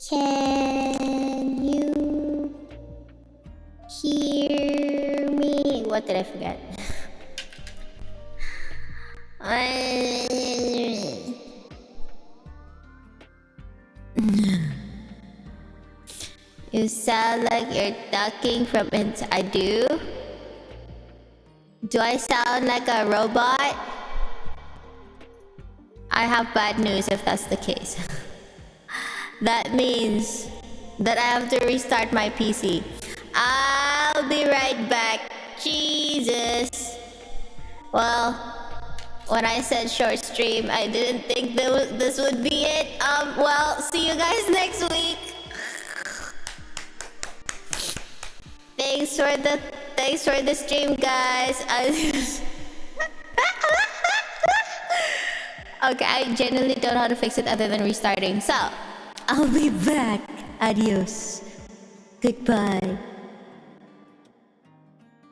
Can you hear me? What did I forget? You sound like you're talking from inside. I do? Do I sound like a robot? I have bad news if that's the case. That means that I have to restart my PC. I'll be right back. Jesus. Well, when I said short stream, I didn't think this would be it. Well, see you guys next week. Thanks for the stream, guys. Okay, I genuinely don't know how to fix it other than restarting. So, I'll be back. Adios. Goodbye.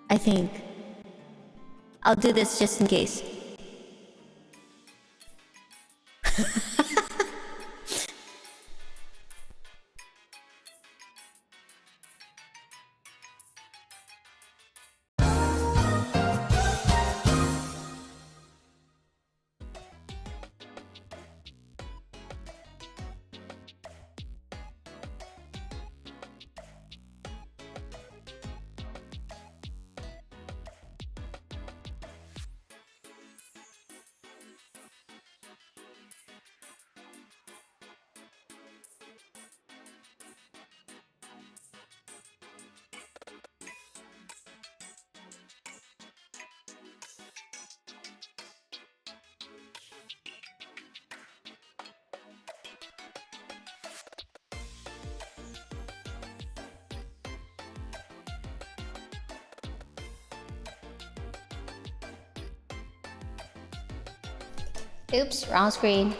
I think. I'll do this just in case. Oops, wrong screen.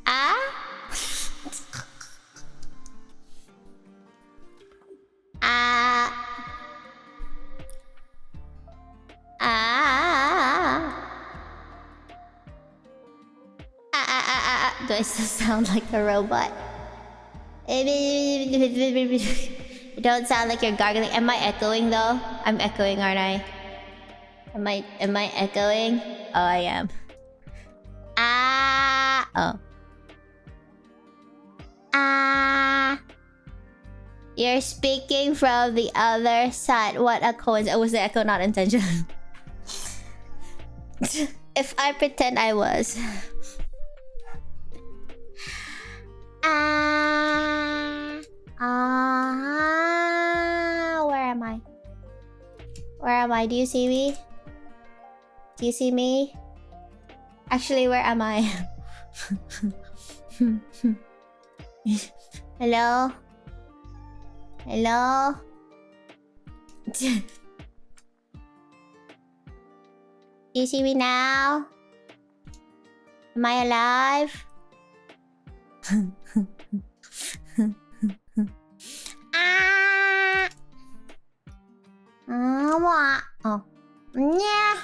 Ah? Ah. Do I still sound like a robot? You don't sound like you're gargling. Am I echoing though? I'm echoing, aren't I? Am I echoing? Oh, I am. Ah. Oh. Ah. You're speaking from the other side. What a coincidence. Was the echo not intentional? If I pretend I was. Where am I? Where am I? Do you see me? Do you see me? Actually, where am I? Hello? Hello? Do you see me now? Am I alive? Ah! Oh. Yeah.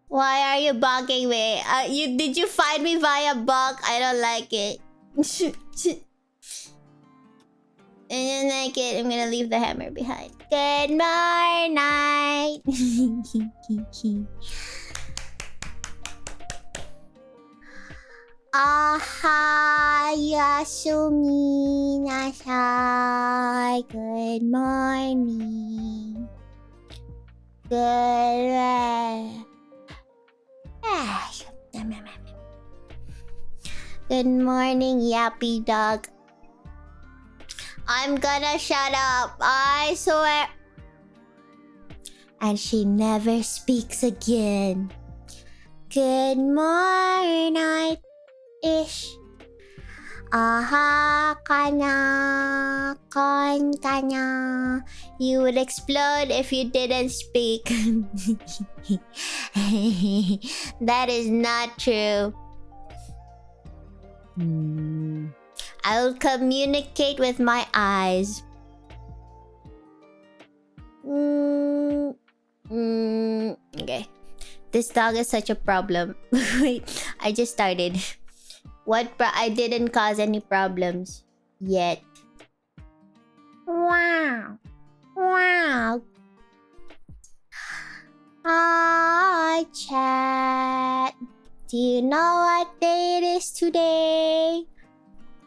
Why are you bugging me? Did you find me via bug? I don't like it. I don't like it. I'm gonna leave the hammer behind. Good morning. Yasumi nasai. Good morning. Good. Good morning, yappy dog. I'm gonna shut up. I swear. And she never speaks again. Good morning, ish. Kanna, Kanna. You would explode if you didn't speak. That is not true. I will communicate with my eyes. Okay. This dog is such a problem. Wait, I just started. I didn't cause any problems yet. Wow. Wow. Hi, chat. Do you know what day it is today?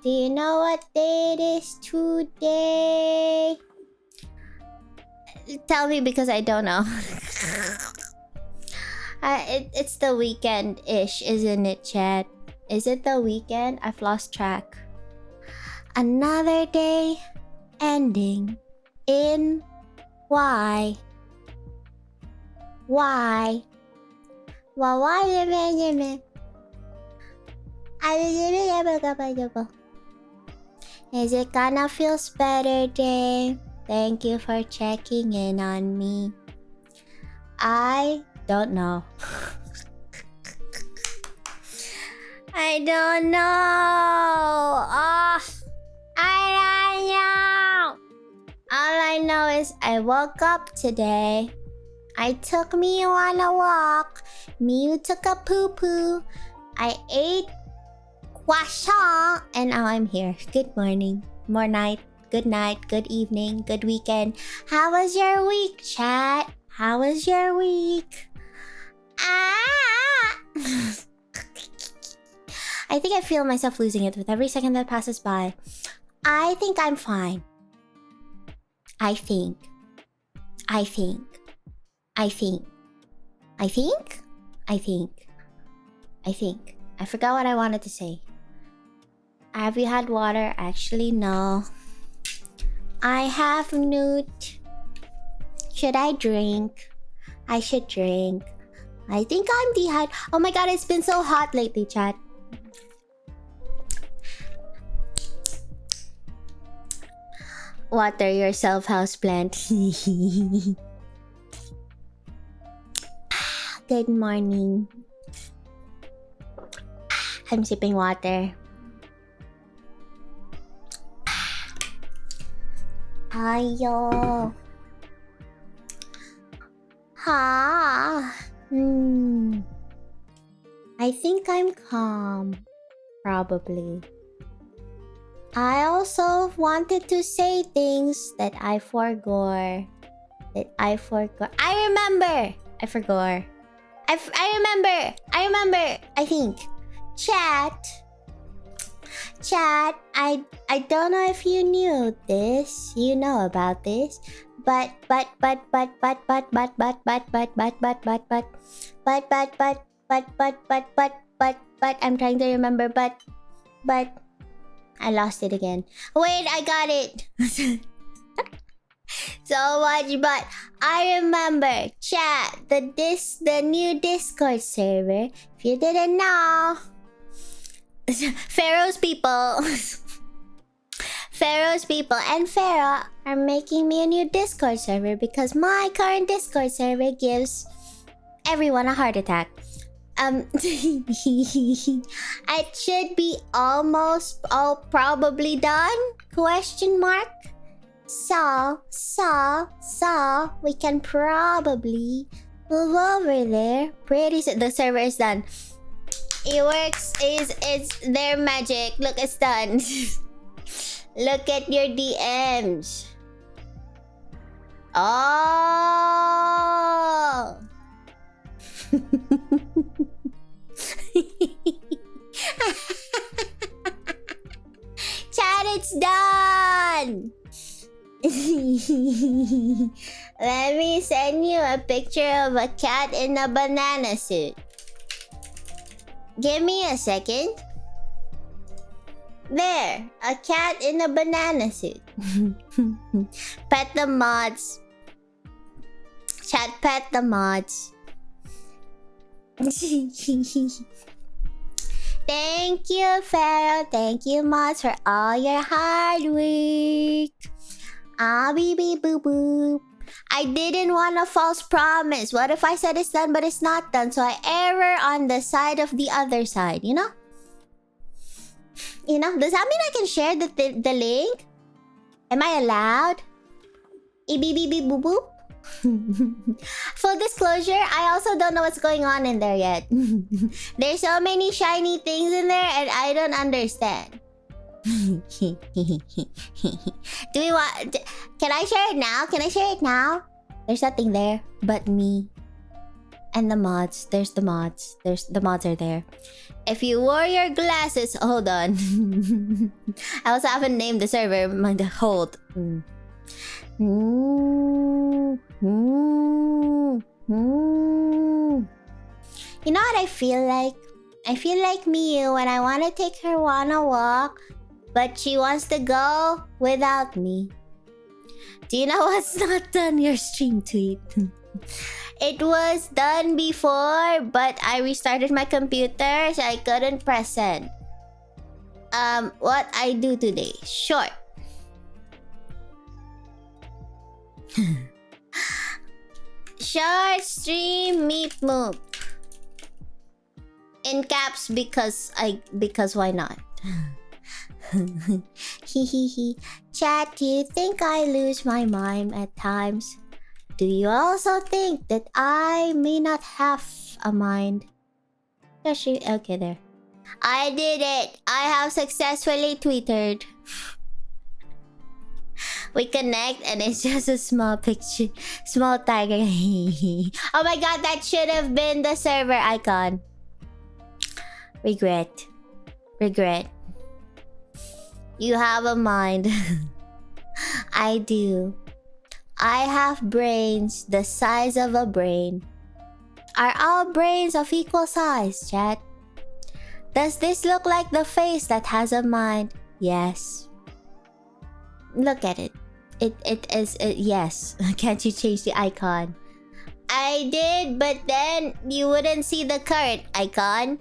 Do you know what day it is today? Tell me because I don't know. It's the weekend-ish, isn't it, chat? Is it the weekend? I've lost track. Another day ending in Y. Why? Is it gonna feel better day? Thank you for checking in on me. I don't know. I don't know. I don't know. All I know is I woke up today. I took Miu on a walk. Miu took a poo-poo. I ate croissant. And now I'm here. Good morning. More night. Good night. Good evening. Good weekend. How was your week, chat? How was your week? I think I feel myself losing it with every second that passes by. I think I'm fine. I think. I forgot what I wanted to say. Have you had water? Actually, no. I have newt. Should I drink? I should drink. I think I'm dehydrated. Oh my god, it's been so hot lately, chat. Water yourself, houseplant. Good morning. I'm sipping water. Ayo. Ha. I think I'm calm. Probably. I also wanted to say things that I forgot. I remember. I forgot. I remember. I think. Chat. I don't know if you knew this. You know about this. But I'm trying to remember, but I lost it again. Wait, I got it. So much, but I remember, chat, the new Discord server. If you didn't know, Pharaoh's people, Pharaoh's people and Pharaoh are making me a new Discord server because my current Discord server gives everyone a heart attack. It should be almost all probably done? Question mark. So we can probably move over there. Pretty soon. The server is done. It works. It's their magic. Look, it's done. Look at your DMs. Oh. Chat, it's done. Let me send you a picture of a cat in a banana suit. Give me a second. There, a cat in a banana suit. Pet the mods. Chat, pet the mods. Thank you, Pharaoh. Thank you, mods, for all your hard work. Ah, beep beep boop boop. I didn't want a false promise. What if I said it's done but it's not done? So I error on the side of the other side, you know? You know? Does that mean I can share the link? Am I allowed? Beep beep beep boop boop. Full disclosure, I also don't know what's going on in there yet. There's so many shiny things in there and I don't understand. Do we want... Can I share it now? Can I share it now? There's nothing there but me. And the mods. There's the mods. The mods are there. If you wore your glasses... Hold on. I also haven't named the server. Hold. You know what I feel like? I feel like Miu when I want to take her on a walk, but she wants to go without me. Do you know what's not done? Your stream tweet. It was done before, but I restarted my computer, so I couldn't press send. What I do today? Short. Short stream meep moop. In caps because why not? Hehehe. Chat, do you think I lose my mind at times? Do you also think that I may not have a mind? Okay, there. I did it. I have successfully tweeted. We connect and it's just a small picture. Small tiger. Oh my god, that should have been the server icon. Regret. You have a mind. I do. I have brains the size of a brain. Are all brains of equal size, chat? Does this look like the face that has a mind? Yes. Look at it. It is... yes. Can't you change the icon? I did, but then you wouldn't see the current icon.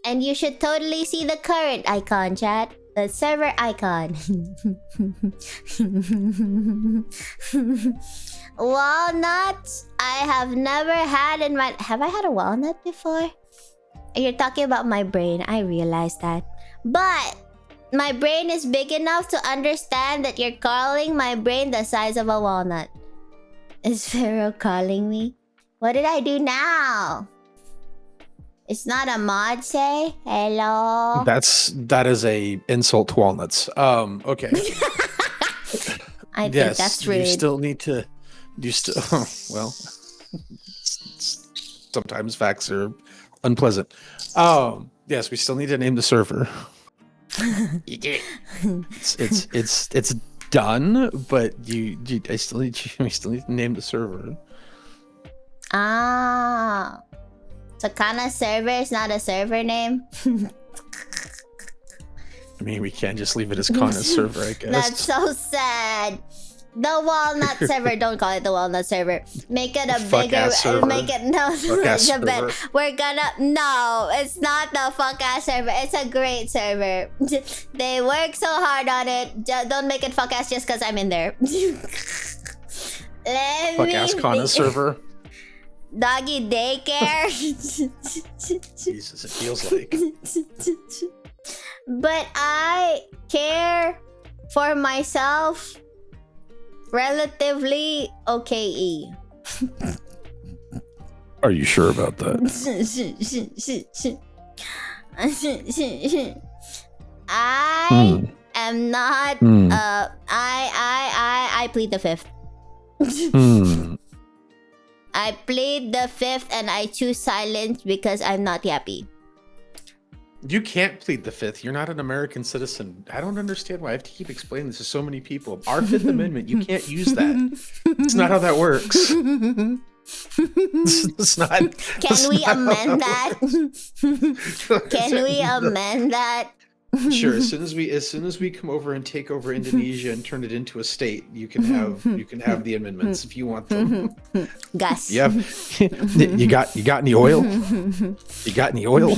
And you should totally see the current icon, chat. The server icon. Walnuts? I have never had in my... Have I had a walnut before? You're talking about my brain. I realize that. But my brain is big enough to understand that you're calling my brain the size of a walnut. Is Pharaoh calling me? What did I do now? It's not a mod, say? Hello? That is a insult to walnuts. Okay. I think that's rude. You still need to... well... sometimes facts are unpleasant. Yes, we still need to name the server. You did it. It's done, but we still need to name the server. Ah. So Kanna server is not a server name? I mean, we can't just leave it as Kanna's server, I guess. That's so sad. The walnut server. Don't call it the walnut server. Make it a Fuck bigger. ass server. Make it no. Fuck ass the bed. server. We're gonna no. It's not the fuck ass server. It's a great server. They work so hard on it. Don't make it fuck ass just because I'm in there. Fuck ass Kanna server. Doggy daycare. Jesus, it feels like. But I care for myself relatively okay. Are you sure about that? I am not I plead the fifth. I plead the fifth and I choose silence because I'm not happy. You can't plead the fifth. You're not an American citizen. I don't understand why I have to keep explaining this to so many people. Our Fifth Amendment, you can't use that. It's not how that works. It's not. Can we amend that? Can we amend that? Sure. As soon as we come over and take over Indonesia and turn it into a state, you can have the amendments if you want them. Gus. Yeah. You got any oil? You got any oil?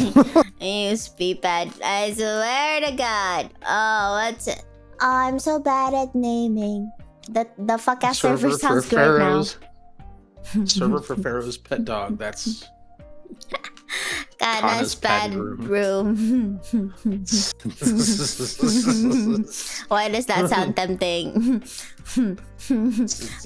You speak bad. I swear to God. Oh, what's it? Oh, I'm so bad at naming. The fuck ass server sounds good now. Server for Pharaoh's pet dog. That's Kanna's bad room. Why does that sound tempting?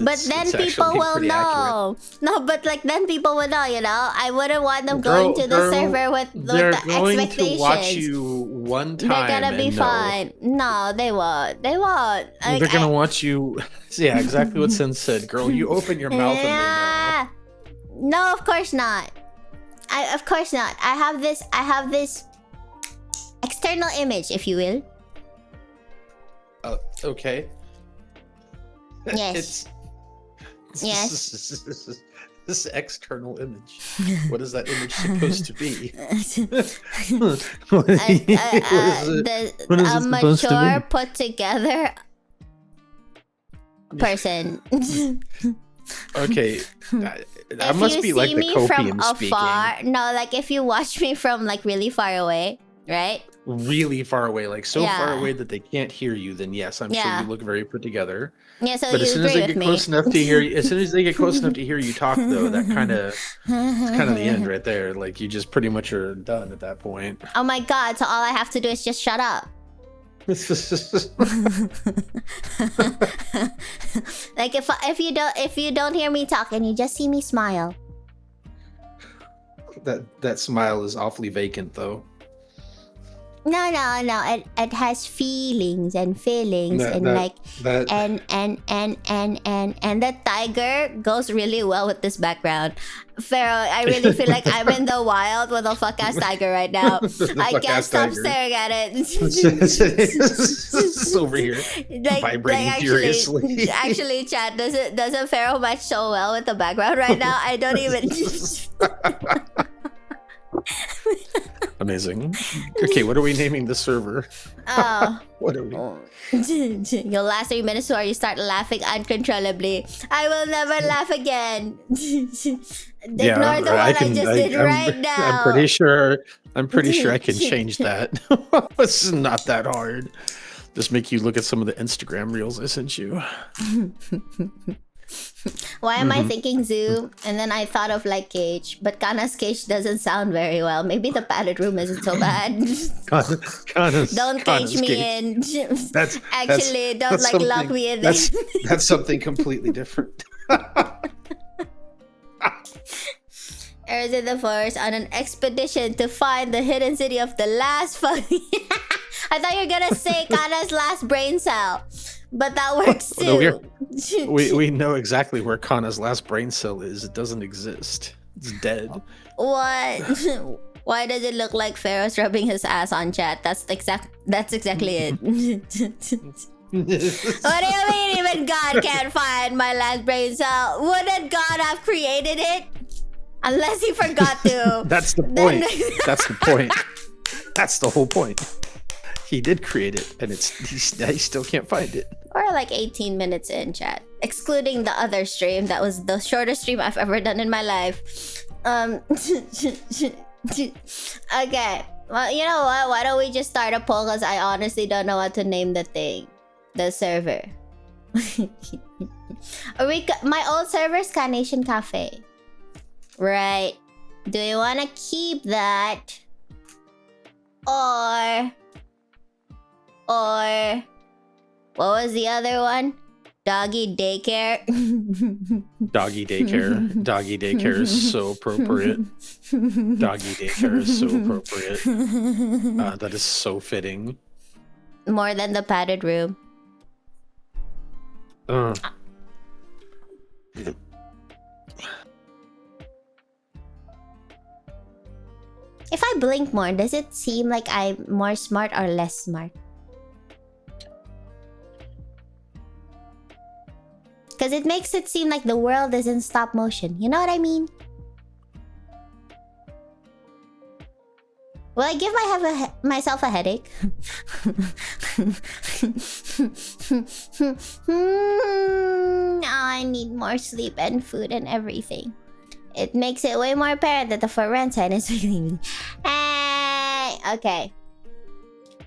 But then people will know. No, but like then people will know, you know? I wouldn't want them going to the server with the expectations. They're going to watch you one time. They're gonna be fine. No, they won't. They won't. Like, they're gonna watch you. Yeah, exactly what Sin said. Girl, you open your mouth and they know. No, of course not. Of course not. I have this external image, if you will. Okay. Yes. Yes. This external image. What is that image supposed to be? A mature, put together person. Okay. That must be like the copium speaking. No, like if you watch me from like really far away, right? Really far away, like so far away that they can't hear you, then yes, I'm sure you look very put together. Yeah, so but you as soon as agree they with get me. close enough to hear you, as soon as they get close enough to hear you talk, though, that it's kind of the end right there. Like you just pretty much are done at that point. Oh my god! So all I have to do is just shut up. Like if you don't hear me talk and you just see me smile. That smile is awfully vacant, though. No. It has feelings and feelings and the tiger goes really well with this background. Pharaoh, I really feel like I'm in the wild with a fuck ass tiger right now. I can't stop staring at it. It's over here, vibrating furiously. Actually, chat, doesn't Pharaoh match so well with the background right now? I don't even. Amazing. Okay, what are we naming the server? Oh. What are we? Your last 3 minutes or you start laughing uncontrollably. I will never laugh again. Ignore the one I just did right now. I'm pretty sure I can change that. It's not that hard. Just make you look at some of the Instagram reels I sent you. Why am I thinking zoo? And then I thought of like cage, but Kanna's cage doesn't sound very well. Maybe the padded room isn't so bad. Don't cage me in. Don't lock me in there. That's something completely different. Earth in the forest on an expedition to find the hidden city of the last fucking. I thought you were gonna say Kanna's last brain cell. But that works too. No, we know exactly where Kanna's last brain cell is. It doesn't exist. It's dead. What? Why does it look like Pharaoh's rubbing his ass on chat? That's exactly it. What do you mean even God can't find my last brain cell? Wouldn't God have created it? Unless he forgot to. That's the point. That's the point. That's the whole point. He did create it, and he still can't find it. We're like 18 minutes in, chat. Excluding the other stream. That was the shortest stream I've ever done in my life. Okay. Well, you know what? Why don't we just start a poll? Because I honestly don't know what to name the thing. The server. My old server's Carnation Cafe. Right. Do we want to keep that? Or what was the other one? Doggy daycare. Doggy daycare. Doggy daycare is so appropriate. Doggy daycare is so appropriate. That is so fitting. More than the padded room. If I blink more, does it seem like I'm more smart or less smart? Because it makes it seem like the world is in stop motion. You know what I mean? Will I give myself a headache? I need more sleep and food and everything. It makes it way more apparent that the Forensen is really... Okay.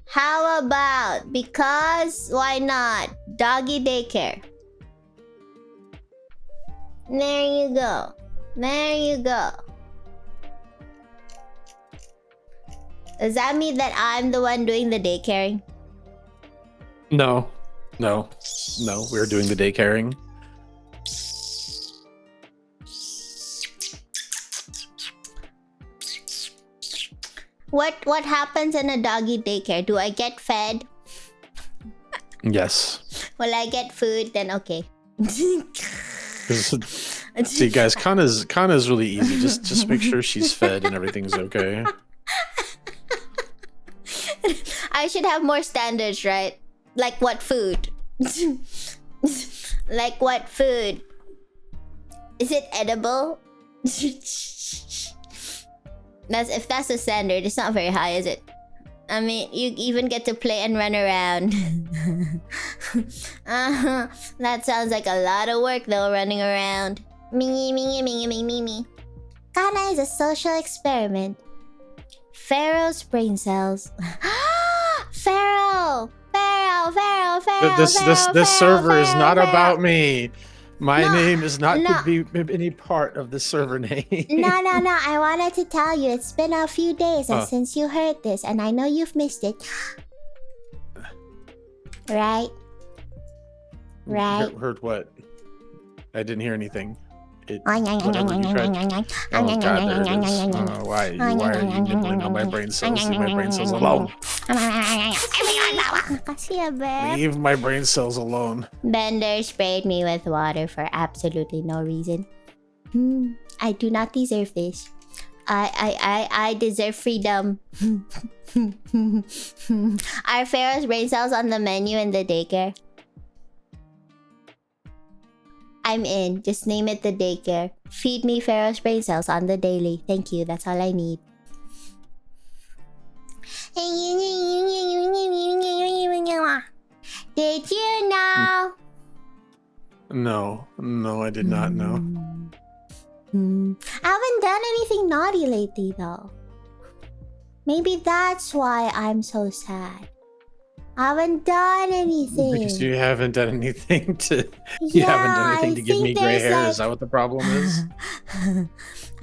How about, because why not, doggy daycare? There you go. There you go. Does that mean that I'm the one doing the daycaring? No. We're doing the daycaring. What happens in a doggy daycare? Do I get fed? Yes. Will I get food? Then okay. See, guys, Kanna's really easy. Just make sure she's fed and everything's okay. I should have more standards, right? Like what food? Like what food? Is it edible? If that's the standard, it's not very high, is it? I mean, you even get to play and run around. That sounds like a lot of work though, running around. Me. Kanna is a social experiment. Pharaoh's brain cells. Pharaoh! This server is not about me. My name is not to be any part of the server name. No. I wanted to tell you, it's been a few days since you heard this, and I know you've missed it. Right? Heard what? I didn't hear anything. Why are you nibbling on my brain cells? Leave my brain cells alone. Leave my brain cells alone. Bender sprayed me with water for absolutely no reason. I do not deserve this. I deserve freedom. Are Pharaoh's brain cells on the menu in the daycare? I'm in. Just name it the daycare. Feed me Pharaoh's brain cells on the daily. Thank you. That's all I need. Did you know? No, I did not know. I haven't done anything naughty lately though. Maybe that's why I'm so sad. I haven't done anything. Because you haven't done anything to... You haven't done anything to give me gray hair. Like... Is that what the problem is?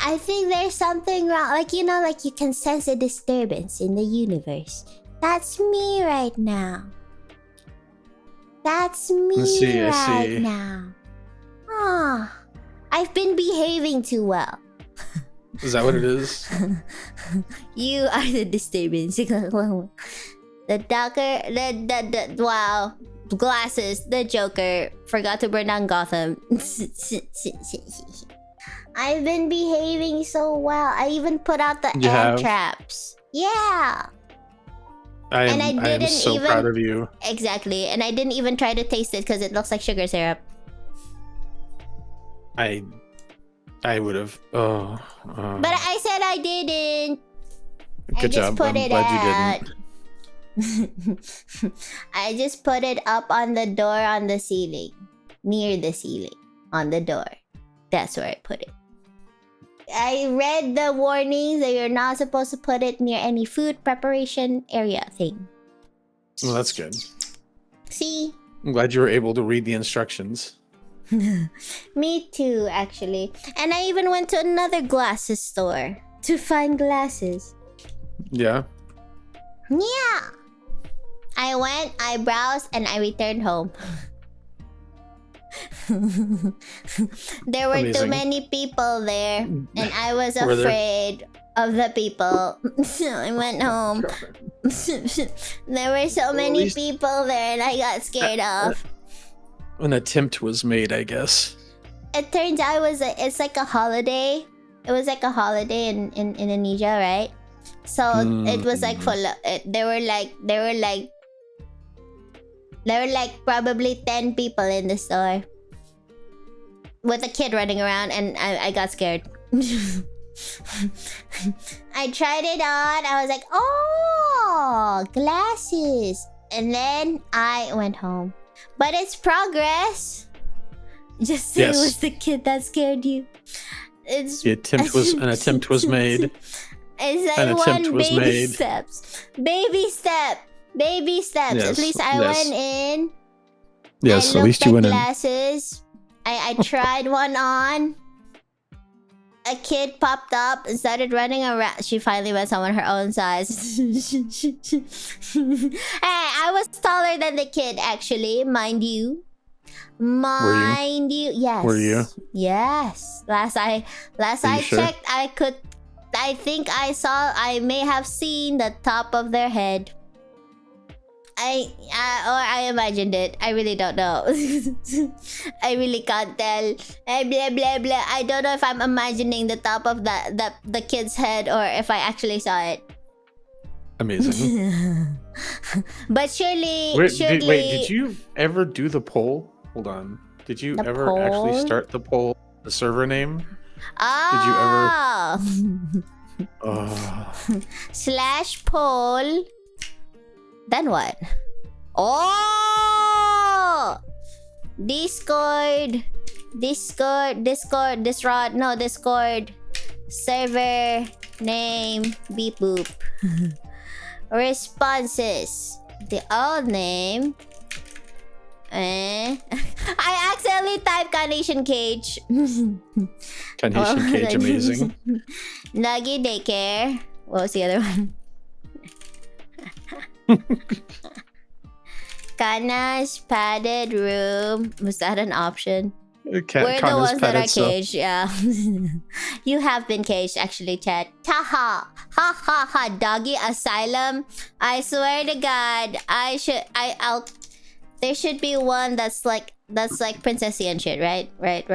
I think there's something wrong. Like, you know, like you can sense a disturbance in the universe. That's me right now. That's me right now. I've been behaving too well. Is that what it is? You are the disturbance. The Docker, wow, glasses, the Joker, forgot to burn down Gotham. I've been behaving so well. I even put out the air traps. Yeah. I am so proud of you. Exactly, and I didn't even try to taste it because it looks like sugar syrup. I would have. But I said I didn't. Good job. I'm glad you didn't. I just put it up on the door on the ceiling. Near the ceiling. On the door. That's where I put it. I read the warnings that you're not supposed to put it near any food preparation area thing. Well, that's good. See? I'm glad you were able to read the instructions. Me too, actually. And I even went to another glasses store to find glasses. Yeah. Yeah. I went, I browsed, and I returned home. There were too Amazing. many people there, and I was Were there? afraid of the people. So I went home. There were so Well, at many least- people there, and I got scared off. An attempt was made, I guess. It turns out it's like a holiday. It was like a holiday in Indonesia, right? So it was like full. There were like probably 10 people in the store with a kid running around, and I got scared. I tried it on. I was like, oh, glasses, and then I went home. But it's progress. Just say it was the kid that scared you. It's an attempt was made. It's like An attempt one was baby made. steps. Baby steps. Yes, At least I yes. went in. Yes, I at least looked you at went in. glasses. I tried one on. A kid popped up and started running around. She finally went someone her own size. Hey, I was taller than the kid, actually, mind you. Mind you? Yes. Were you? Yes. Last I sure? checked, I think I may have seen the top of their head. Or I imagined it. I really don't know. I really can't tell. Blah blah blah. I don't know if I'm imagining the top of the kid's head or if I actually saw it. Amazing. But surely, Wait, surely. did you ever do the poll? Hold on. Did you The ever actually poll? start the poll? The server name? Ah. Oh. Slash poll. Then what? Oh! Discord. Server name beep boop. Responses. The old name. I accidentally typed Carnation Cage. Carnation Cage, amazing. Nuggy Daycare. What was the other one? Kanna's padded room. Was that an option? We're the ones that are caged, yeah. You have been caged, actually, Chad. Ha ha, doggy asylum. I swear to God, I'll. There should be one that's like princessy and shit, right? Right.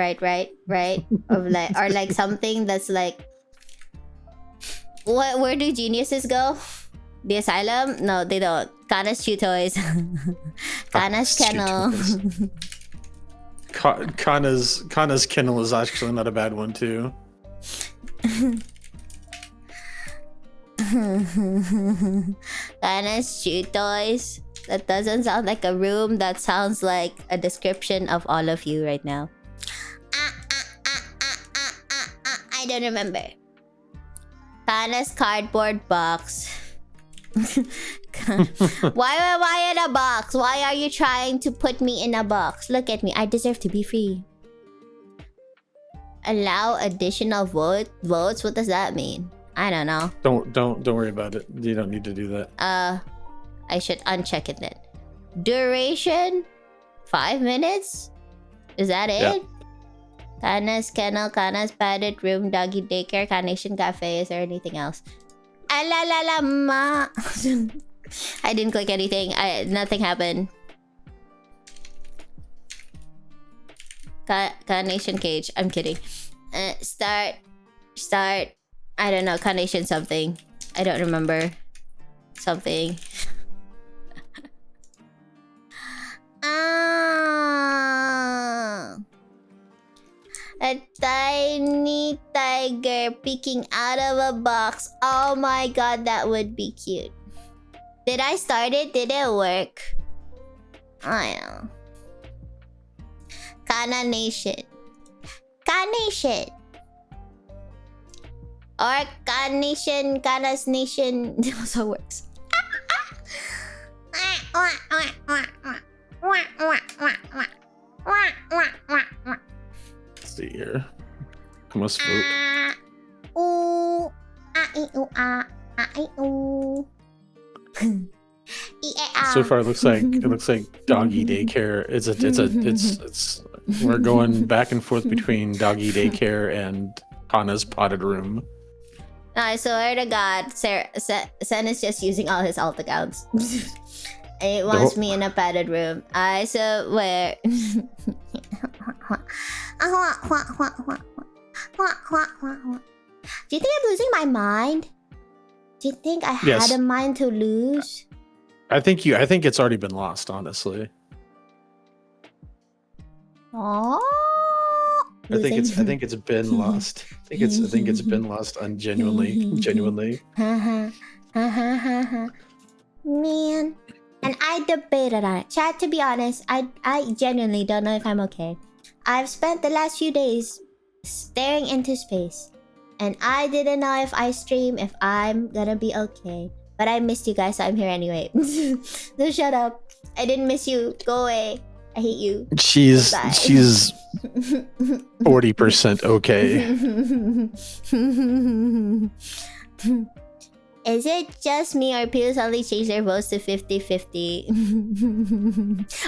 Or like something that's like. Where do geniuses go? The asylum? No, they don't. Kanna's chew toys. Kanna's kennel. Kanna's kennel is actually not a bad one too. Kanna's chew toys. That doesn't sound like a room. That sounds like a description of all of you right now. I don't remember. Kanna's cardboard box. Why in a box? Why are you trying to put me in a box? Look at me. I deserve to be free. Allow additional votes? What does that mean? I don't know. Don't worry about it. You don't need to do that. I should uncheck it then. Duration? 5 minutes? Is that it? Yeah. Kanna's kennel, Kanna's padded room, doggy daycare, Carnation Cafe. Is there anything else? Ma. I didn't click anything. Nothing happened. Carnation Cage. I'm kidding. Start. I don't know. Carnation something. I don't remember. Something. A tiny tiger peeking out of a box. Oh my god, that would be cute. Did I start it? Did it work? I know. Kanna Nation. Kanation. Or Kanation, Kanna's Nation. It also works. Let's see here. I must vote. Ooh. Ooh. So far, it looks like doggy daycare. It's we're going back and forth between doggy daycare and Kanna's potted room. I swear to God, Sen is just using all his alt accounts. It wants me in a padded room. I swear. Do you think I'm losing my mind? Do you think I had a mind to lose? I think it's already been lost, honestly. Oh. I think it's been lost. I think it's been lost genuinely. Man. And I debated on it. Chat, to be honest, I genuinely don't know if I'm okay. I've spent the last few days staring into space. And I didn't know if I stream, if I'm gonna be okay. But I missed you guys, so I'm here anyway. So shut up. I didn't miss you. Go away. I hate you. She's 40% okay. Is it just me or people suddenly change their votes to 50-50?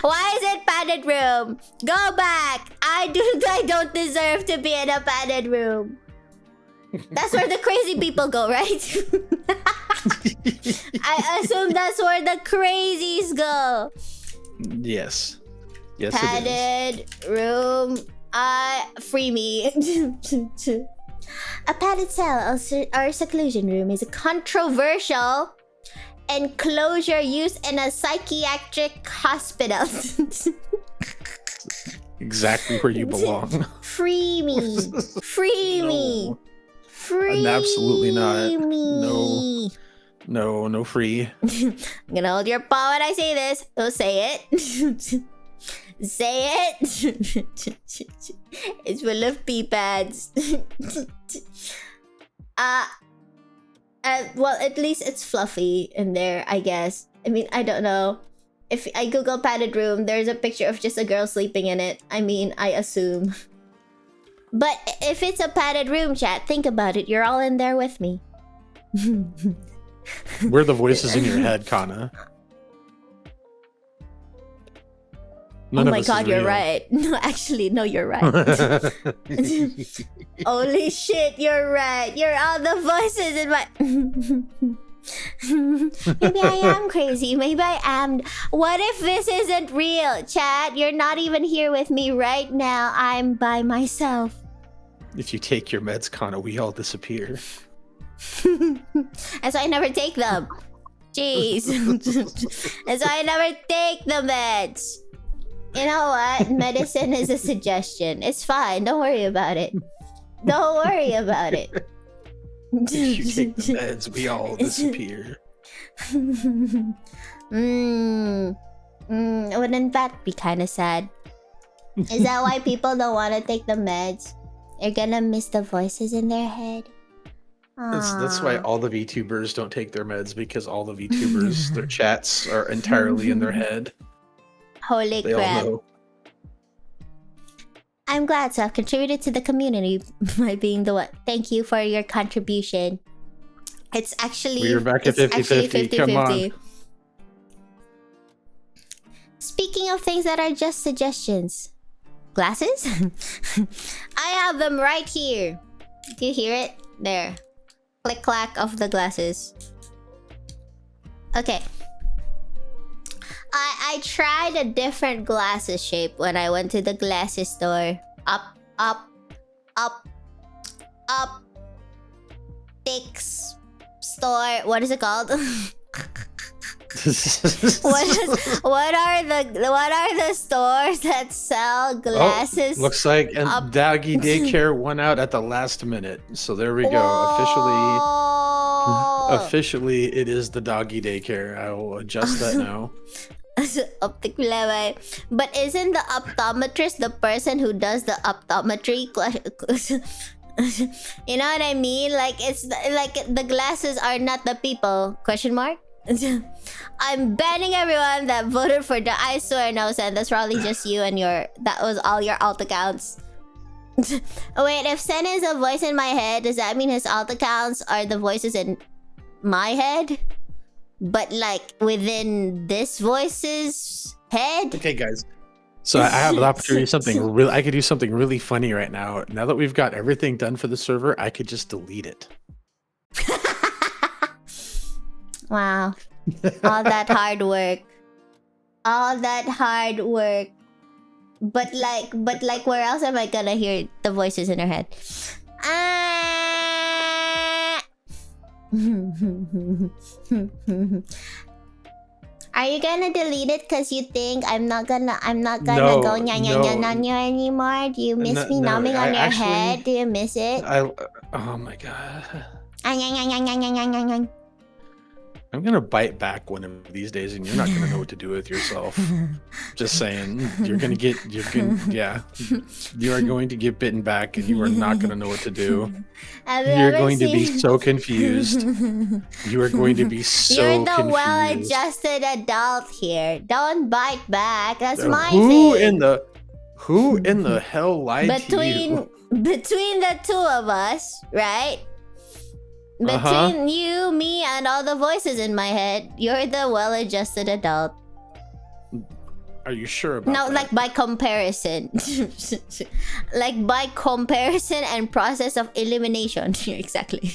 Why is it padded room? Go back! I don't deserve to be in a padded room. That's where the crazy people go, right? I assume that's where the crazies go. Yes. Yes, padded it is. Room. Free me. A padded cell or seclusion room is a controversial enclosure used in a psychiatric hospital. Exactly where you belong. Free me. Free me. Free absolutely not. me. No free. I'm gonna hold your paw when I say this. Oh, say it. Say it. It's full of pee pads. Well, at least it's fluffy in there, I guess. I mean, I don't know. If I Google padded room, there's a picture of just a girl sleeping in it. I mean, I assume. But if it's a padded room, chat, think about it. You're all in there with me. Where are the voices in your head, Kanna? Oh my God, you're right. No, actually, no, you're right. Holy shit, you're right. You're all the voices in my... Maybe I am crazy. Maybe I am. What if this isn't real, chat? You're not even here with me right now. I'm by myself. If you take your meds, Kanna, we all disappear. That's why I never take them. Jeez. That's why I never take the meds. You know what? Medicine is a suggestion. It's fine. Don't worry about it. Don't worry about it. If you take the meds, we all disappear. Wouldn't that be kind of sad? Is that why people don't want to take the meds? They're gonna miss the voices in their head. That's why all the VTubers don't take their meds, because all the VTubers, their chats are entirely in their head. Holy They crap. all know. I'm glad to have contributed to the community by being the one. Thank you for your contribution. It's actually... We're back at 50-50. Come on. Speaking of things that are just suggestions. Glasses? I have them right here. Do you hear it? There. Click clack of the glasses. Okay. I tried a different glasses shape when I went to the glasses store. Up. Optics store. What is it called? What are the stores that sell glasses? Oh, looks like Doggy Daycare won out at the last minute. So there we go. Officially. Officially, it is the doggy daycare. I will adjust that now. Optic level. But isn't the optometrist the person who does the optometry? You know what I mean? Like it's like the glasses are not the people? Question mark. I'm banning everyone that voted for the I swear no, Sen. That's probably just you and that was all your alt accounts. Wait, if Sen is a voice in my head, does that mean his alt accounts are the voices in my head? But like within this voice's head? Okay, guys. So I have the opportunity to do something really. I could do something really funny right now. Now that we've got everything done for the server, I could just delete it. Wow. All that hard work. All that hard work. But like where else am I gonna hear the voices in her head? Are you gonna delete it because you think I'm not gonna No, go nya nya nya nya nya anymore? Do you miss me numbing on your head? Do you miss it? Oh my god. Nya nya nya nya nya nya nya nya. I'm gonna bite back one of these days, and you're not gonna know what to do with yourself. Just saying, you are going to get bitten back, and you are not gonna know what to do. You're going to be so confused. You are going to be so You're the confused. well-adjusted adult here. Don't bite back. That's my Who thing. Who in the hell lied to you? Between the two of us, right? Between you, me, and all the voices in my head, you're the well-adjusted adult. Are you sure about No, that? like by comparison. Like by comparison and process of elimination. Exactly.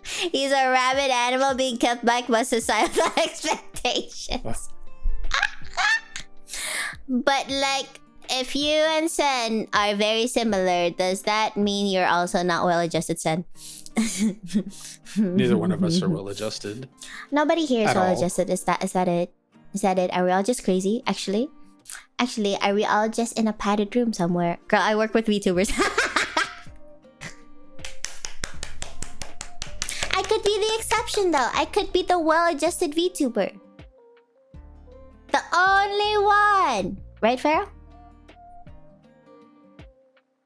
He's a rabid animal being kept back by societal expectations. But like, if you and Sen are very similar, does that mean you're also not well-adjusted, Sen? Neither one of us are well-adjusted. Nobody here is well-adjusted. Is that it? Is that it? Are we all just crazy? Actually, are we all just in a padded room somewhere? Girl, I work with VTubers. I could be the exception though. I could be the well-adjusted VTuber. The only one. Right, Pharaoh?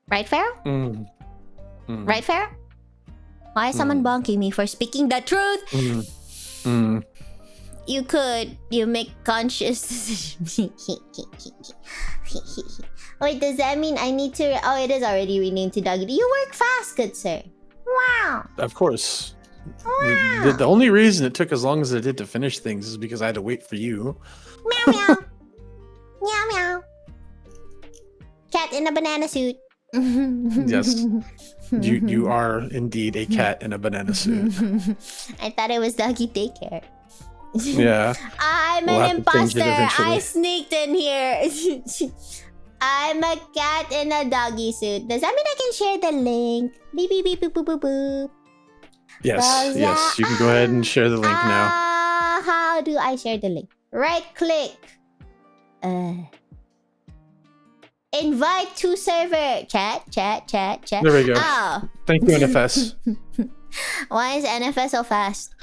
Right, Pharaoh? Right, Pharaoh? Why is someone bonking me for speaking the truth? You make conscious decisions. Wait, does that mean I need to... Oh, it is already renamed to Doggy. You work fast, good sir. Wow. Of course. Wow. The only reason it took as long as it did to finish things is because I had to wait for you. Meow meow. Meow meow. Cat in a banana suit. Yes. You are indeed a cat in a banana suit. I thought it was doggy daycare. Yeah. I'm We'll an have to change it imposter. eventually. I sneaked in here. I'm a cat in a doggy suit. Does that mean I can share the link? Beep beep beep boop boop boop boop. Yes, yes. You can go ahead and share the link now. How do I share the link? Right click. Invite to server. Chat. There we go. Oh. Thank you, NFS. Why is NFS so fast?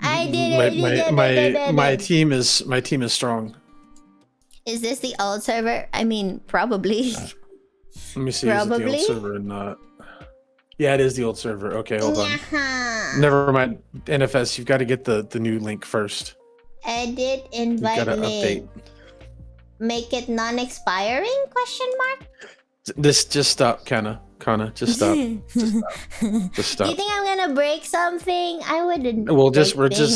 I did it. My team is my Is this the old server? I mean, probably. Let me see. Is it the old server or not? Yeah, it is the old server. Okay, hold on. Never mind. NFS, you've got to get the new link first. Edit invite link. Update. Make it non-expiring? Question mark. This just stop, Kanna. Just stop. Just stop. You think I'm gonna break something? I wouldn't. Well, we're gonna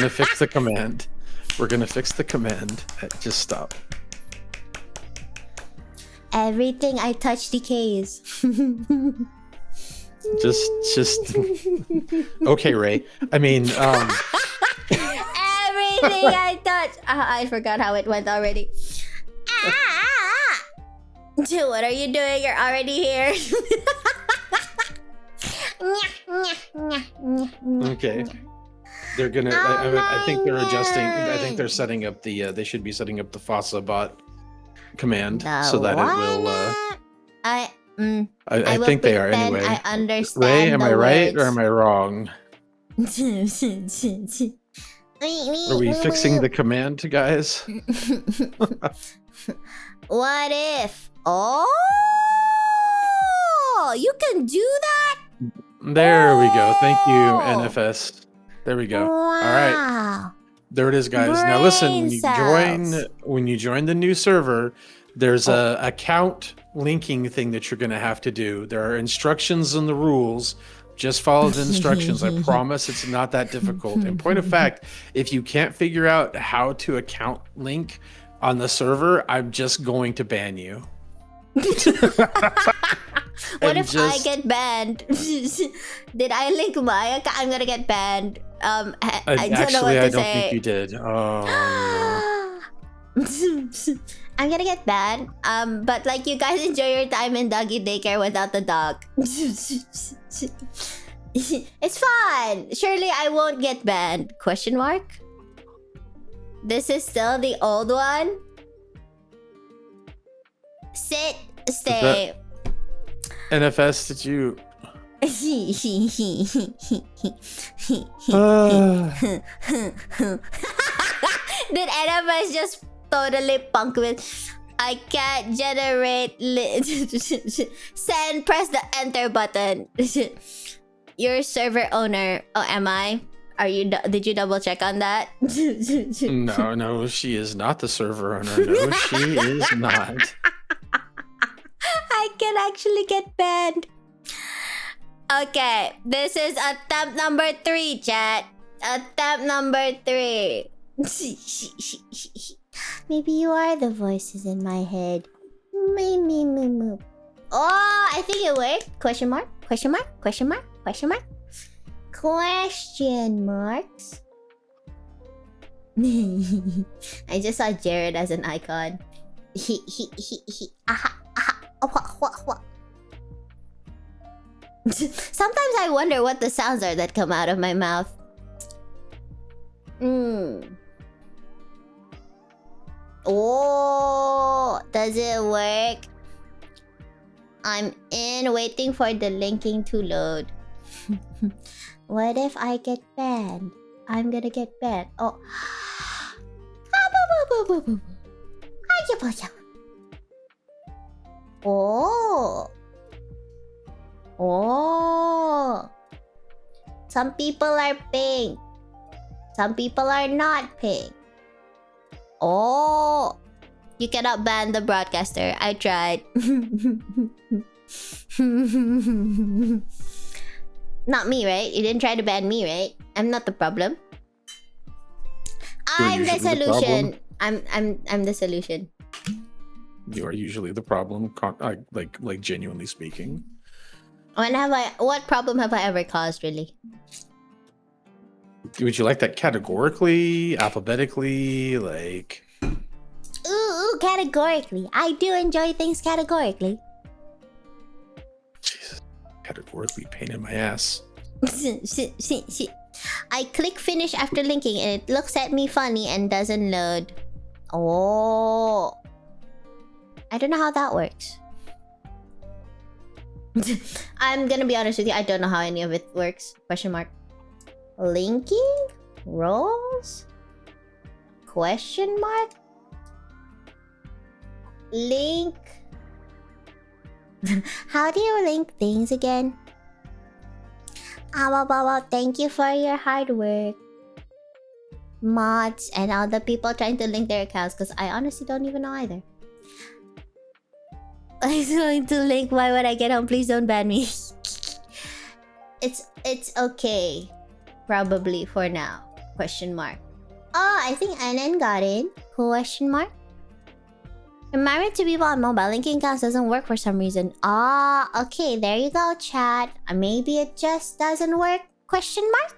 fix the command. We're gonna fix the command. Just stop. Everything I touch decays. just. Okay, Ray. I mean, Everything I touch. I forgot how it went already. What are you doing? You're already here. Okay. They're gonna. I think they're adjusting. I think they're setting up the. They should be setting up the Fossa bot command so that it will. I will think they are pretend anyway. I understand Ray, am the I right or words. am I wrong? Are we fixing the command, guys? What if? Oh, you can do that. There we go. Thank you, Oh! NFS. There we go. Wow. All right. There it is, guys. Now listen, Brain cells. when you join the new server, there's a account linking thing that you're gonna have to do. There are instructions and the rules. Just follow the instructions. I promise it's not that difficult. In point of fact, if you can't figure out how to account link on the server, I'm just going to ban you. What if I get banned? Did I link my account? I'm gonna get banned. I don't know what to I don't say. think you did. Oh no. I'm gonna get banned. But like, you guys enjoy your time in doggy daycare without the dog. It's fun. Surely I won't get banned. Question mark? This is still the old one? Sit, stay. NFS, did you? Did NFS just totally punk with I can't generate send, press the enter button. You're server owner. Oh, am I? Are you? Did you double check on that? No, she is not the server owner. No, she is not. I can actually get banned. Okay, this is attempt number 3, chat. Attempt number 3. Maybe you are the voices in my head. Me. Oh, I think it worked. Question mark? Question mark? Question mark? Question mark? Question marks? I just saw Jared as an icon. He. Aha. Sometimes I wonder what the sounds are that come out of my mouth. Oh, does it work? I'm in, waiting for the linking to load. What if I get banned? I'm gonna get banned. Oh. Oh. Some people are pink. Some people are not pink. Oh. You cannot ban the broadcaster. I tried. Not me, right? You didn't try to ban me, right? I'm not the problem. I'm the solution. I'm the solution. You are usually the problem, like genuinely speaking. What problem have I ever caused, really? Would you like that categorically, alphabetically, like? Ooh, categorically. I do enjoy things categorically. Jesus, categorically pain in my ass. I click finish after linking and it looks at me funny and doesn't load. Oh. I don't know how that works. I'm gonna be honest with you, I don't know how any of it works. Question mark. Linking? Roles? Question mark? Link? How do you link things again? Thank you for your hard work. Mods and all the people trying to link their accounts, because I honestly don't even know either. I'm going to link. Why would I get home? Please don't ban me. It's okay. Probably for now. Question mark. Oh, I think NN got in. Question mark. I'm married to people on mobile. Linking accounts doesn't work for some reason. Ah, okay. There you go, chat. Maybe it just doesn't work. Question mark.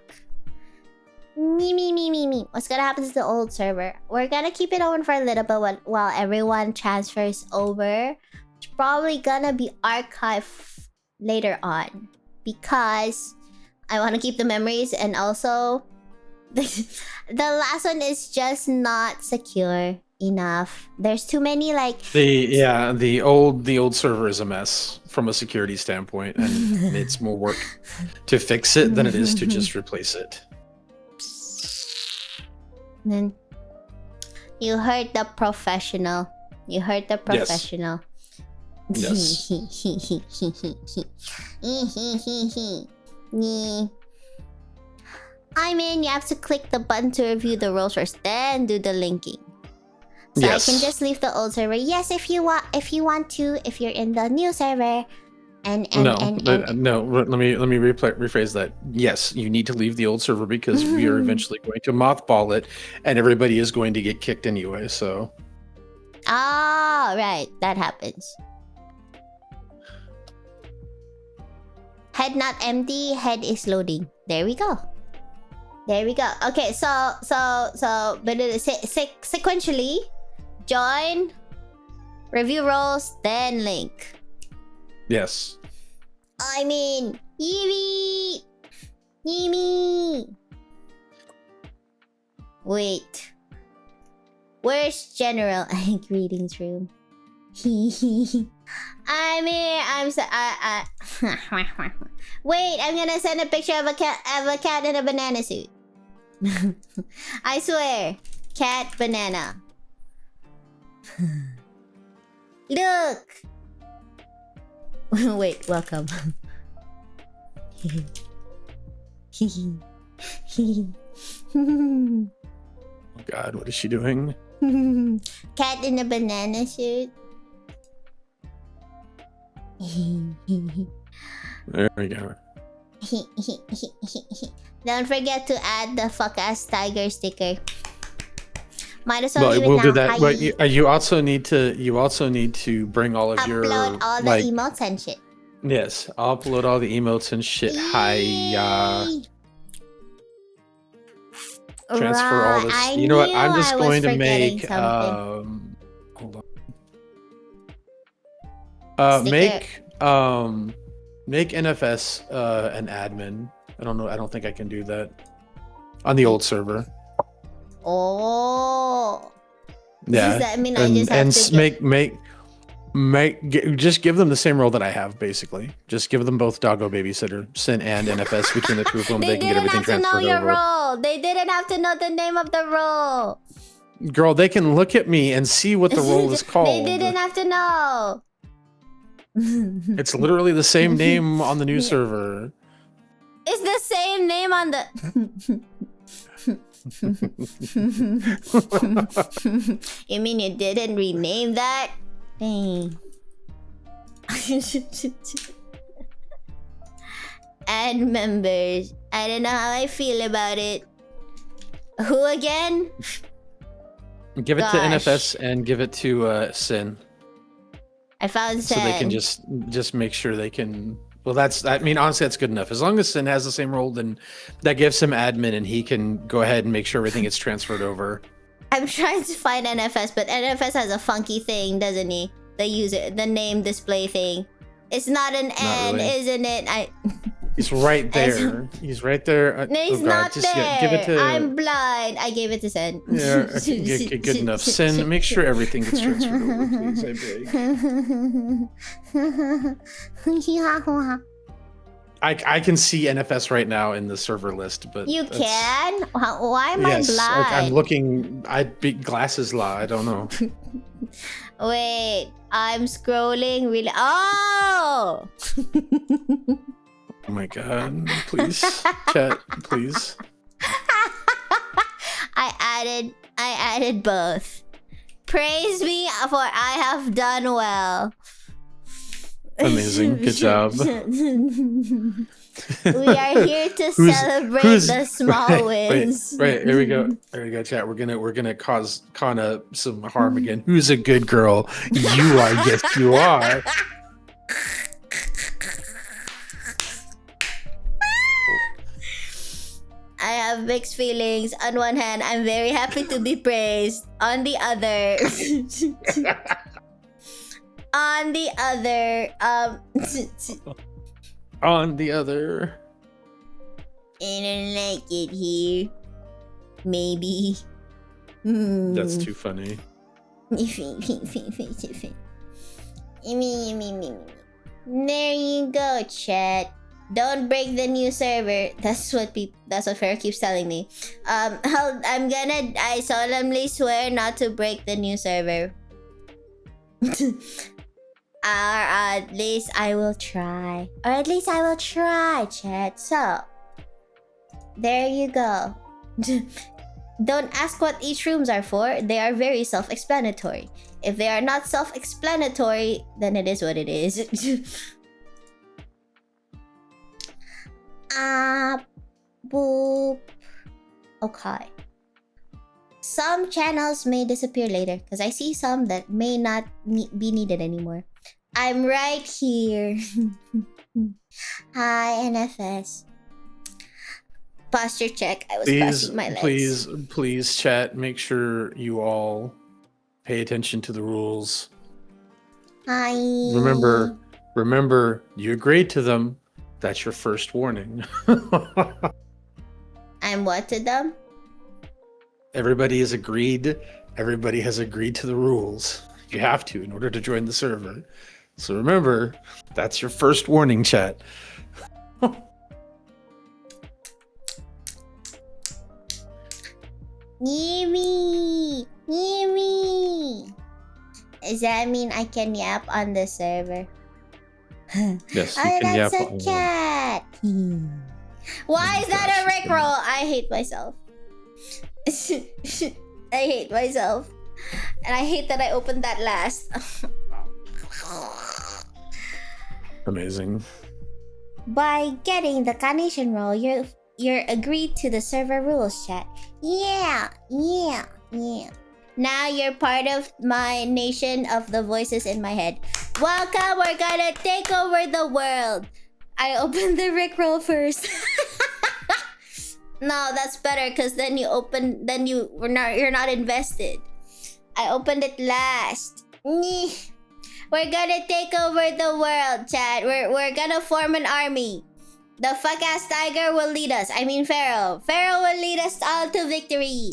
Me. What's gonna happen to the old server? We're gonna keep it open for a little bit while everyone transfers over. It's probably gonna be archived later on because I want to keep the memories, and also the last one is just not secure. enough. There's too many like the old server is a mess from a security standpoint, and it's more work to fix it than it is to just replace it. Then you heard the professional. You heard the professional. Yes. I mean, you have to click the button to review the roles first, then do the linking. So Yes. I can just leave the old server. Yes, if you want to, if you're in the new server. No. Let me rephrase that. Yes, you need to leave the old server because we are eventually going to mothball it, and everybody is going to get kicked anyway. So. Ah, right, that happens. Head not empty. Head is loading. There we go. There we go. Okay, so but sequentially, join, review roles, then link. Yes. I mean, Yimi. Wait. Where's General Greetings room? I mean, wait, I'm gonna send a picture of a cat in a banana suit. I swear, cat banana. Look. Wait, welcome. Oh God, what is she doing? Cat in a banana suit. There we go. Don't forget to add the fuck ass tiger sticker. Might as well Well, leave it we'll now. do that. Hi. But you also need to bring all of your Upload all the emotes and shit. Yes, I'll upload all the emotes and shit. Hi. Transfer all this. You know what? I'm just going to make hold on. Make NFS an admin. I don't know. I don't think I can do that on the old server. Oh. Yeah. Does that mean I just have to just give them the same role that I have, basically. Just give them both doggo babysitter, Sin and NFS between the two of them. They can get everything transferred over. They didn't have to know your role. They didn't have to know the name of the role. Girl, they can look at me and see what the role is called. They didn't have to know. It's literally the same name on the new server. It's the same name on the... You mean you didn't rename that? Dang. Add members. I don't know how I feel about it. Who again? Give it to NFS and give it to Sin. I found Sin. So they can just make sure they can. Well, I mean, honestly, that's good enough. As long as Sin has the same role, then that gives him admin, and he can go ahead and make sure everything gets transferred over. I'm trying to find NFS, but NFS has a funky thing, doesn't he? The name display thing. It's not an N, really. Isn't it? He's right there. He's right there. No, he's not there. Give it to... I'm blind. I gave it to Sin. Yeah, okay, good enough. Sin, make sure everything gets transferred over, please. I beg. I can see NFS right now in the server list, but you can? Why am I blind? I'm looking. Glasses law. I don't know. Wait, I'm scrolling really. Oh! Oh my God! Please, chat, please. I added both. Praise me, for I have done well. Amazing, good job. We are here to celebrate the small wins. Right, here we go. There we go, chat. We're gonna cause Kanna some harm again. Who's a good girl? You are. Yes, you are. I have mixed feelings. On one hand, I'm very happy to be praised. On the other, on the other, I don't like it here. Maybe. That's too funny. There you go, chat. Don't break the new server. That's what Farrah keeps telling me. I solemnly swear not to break the new server. Or at least I will try. Chat. So, there you go. Don't ask what each rooms are for. They are very self-explanatory. If they are not self-explanatory, then it is what it is. Boop. Okay. Some channels may disappear later because I see some that may not be needed anymore. I'm right here. Hi, NFS. Posture check. I was crossing my legs. Please, chat. Make sure you all pay attention to the rules. Hi. Remember, you agreed to them. That's your first warning. I'm what to them? Everybody has agreed to the rules. You have to in order to join the server. So remember, that's your first warning, chat. Yimmy! Does that mean I can yap on the server? Yes, you can yap that's a cat! Why is that a rickroll? I hate myself. I hate myself. And I hate that I opened that last. Amazing. By getting the carnation roll, you're agreed to the server rules, chat. Yeah. Now you're part of my nation of the voices in my head. Welcome, we're gonna take over the world. I opened the rickroll first. No, that's better because you're not invested. I opened it last. We're gonna take over the world, chat. We're gonna form an army. The fuck ass tiger will lead us. I mean Pharaoh. Pharaoh will lead us all to victory.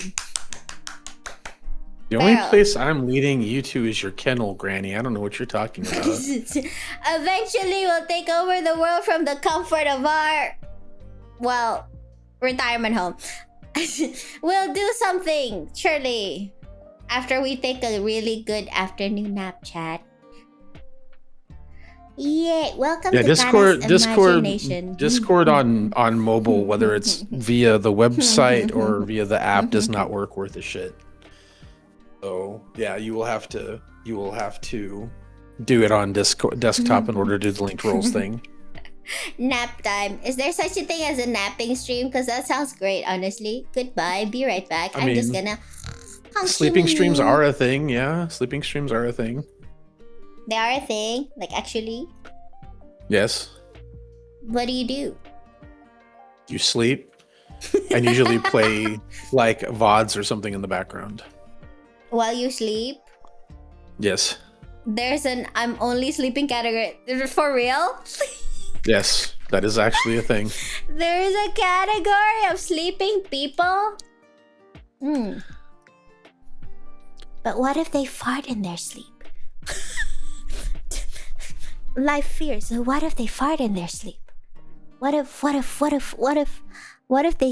The only place I'm leading you to is your kennel, Granny. I don't know what you're talking about. Eventually, we'll take over the world from the comfort of our, retirement home. We'll do something, surely, after we take a really good afternoon nap, chat. Yeah, welcome to Discord Imagination. on mobile, whether it's via the website or via the app, does not work worth a shit. So yeah, you will have to do it on desktop in order to do the linked roles thing. Nap time. Is there such a thing as a napping stream? Because that sounds great, honestly. Goodbye. Be right back. I'm just gonna. Sleeping streams are a thing. Yeah, sleeping streams are a thing. They are a thing. Like actually. Yes. What do you do? You sleep, and usually play like VODs or something in the background. While you sleep? Yes. There's an I'm only sleeping category. For real? Yes, that is actually a thing. There is a category of sleeping people? But what if they fart in their sleep? Life fears. So what if they fart in their sleep? What if they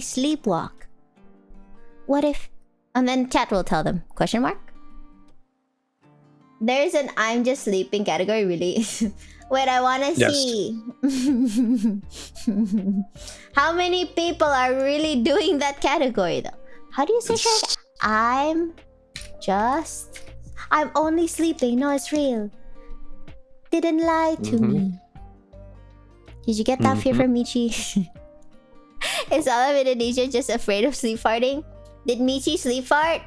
sleepwalk? What if... And then chat will tell them. Question mark? There's an I'm just sleeping category, really? Wait, I wanna see. How many people are really doing that category though? How do you say that? I'm only sleeping. No, it's real. Didn't lie to me. Did you get that fear from Michi? Is all of Indonesia just afraid of sleep farting? Did Michi sleep fart?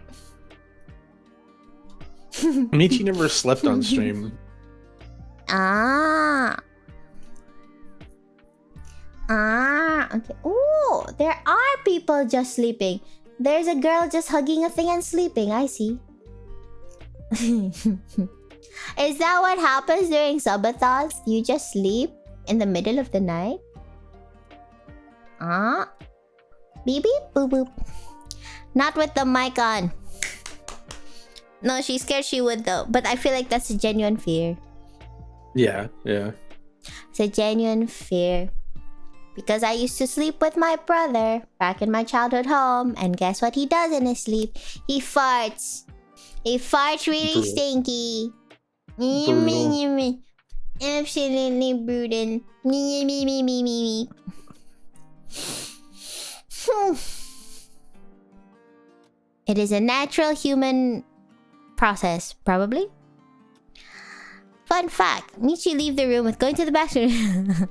Michi never slept on stream. Okay. Oh, there are people just sleeping. There's a girl just hugging a thing and sleeping. I see. Is that what happens during subathons? You just sleep in the middle of the night? Beep beep boop boop. Not with the mic on. No, she's scared she would though. But I feel like that's a genuine fear. Yeah, yeah. It's a genuine fear. Because I used to sleep with my brother back in my childhood home. And guess what he does in his sleep? He farts. He farts really Brutal. stinky. Brutal. Absolutely brutal. Me. It is a natural human process, probably. Fun fact, Michi leave the room with going to the bathroom.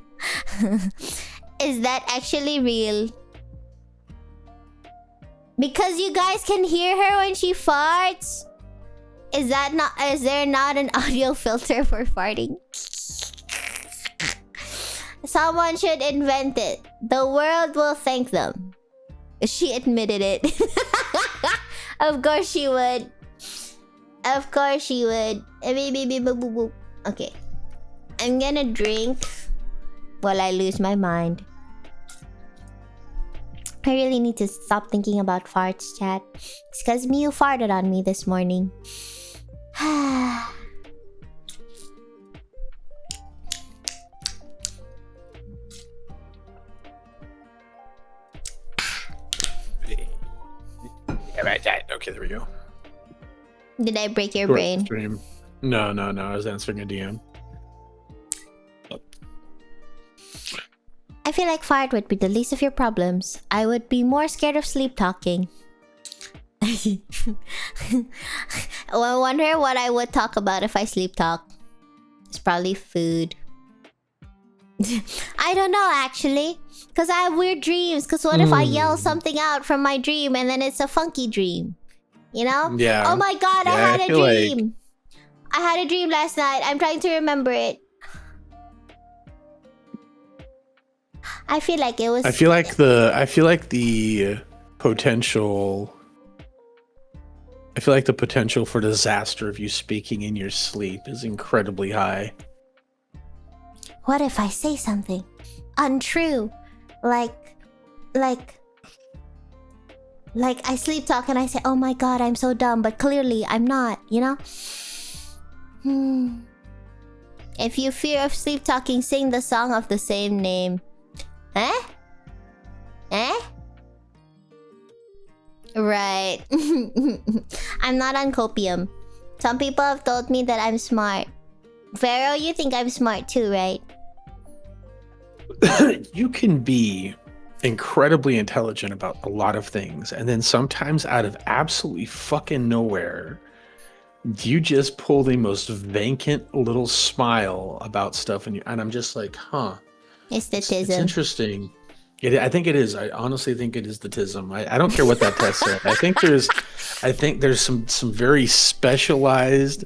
Is that actually real? Because you guys can hear her when she farts? Is there not an audio filter for farting? Someone should invent it. The world will thank them. She admitted it. Of course she would. Of course she would. Okay. I'm gonna drink while I lose my mind. I really need to stop thinking about farts, chat. It's because Miu farted on me this morning. Okay, there we go. Did I break your brain? Stream. No. I was answering a DM. I feel like fart would be the least of your problems. I would be more scared of sleep talking. I wonder what I would talk about if I sleep talk. It's probably food. I don't know actually. Because I have weird dreams. Because what if I yell something out from my dream and then it's a funky dream? You know? Yeah. Oh my god, I had a dream. Like... I had a dream last night. I'm trying to remember it. I feel like it was... I feel like the potential for disaster of you speaking in your sleep is incredibly high. What if I say something untrue? Like I sleep talk and I say, oh my god, I'm so dumb, but clearly I'm not, you know? If you fear of sleep talking, sing the song of the same name. Eh? Right. I'm not on copium. Some people have told me that I'm smart. Pharaoh, you think I'm smart too, right? You can be incredibly intelligent about a lot of things, and then sometimes out of absolutely fucking nowhere, you just pull the most vacant little smile about stuff, and I'm just like, huh. It's the tism. It's interesting. I think it is. I honestly think it is the tism. I don't care what that test said. I think there's some very specialized,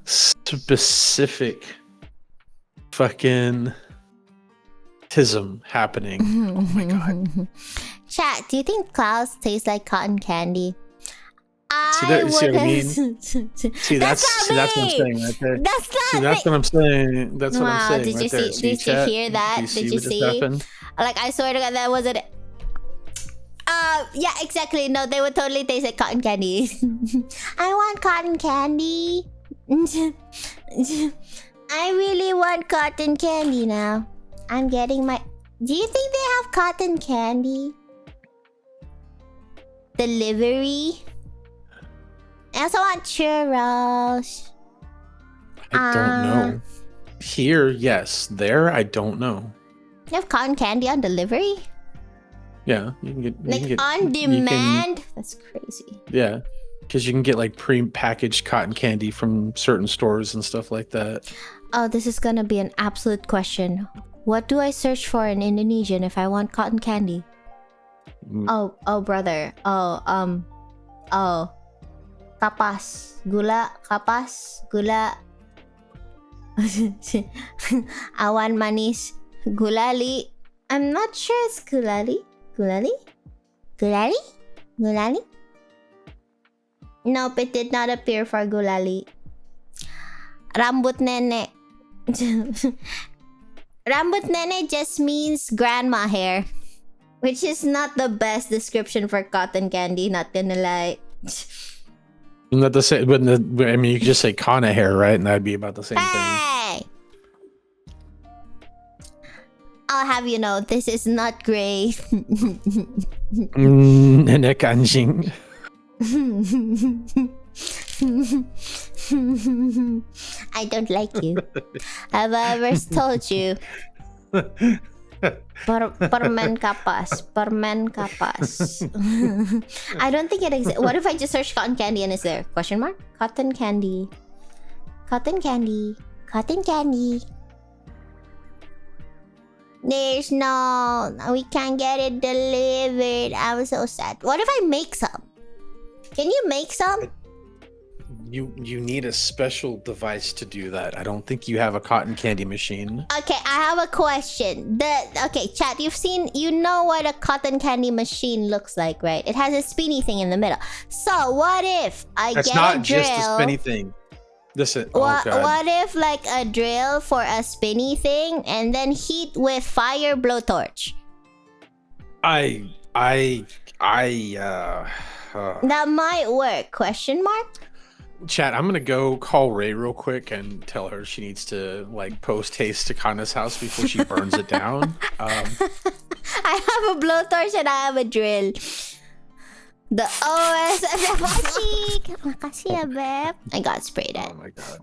specific fucking tism happening. Oh my god. Chat, do you think clouds taste like cotton candy? See what I mean? See, that's what I'm saying right there. That's what I'm saying. That's what I'm saying. Did you right see? Did you hear that? Did you see? Like, I swear to God, that wasn't. Yeah, exactly. No, they would totally taste like cotton candy. I want cotton candy. I really want cotton candy now. I'm getting my. Do you think they have cotton candy? Delivery. I also want churros. I don't know. Here, yes. There, I don't know. You have cotton candy on delivery? Yeah, you can get like on demand. That's crazy. Yeah, because you can get like pre-packaged cotton candy from certain stores and stuff like that. Oh, this is gonna be an absolute question. What do I search for in Indonesian if I want cotton candy? Oh, brother. Kapas, gula, awan manis, gulali. I'm not sure it's gulali. Gulali? Nope, it did not appear for gulali. Rambut nenek. Rambut nenek just means grandma hair, which is not the best description for cotton candy, not gonna lie. Isn't that the same? I mean, you could just say Kanna hair, right? And that'd be about the same thing. Hey! I'll have you know, this is not great. Nekanjing. I don't like you. Have I ever told you? Permen kapas. Permen kapas. I don't think it exists. What if I just search cotton candy and it's there? Question mark? Cotton candy. Cotton candy. Cotton candy. There's no... We can't get it delivered. I'm so sad. What if I make some? Can you make some? You need a special device to do that. I don't think you have a cotton candy machine. Okay, I have a question. Okay, chat, you know what a cotton candy machine looks like, right? It has a spinny thing in the middle. So what if I That's get not a drill? just a spinny thing. Listen, What oh God. if like a drill for a spinny thing and then heat with fire blowtorch? That might work. Question mark? Chat, I'm gonna go call Ray real quick and tell her she needs to like post haste to Kanna's house before she burns it down. I have a blowtorch and I have a drill. The OSFG. Makasih, Beb. I got sprayed at. Oh my God.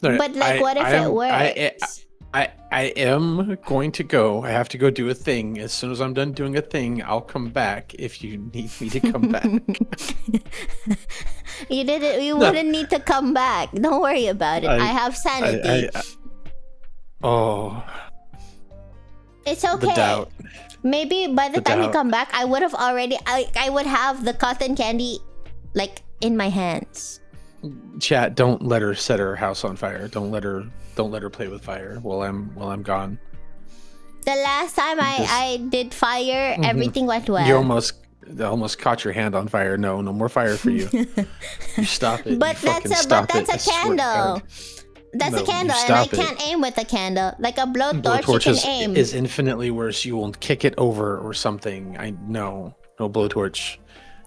But like, what if it works? I am going to go. I have to go do a thing. As soon as I'm done doing a thing, I'll come back if you need me to come back. You wouldn't need to come back. Don't worry about it. I have sanity. It's okay. The doubt. Maybe by the time you come back, I would have already. I would have the cotton candy, like in my hands. Chat, don't let her set her house on fire. Don't let her play with fire while I'm gone. The last time I did fire, everything went well. You almost caught your hand on fire. No more fire for you. You stop it. But that's a candle. That's a candle, and I can't aim with a candle. Like a blowtorch, you can aim. Is infinitely worse. You will kick it over or something. No blowtorch,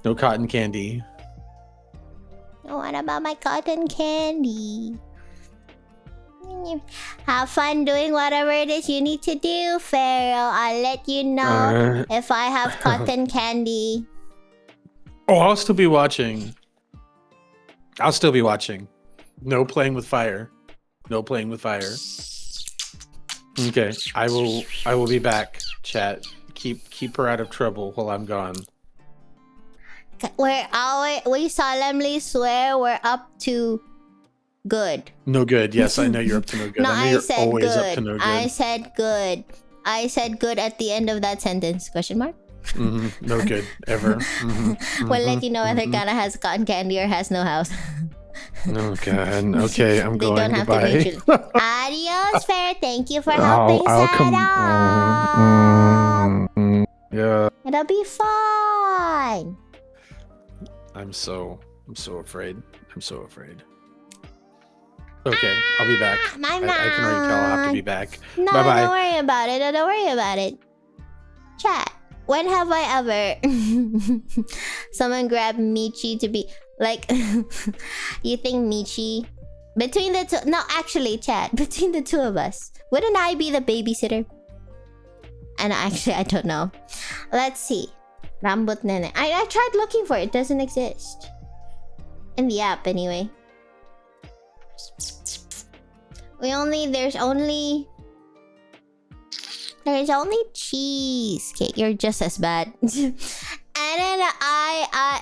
no cotton candy. What about my cotton candy? Have fun doing whatever it is you need to do, Pharaoh. I'll let you know if I have cotton candy. Oh, I'll still be watching. No playing with fire. No playing with fire. Okay, I will be back, chat. Keep her out of trouble while I'm gone. We solemnly swear we're up to good. No good. Yes, I know you're up to no good. No, I know you're always good. up to no good. I said good. I said good at the end of that sentence. Question mark? No good ever. We'll let you know whether Kanna has cotton candy or has no house. Oh God. Okay, I'm going. Don't have Goodbye. to Adios, Fair. Thank you for helping I'll come. Yeah. It'll be fine. I'm so afraid. I'm so afraid. Okay, I'll be back. I can already tell I'll have to be back. No, Bye-bye. don't worry about it. Don't worry about it. Chat. When have I ever someone grabbed Michi to be like you think Michi between the two? No, actually, chat, between the two of us, wouldn't I be the babysitter? And actually, I don't know. Let's see. Rambut Nene. I tried looking for it. It doesn't exist. In the app, anyway. There's only cheesecake. You're just as bad. And then I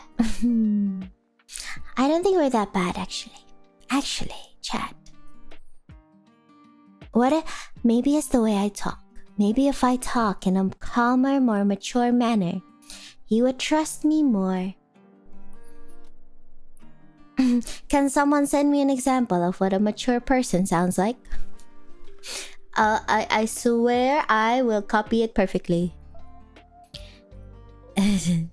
don't think we're that bad, actually. Chat. Maybe it's the way I talk. Maybe if I talk in a calmer, more mature manner, he would trust me more. Can someone send me an example of what a mature person sounds like? I swear I will copy it perfectly. The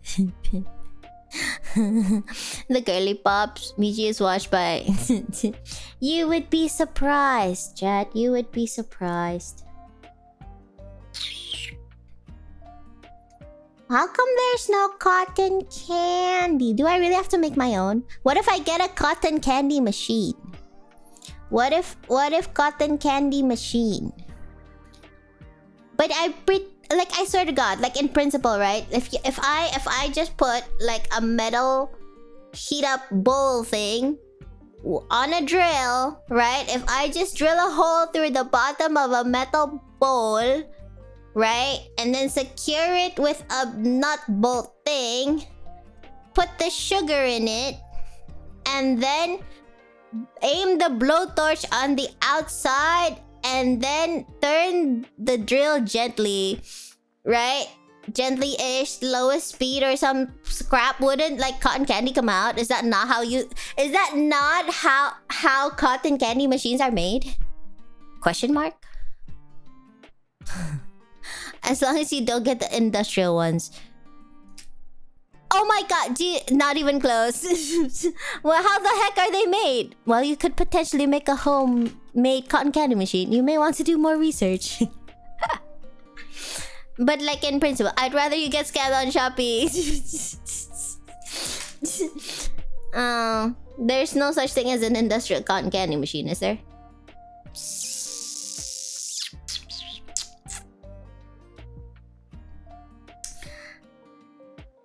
girly pops. Michi is watched by... You would be surprised, chat. You would be surprised. How come there's no cotton candy? Do I really have to make my own? What if I get a cotton candy machine? What if cotton candy machine? But I swear to God, like in principle, right? If I just put like a metal heat up bowl thing on a drill, right? If I just drill a hole through the bottom of a metal bowl, right? And then secure it with a nut bolt thing, put the sugar in it, and then aim the blowtorch on the outside, and then turn the drill gently, right? Gently-ish, lowest speed or some scrap. Wouldn't like cotton candy come out? Is that not how cotton candy machines are made? Question mark? As long as you don't get the industrial ones. Oh my god, not even close. Well, how the heck are they made? Well, you could potentially make a homemade cotton candy machine. You may want to do more research. But like in principle, I'd rather you get scammed on Shopee. There's no such thing as an industrial cotton candy machine, is there?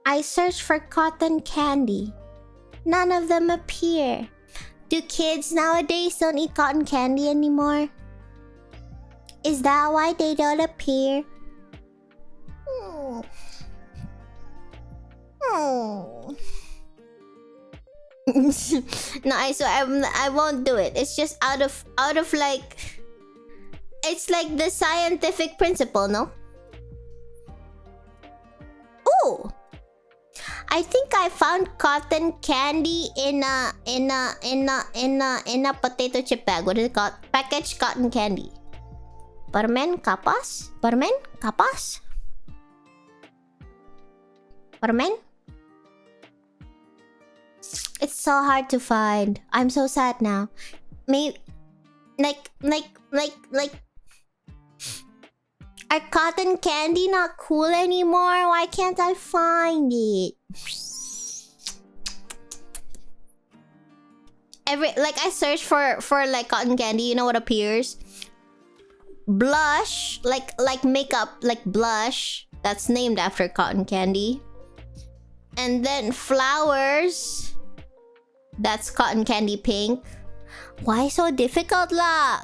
I search for cotton candy. None of them appear. Do kids nowadays don't eat cotton candy anymore? Is that why they don't appear? No, I swear I won't do it. It's just out of like, it's like the scientific principle, no? Ooh, I think I found cotton candy in a potato chip bag. What is it called? Packaged cotton candy. Permen kapas? Permen kapas? Permen? It's so hard to find. I'm so sad now. Maybe like are cotton candy not cool anymore? Why can't I find it? I search for like cotton candy, you know what appears? Blush, like makeup, like blush that's named after cotton candy. And then flowers, that's cotton candy pink. Why so difficult lah?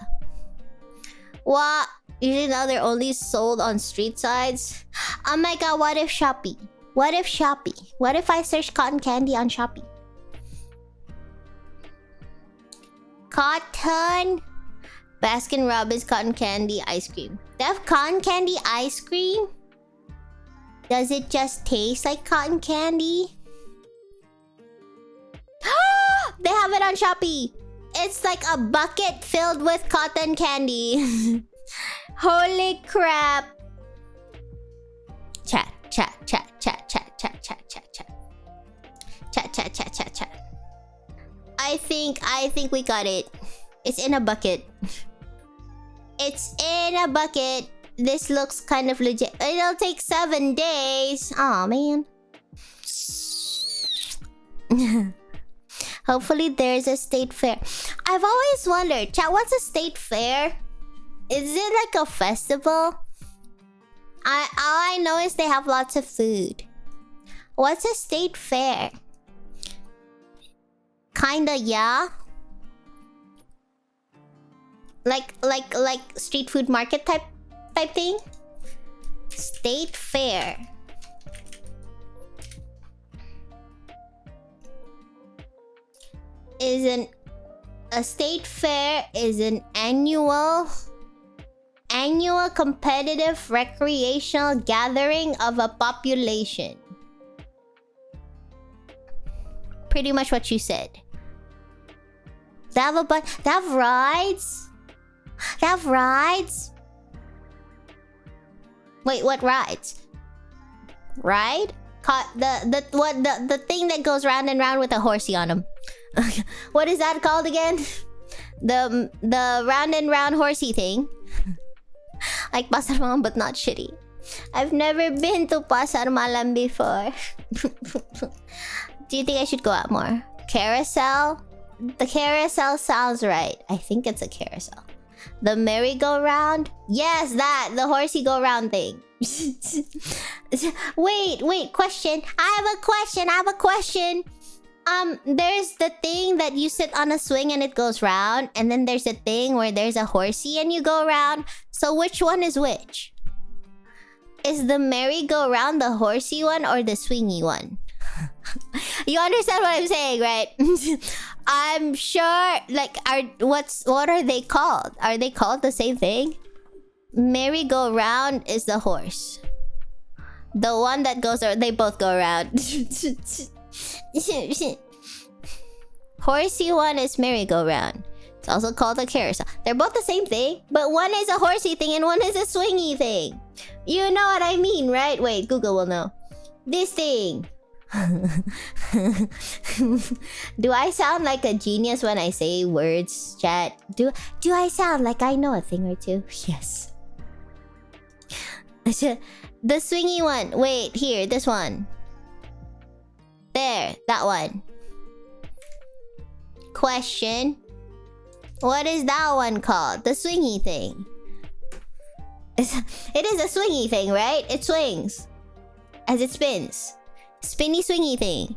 What? You didn't know they're only sold on street sides? Oh my god, what if Shopee? What if Shopee? What if I search cotton candy on Shopee? Cotton Baskin Robbins cotton candy ice cream. They have cotton candy ice cream? Does it just taste like cotton candy? They have it on Shopee. It's like a bucket filled with cotton candy. Holy crap. Chat. I think we got it. It's in a bucket. It's in a bucket. This looks kind of legit. It'll take 7 days. Aw, man. Hopefully there's a state fair. I've always wondered, chat, what's a state fair? Is it like a festival? All I know is they have lots of food. What's a state fair? Kinda, yeah. Like street food market type thing? State fair. A state fair is an annual competitive recreational gathering of a population. Pretty much what you said. They have rides? They have rides? Wait, what rides? Ride? The thing that goes round and round with a horsey on them. What is that called again? The round and round horsey thing. Like Pasarman, but not shitty. I've never been to Pasar Malam before. Do you think I should go out more? Carousel? The carousel sounds right. I think it's a carousel. The merry-go-round? Yes, that! The horsey-go-round thing. Wait, question. I have a question. There's the thing that you sit on a swing and it goes round, and then there's a thing where there's a horsey and you go round. So which one is which? Is the merry-go-round the horsey one or the swingy one? You understand what I'm saying, right? I'm sure, like, what are they called? Are they called the same thing? Merry-go-round is the horse. The one that goes, or they both go around. Horsey one is merry-go-round. It's also called a carousel. They're both the same thing, but one is a horsey thing and one is a swingy thing. You know what I mean, right? Wait, Google will know. This thing. Do I sound like a genius when I say words, chat? Do I sound like I know a thing or two? Yes. The swingy one. Wait, here, this one. There, that one. Question. What is that one called? The swingy thing. It is a swingy thing, right? It swings as it spins. Spinny swingy thing.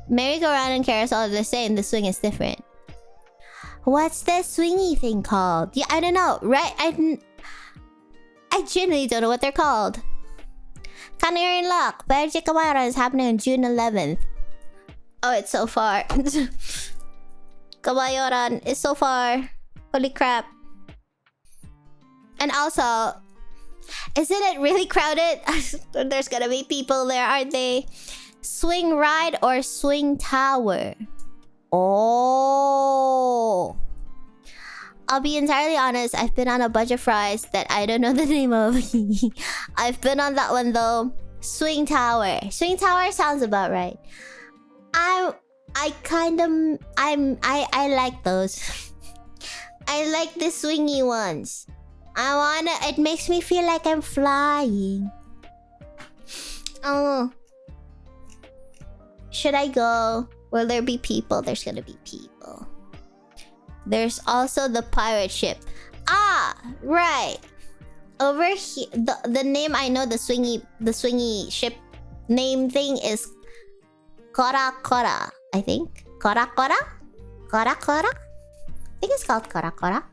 Merry-go-round and carousel are the same. The swing is different. What's the swingy thing called? Yeah, I don't know. Right? I genuinely don't know what they're called. Kanna, you're in luck. Berge Kamara is happening on June 11th. Oh, it's so far. Kabayoran is so far. Holy crap. And also, isn't it really crowded? There's gonna be people there, aren't they? Swing ride or swing tower? Oh. I'll be entirely honest, I've been on a bunch of fries that I don't know the name of. I've been on that one though. Swing tower. Swing tower sounds about right. I like those. I like the swingy ones. It makes me feel like I'm flying. Oh. Should I go? Will there be people? There's gonna be people. There's also the pirate ship. Ah, right. Over here, the name I know, the swingy ship name thing is Kora Kora, I think. Kora Kora? Kora Kora? I think it's called Kora Kora.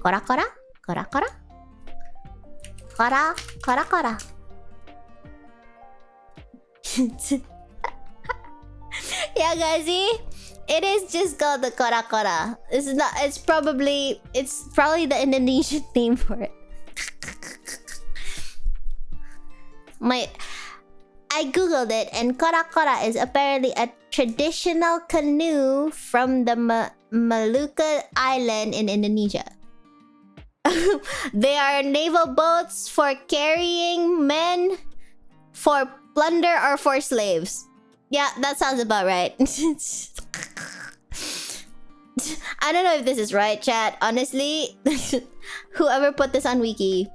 Kora Kora? Kora Kora? Kora Kora Kora. Yeah, guys, see? It is just called the Kora Kora. It's not. It's probably the Indonesian name for it. I googled it, and Kora Kora is apparently a traditional canoe from the Maluku Island in Indonesia. They are naval boats for carrying men, for plunder, or for slaves. Yeah, that sounds about right. I don't know if this is right, chat. Honestly, whoever put this on Wiki.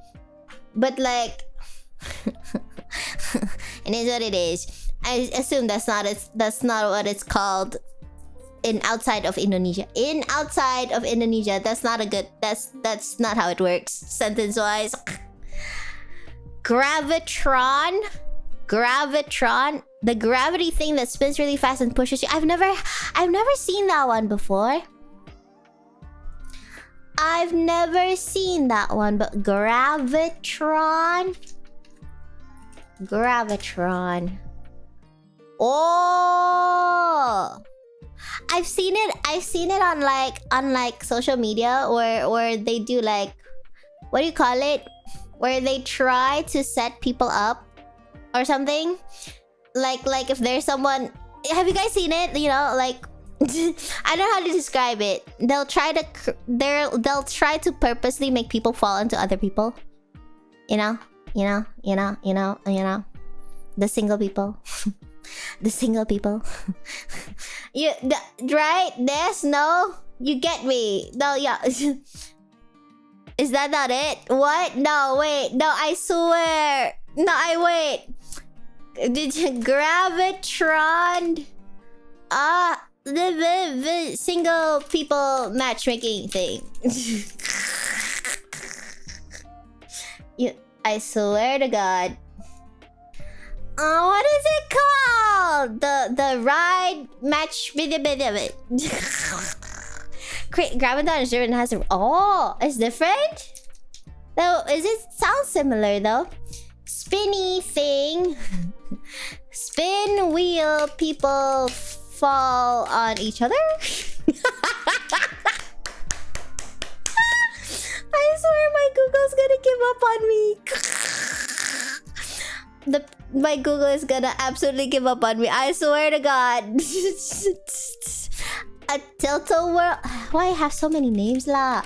But like, it is what it is. I assume that's not what it's called in outside of Indonesia. In outside of Indonesia, that's not how it works sentence-wise. Gravitron. The gravity thing that spins really fast and pushes you. I've never seen that one before. I've never seen that one, but Gravitron. Oh, I've seen it on like social media where they do like, what do you call it? Where they try to set people up or something. Like if there's someone, have you guys seen it? You know, like I don't know how to describe it. They'll try to purposely make people fall into other people. You know. The single people. The single people. Right? There's no. You get me. No, yeah. Is that not it? What? No, wait. No, I swear. No, I wait. Did you Gravitron? The single people matchmaking thing. I swear to God. What is it called? The ride match. Graviton is different. Has a. Oh, it's different. Though, sounds similar though. Spinny thing. Spin wheel. People fall on each other. I swear my Google's gonna give up on me. My Google is gonna absolutely give up on me. I swear to God. A tilt-a-whirl. Why I have so many names lah?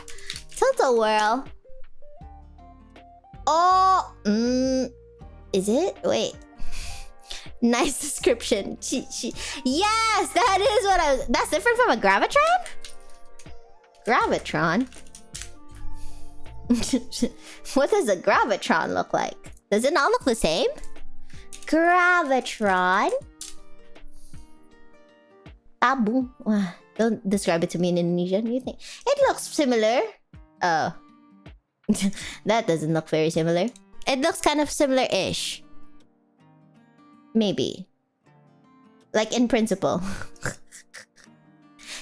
Tilt-a-whirl. Oh, is it? Wait. Nice description. Yes, that is what I was. That's different from a Gravitron? Gravitron? What does a Gravitron look like? Does it not look the same? Gravitron? Tabu. Don't describe it to me in Indonesian. You think it looks similar? Oh. That doesn't look very similar. It looks kind of similar-ish. Maybe. Like in principle.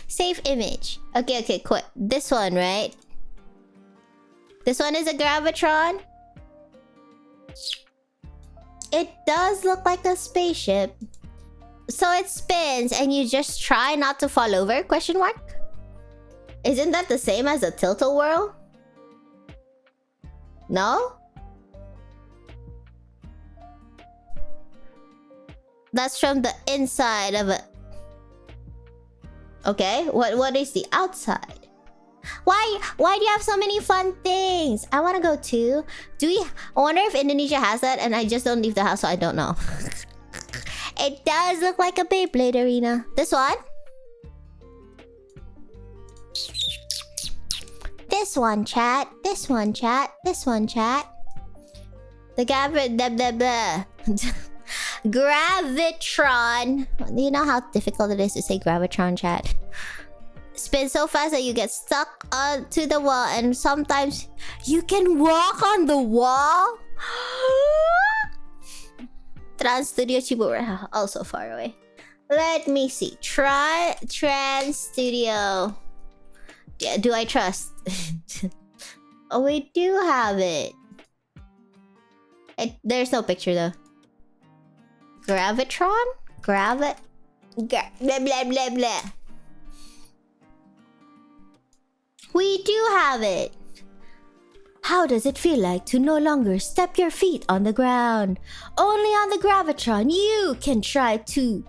Save image. Okay, quit. This one, right? This one is a Gravitron. It does look like a spaceship. So it spins and you just try not to fall over? Question mark? Isn't that the same as a tilt-a-whirl? No? That's from the inside of it. Okay, what is the outside? Why do you have so many fun things? I want to go too. I wonder if Indonesia has that and I just don't leave the house, so I don't know. It does look like a Beyblade arena. This one? This one, chat. This one, chat. This one, chat. The Gravitron. Do you know how difficult it is to say Gravitron, chat? Spin so fast that you get stuck onto the wall, and sometimes you can walk on the wall. Trans Studio Chibura, also far away. Let me see. Trans Studio. Yeah, do I trust? Oh, we do have it. There's no picture though. Gravitron? Blah blah blah blah. We do have it. How does it feel like to no longer step your feet on the ground? Only on the Gravitron you can try to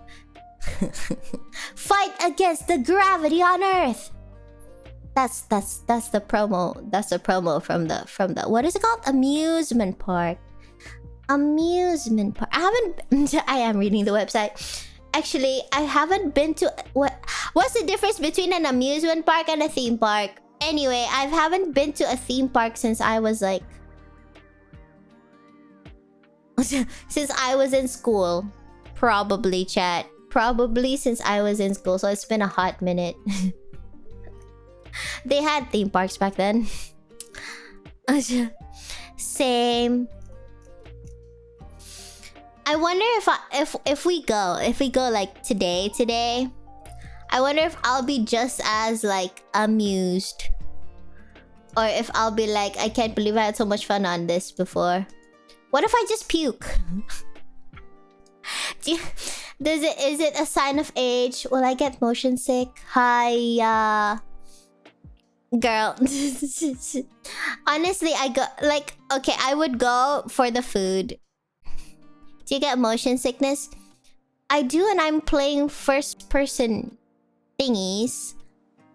fight against the gravity on Earth. That's the promo. That's the promo from the what is it called? Amusement park. Amusement park. I am reading the website. Actually, I haven't been to what's the difference between an amusement park and a theme park? Anyway, I haven't been to a theme park since I was like since I was in school. Probably, chat. Probably since I was in school, so it's been a hot minute. They had theme parks back then. Same. I wonder if we go like today, I wonder if I'll be just as like amused, or if I'll be like, I can't believe I had so much fun on this before. What if I just puke? Is it a sign of age? Will I get motion sick? Hi, girl. Honestly, I go like, okay, I would go for the food. Do you get motion sickness? I do, and I'm playing first person thingies,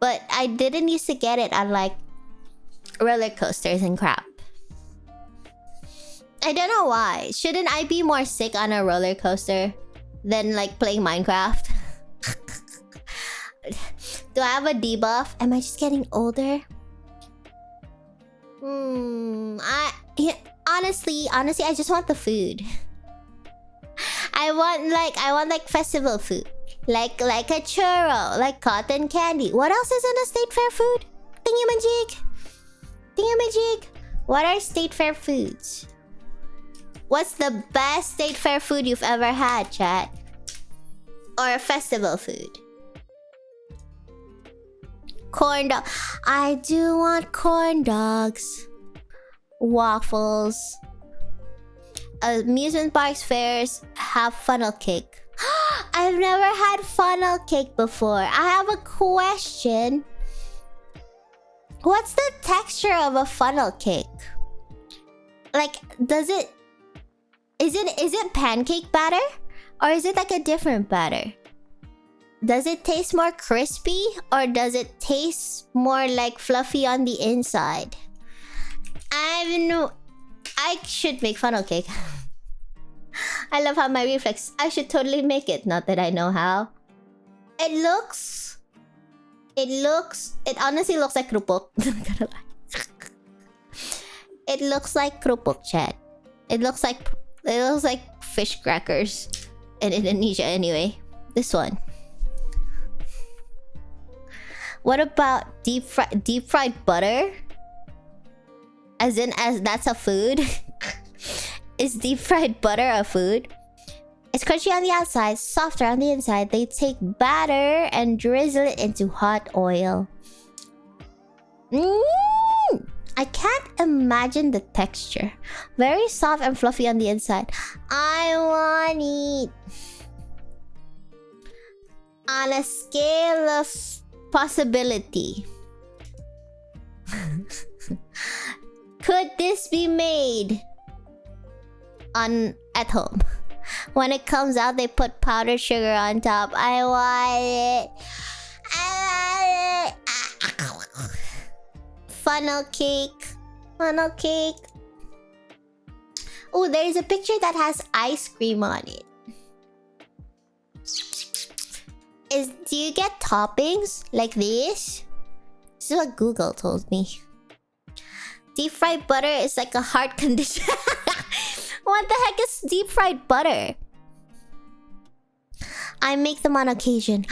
but I didn't used to get it on like roller coasters and crap. I don't know why. Shouldn't I be more sick on a roller coaster than like playing Minecraft? Do I have a debuff? Am I just getting older? Honestly, I just want the food. I want like festival food. Like a churro, like cotton candy. What else is in a state fair food? Thingamajig. What are state fair foods? What's the best state fair food you've ever had, chat? Or a festival food? Corn dog. I do want corn dogs. Waffles. Amusement parks fairs have funnel cake. I've never had funnel cake before. I have a question. What's the texture of a funnel cake? Like, is it pancake batter? Or is it like a different batter? Does it taste more crispy? Or does it taste more like fluffy on the inside? I should make funnel cake. I love how my reflex. I should totally make it. Not that I know how. It honestly looks like krupuk. It looks like krupuk, chat. It looks like fish crackers in Indonesia anyway. This one. What about deep fried butter? As that's a food? Is deep fried butter a food? It's crunchy on the outside, softer on the inside. They take batter and drizzle it into hot oil. I can't imagine the texture. Very soft and fluffy on the inside. I want it. On a scale of possibility. Could this be made at home? When it comes out, they put powdered sugar on top. I want it. Funnel cake. Oh, there is a picture that has ice cream on it. Do you get toppings like this? This is what Google told me. Deep fried butter is like a heart condition. What the heck is deep fried butter? I make them on occasion.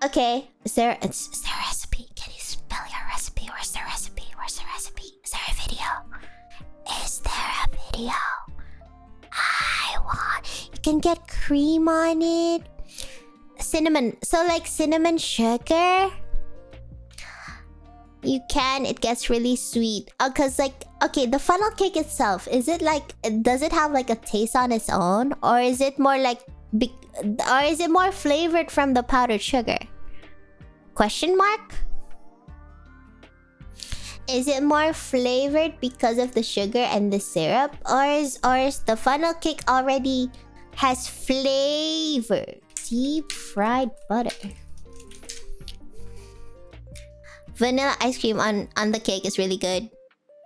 Okay. Is there a recipe? Can you spell your recipe? Where's the recipe? Is there a video? I want... You can get cream on it. Cinnamon. So like cinnamon sugar. You can. It gets really sweet. Cause like, okay, the funnel cake itself, is it like, does it have like a taste on its own, or is it more like, or is it more flavored from the powdered sugar? Question mark? Is it more flavored because of the sugar and the syrup, or is the funnel cake already has flavor? Deep fried butter. Vanilla ice cream on the cake is really good.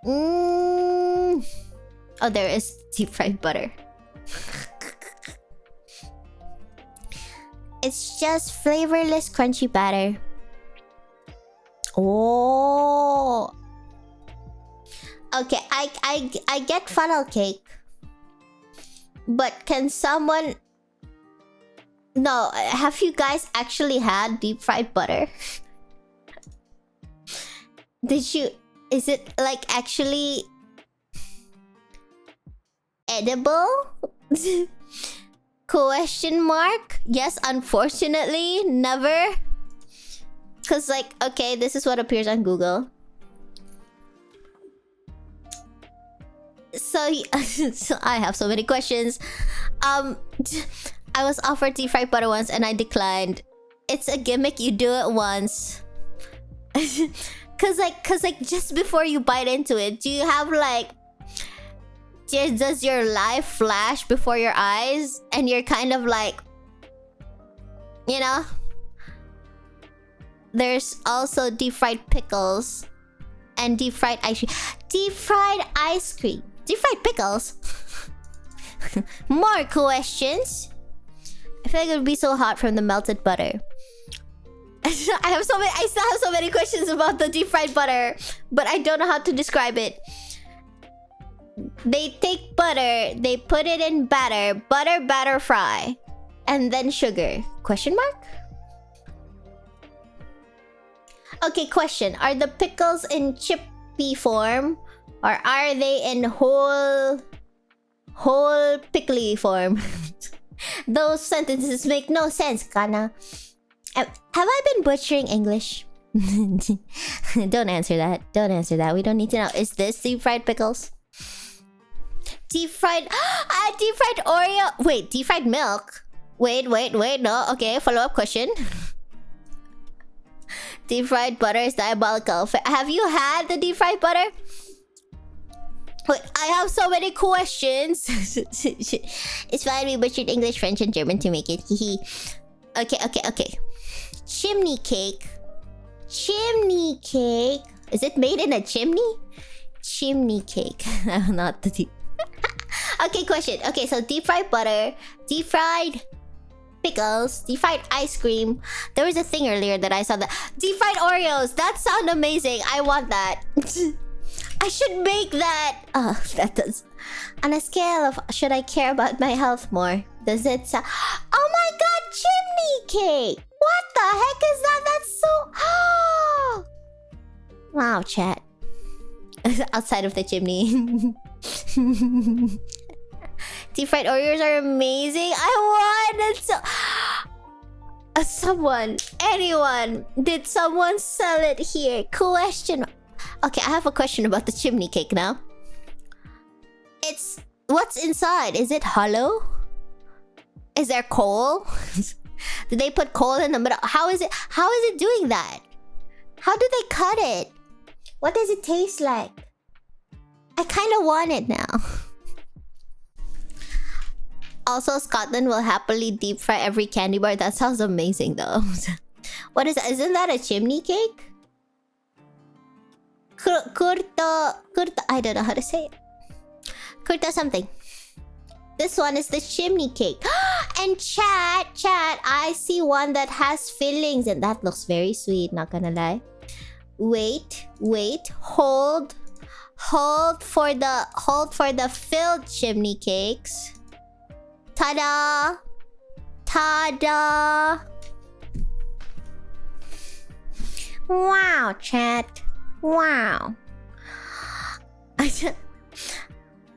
Oh, there is deep fried butter. It's just flavorless crunchy batter. Oh. Okay, I get funnel cake. But can someone... No, have you guys actually had deep fried butter? Did you... Is it like actually edible? Question mark? Yes, unfortunately, never. Cause like, okay, this is what appears on Google. So I have so many questions. I was offered deep fried butter once and I declined. It's a gimmick, you do it once. Cause like just before you bite into it, do you have like... Does your life flash before your eyes? And you're kind of like... You know? There's also deep fried pickles. And deep fried ice cream. Deep fried ice cream. Deep fried pickles? More questions? I feel like it would be so hot from the melted butter. I still have so many questions about the deep fried butter, but I don't know how to describe it. They take butter, they put it in batter, batter, fry, and then sugar. Question mark? Okay, question. Are the pickles in chippy form, or are they in whole pickly form? Those sentences make no sense, Kanna. Have I been butchering English? Don't answer that. Don't answer that. We don't need to know. Is this deep fried pickles? Deep fried... deep fried Oreo... Wait, deep fried milk? Wait, no. Okay, follow-up question. Deep fried butter is diabolical. Have you had the deep fried butter? Wait, I have so many questions. It's fine, we butchered English, French, and German to make it. Okay. Chimney cake. Chimney cake. Is it made in a chimney? Chimney cake. Not the deep... Okay, question. Okay, so deep fried butter, deep fried pickles, deep fried ice cream. There was a thing earlier that I saw that. Deep fried Oreos. That sounds amazing. I want that. I should make that. Oh, that does. On a scale of should I care about my health more? Does it sound... Oh my god, chimney cake. What the heck is that? That's so... Wow, chat. Outside of the chimney. Deep fried Oreos are amazing. I want it so... Someone, anyone, did someone sell it here? Question. Okay, I have a question about the chimney cake now. It's... What's inside? Is it hollow? Is there coal? Did they put coal in the middle? How is it doing that? How do they cut it? What does it taste like? I kind of want it now. Also, Scotland will happily deep fry every candy bar. That sounds amazing though. What is that? Isn't that a chimney cake? Kurta... I don't know how to say it. Kurta something. This one is the chimney cake. And chat, I see one that has fillings and that looks very sweet, not gonna lie. Wait, hold for the filled chimney cakes. Ta-da! Wow, chat. Wow.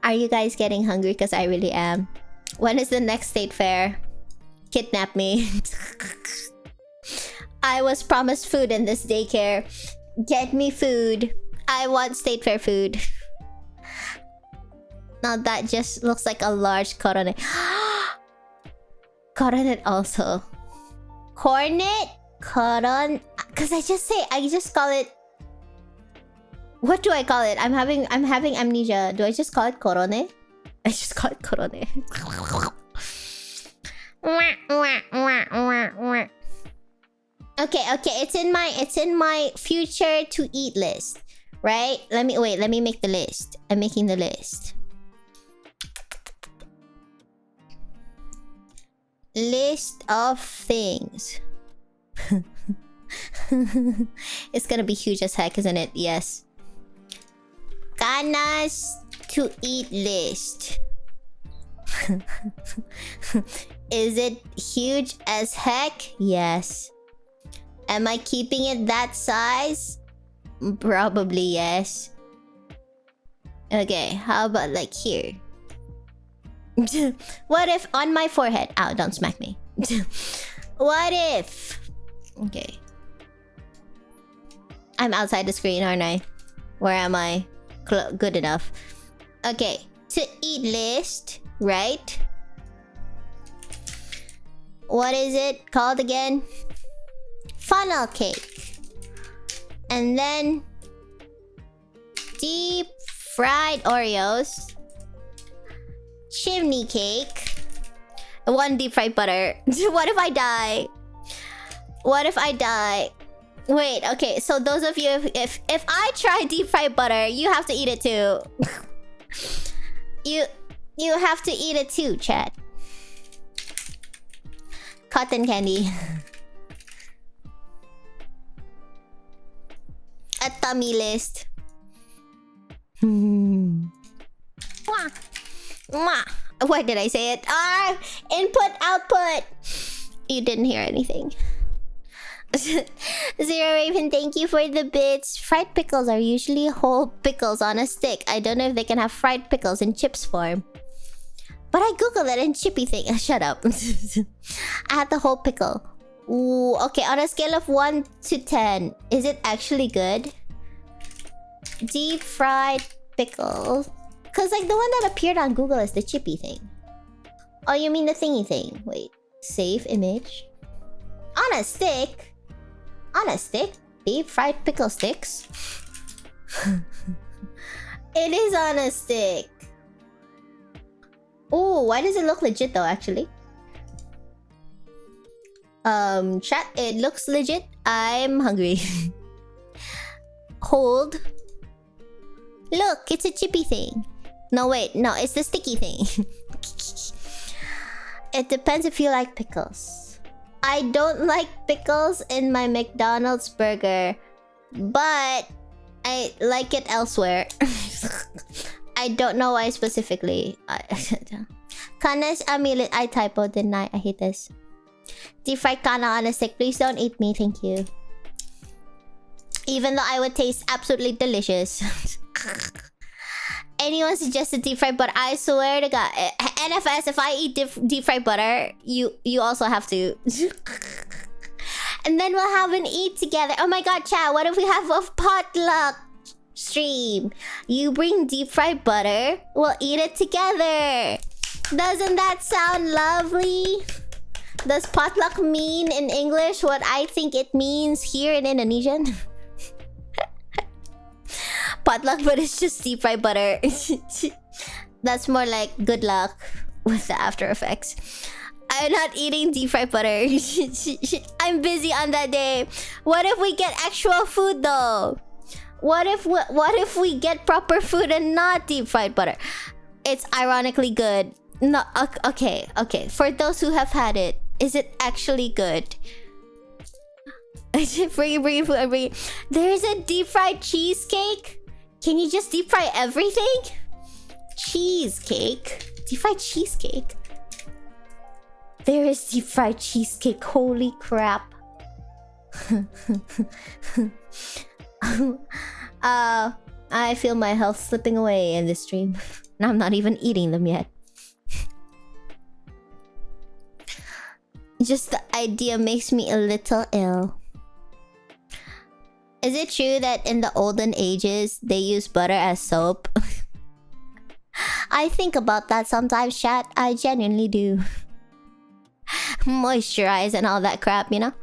Are you guys getting hungry? Because I really am. When is the next state fair? Kidnap me. I was promised food in this daycare. Get me food. I want state fair food. Now that just looks like a large coronet. Coronet also. Cornet? Coron... Because I just call it... What do I call it? I'm having amnesia. Do I just call it corone? I just call it corone. Okay. It's in my future to eat list. Right? Let me make the list. I'm making the list. List of things. It's gonna be huge as heck, isn't it? Yes. Kanna's to eat list. Is it huge as heck? Yes. Am I keeping it that size? Probably yes. Okay, how about like here? What if on my forehead? Ow, don't smack me. What if... Okay. I'm outside the screen, aren't I? Where am I? Good enough. Okay. To eat list, right? What is it called again? Funnel cake. And then... deep fried Oreos. Chimney cake. One deep fried butter. What if I die? What if I die? Wait, okay, so those of you, if I try deep fried butter, you have to eat it too. You have to eat it too, chat. Cotton candy. a tummy list. Mwah. Mwah. Why did I say it? Input, output. You didn't hear anything. Zero Raven, thank you for the bits. Fried pickles are usually whole pickles on a stick. I don't know if they can have fried pickles in chips form. But I googled it and chippy thing. Shut up. I had the whole pickle. Ooh, okay, on a scale of 1 to 10, is it actually good? Deep fried pickles. Cause like the one that appeared on Google is the chippy thing. Oh, you mean the thingy thing? Wait, save image. On a stick? On a stick? Deep fried pickle sticks? It is on a stick. Oh, why does it look legit though, actually? Chat, it looks legit. I'm hungry. Hold. Look, it's a chippy thing. No, wait, no, it's the sticky thing. It depends if you like pickles. I don't like pickles in my McDonald's burger, but I like it elsewhere. I don't know why specifically. Kanna's amulet. I typoed, didn't I? I hate this. Deep fried Kanna on a stick. Please don't eat me, thank you. Even though I would taste absolutely delicious. Anyone suggested deep fried butter? I swear to God, NFS. If I eat deep fried butter, you also have to. And then we'll have an eat together. Oh my God, chat! What if we have a potluck stream? You bring deep fried butter, we'll eat it together. Doesn't that sound lovely? Does potluck mean in English what I think it means here in Indonesian? Potluck, but it's just deep fried butter. That's more like good luck with the after effects. I'm not eating deep fried butter. I'm busy on that day. What if we get actual food though? What if we get proper food and not deep fried butter? It's ironically good. No, okay. For those who have had it, is it actually good? Bring it. There's a deep fried cheesecake. Can you just deep fry everything? Cheesecake. Deep fried cheesecake. There is deep fried cheesecake. Holy crap. I feel my health slipping away in this stream. And I'm not even eating them yet. Just the idea makes me a little ill. Is it true that in the olden ages, they used butter as soap? I think about that sometimes, chat. I genuinely do. Moisturize and all that crap, you know?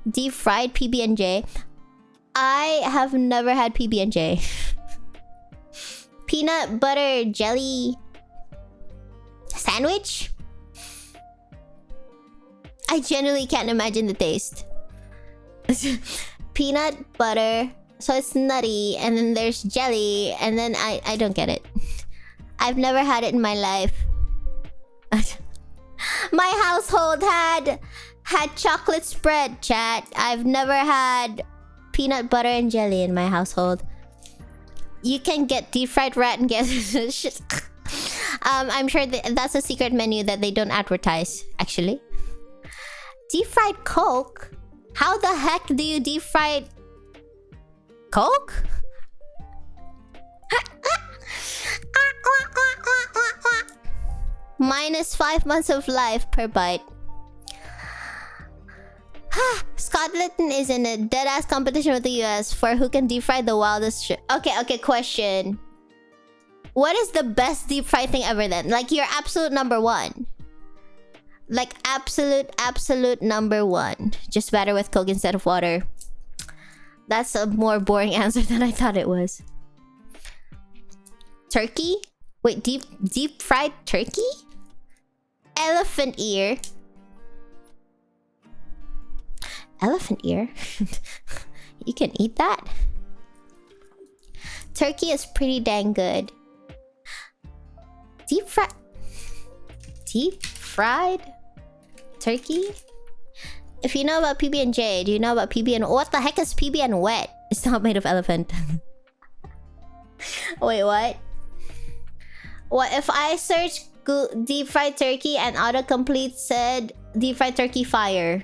Deep fried PB&J. I have never had PB&J. Peanut butter jelly sandwich? I genuinely can't imagine the taste. Peanut butter, so it's nutty, and then there's jelly, and then I don't get it. I've never had it in my life. My household had chocolate spread, chat. I've never had peanut butter and jelly in my household. You can get deep fried rat and get shit. I'm sure that's a secret menu that they don't advertise, actually. Deep fried Coke? How the heck do you deep fry Coke? Minus 5 months of life per bite. Scotland is in a dead-ass competition with the US for who can deep fry the wildest shit. Okay, question. What is the best deep fry thing ever then? Like your absolute number one. Like absolute number one. Just batter with Coke instead of water. That's a more boring answer than I thought it was. Turkey? Wait, deep fried turkey? Elephant ear. Elephant ear? You can eat that? Turkey is pretty dang good. Deep fried turkey if you know about PB&J, do you know about PB and what the heck is PB and wet? It's not made of elephant. Wait, what? What if I search deep fried turkey and autocomplete said deep fried turkey fire?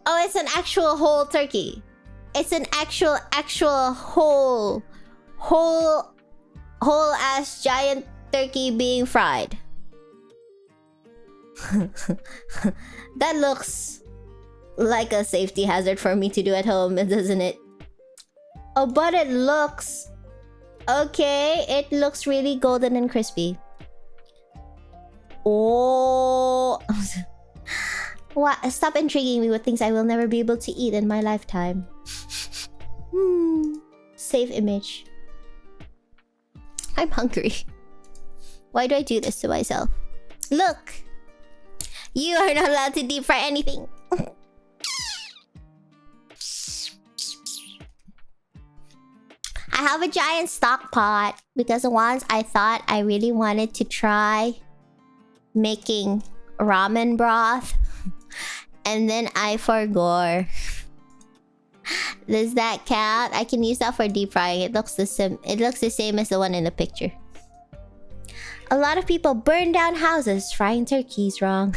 Oh, it's an actual whole turkey. It's an actual whole ass giant turkey being fried. That looks like a safety hazard for me to do at home, doesn't it? Oh, but it looks okay. It looks really golden and crispy. Oh. What? Stop intriguing me with things I will never be able to eat in my lifetime. Save image. I'm hungry. Why do I do this to myself? Look! You are not allowed to deep fry anything. I have a giant stock pot because once I thought I really wanted to try making ramen broth. And then I forgot. Does that count? I can use that for deep frying. It looks the same. It looks the same as the one in the picture. A lot of people burn down houses frying turkeys wrong.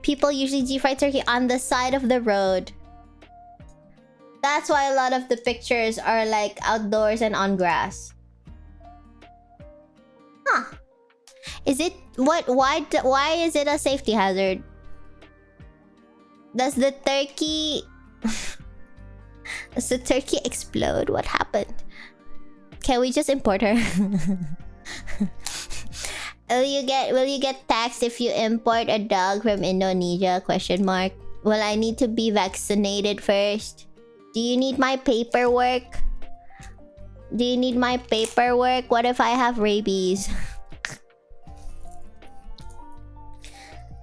People usually deep fry turkey on the side of the road. That's why a lot of the pictures are like outdoors and on grass. Huh. Is it what? Why is it a safety hazard? Does the turkey does the turkey explode? What happened? Can we just import her? Will you get taxed if you import a dog from Indonesia? Question mark. Will I need to be vaccinated first? Do you need my paperwork? Do you need my paperwork? What if I have rabies?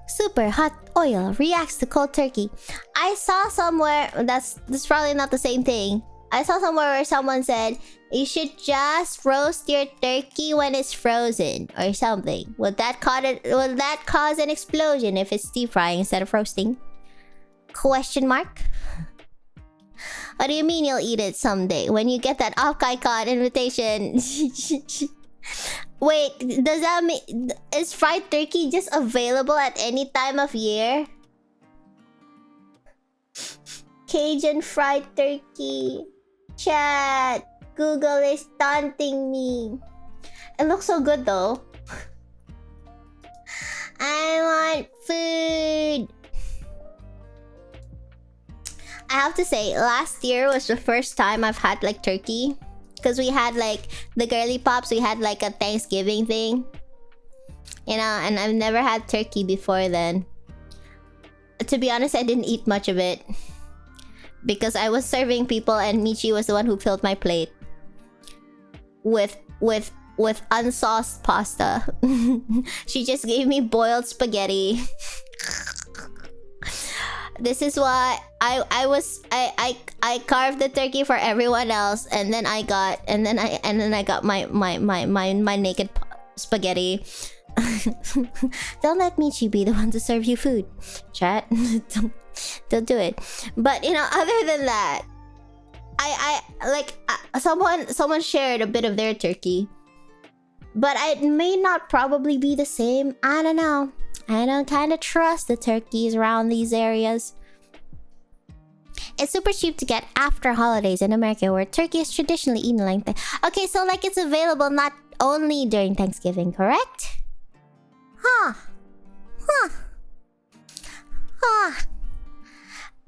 Super hot oil reacts to cold turkey. I saw somewhere that's probably not the same thing. I saw somewhere where someone said you should just roast your turkey when it's frozen or something. Will that cause an explosion if it's deep frying instead of roasting? Question mark. What do you mean you'll eat it someday when you get that Off-Kai-Con invitation? Wait, does that mean... Is fried turkey just available at any time of year? Cajun fried turkey. Chat. Google is taunting me. It looks so good though. I want food. I have to say, last year was the first time I've had like turkey. Because we had like the girly pops, we had like a Thanksgiving thing. You know, and I've never had turkey before then. To be honest, I didn't eat much of it. Because I was serving people and Michi was the one who filled my plate. With unsauced pasta. She just gave me boiled spaghetti. This is why I carved the turkey for everyone else, and then I got my naked spaghetti. Don't let Michi be the one to serve you food, chat. don't do it. But you know, other than that, someone shared a bit of their turkey, but it may not probably be the same. I don't know. I don't kind of trust the turkeys around these areas. It's super cheap to get after holidays in America, where turkey is traditionally eaten like that. Okay, so like it's available not only during Thanksgiving, correct? Huh.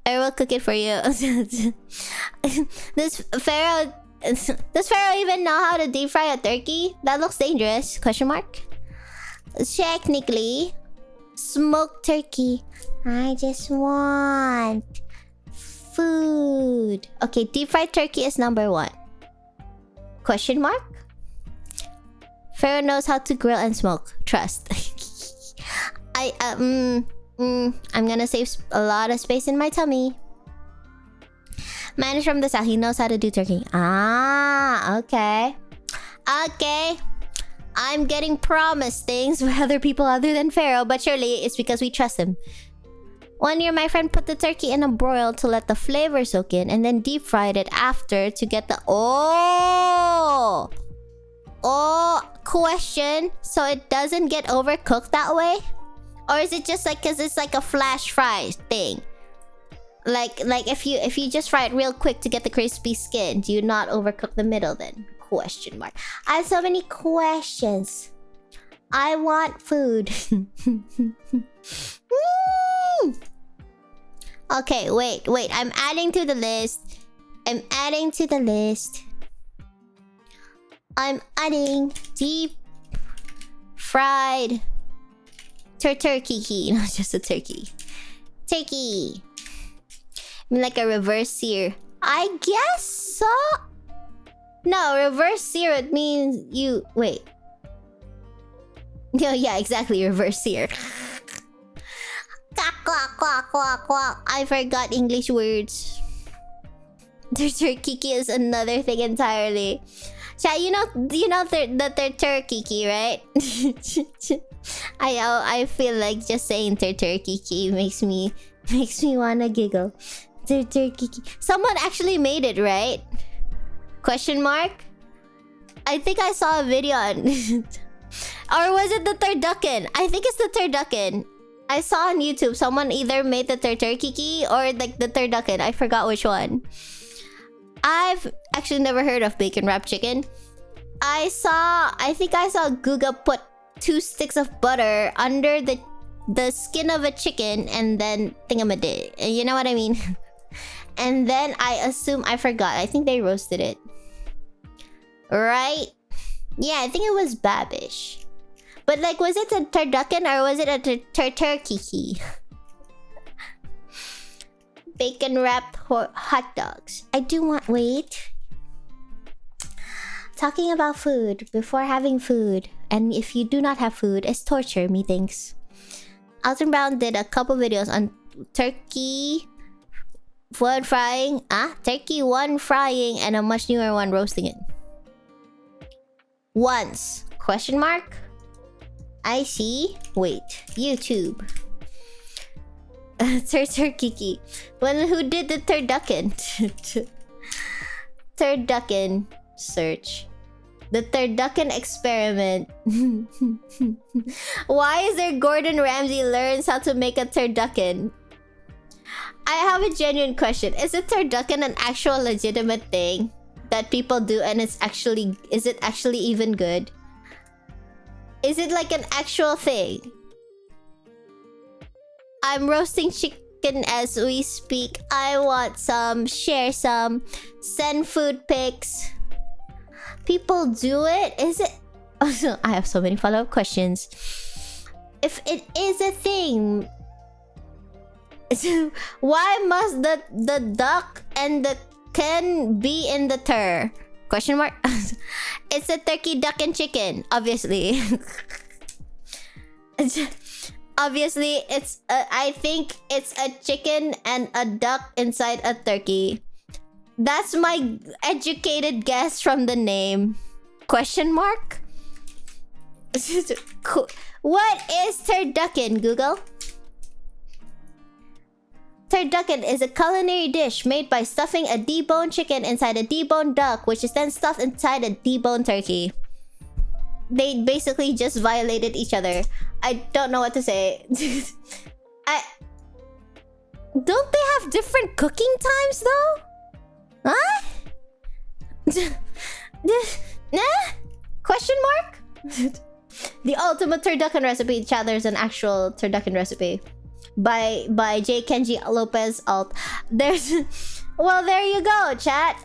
I will cook it for you. Does Pharaoh even know how to deep fry a turkey? That looks dangerous. Question mark. Technically, smoked turkey. I just want food. Okay, deep fried turkey is number 1. Question mark. Pharaoh knows how to grill and smoke. Trust. I'm gonna save a lot of space in my tummy. Man is from the south. He knows how to do turkey. Ah, okay. Okay. I'm getting promised things by other people other than Pharaoh, but surely it's because we trust him. One year, my friend put the turkey in a broil to let the flavor soak in, and then deep fried it after to get the... Oh! Question. So it doesn't get overcooked that way? Or is it just like, because it's like a flash fry thing? Like if you just fry it real quick to get the crispy skin, do you not overcook the middle then? Question mark. I have so many questions. I want food. Okay, wait. I'm adding to the list. I'm adding deep fried turkey. Not just a turkey. Turkey. I mean, like a reverse sear. I guess so. No, reverse sear, it means you... Wait. No, yeah, exactly. Reverse sear. Quack. I forgot English words. Turkey is another thing entirely. Chat, you know the turkey, right? I feel like just saying turkey makes me wanna giggle. Turkey. Someone actually made it, right? Question mark? I think I saw a video on... Or was it the turducken? I think it's the turducken. I saw on YouTube someone either made the turkey or like the turducken. I forgot which one. I've actually never heard of bacon wrapped chicken. I think I saw Guga put 2 sticks of butter under the skin of a chicken and then thingamadid. You know what I mean? And then I forgot. I think they roasted it. Right? Yeah, I think it was Babish. But like, was it a turducken or was it a turkey? Bacon wrapped hot dogs. I do want... Wait. Talking about food before having food. And if you do not have food, it's torture, methinks. Alton Brown did a couple videos on turkey... one frying... Turkey one frying and a much newer one roasting it. Once. Question mark? I see. Wait. YouTube. Turkey. Well, who did the turducken? Turducken search. The turducken experiment. Why is there Gordon Ramsay learns how to make a turducken? I have a genuine question. Is a turducken an actual legitimate thing that people do and is it actually even good? Is it like an actual thing? I'm roasting chicken as we speak. I want some. Share some. Send food pics. People do it? Is it... Oh, I have so many follow-up questions. If it is a thing... Why must the duck and the can be in the tur? Question mark? It's a turkey, duck, and chicken. Obviously. Obviously, it's I think it's a chicken and a duck inside a turkey. That's my educated guess from the name. Question mark? What is turducken, Google? Turducken is a culinary dish made by stuffing a deboned chicken inside a deboned duck, which is then stuffed inside a deboned turkey. They basically just violated each other. I don't know what to say. Don't they have different cooking times though? Huh? Question mark? The ultimate turducken recipe. Chat, there's an actual turducken recipe by J. Kenji Lopez Alt. There's... Well, there you go, chat.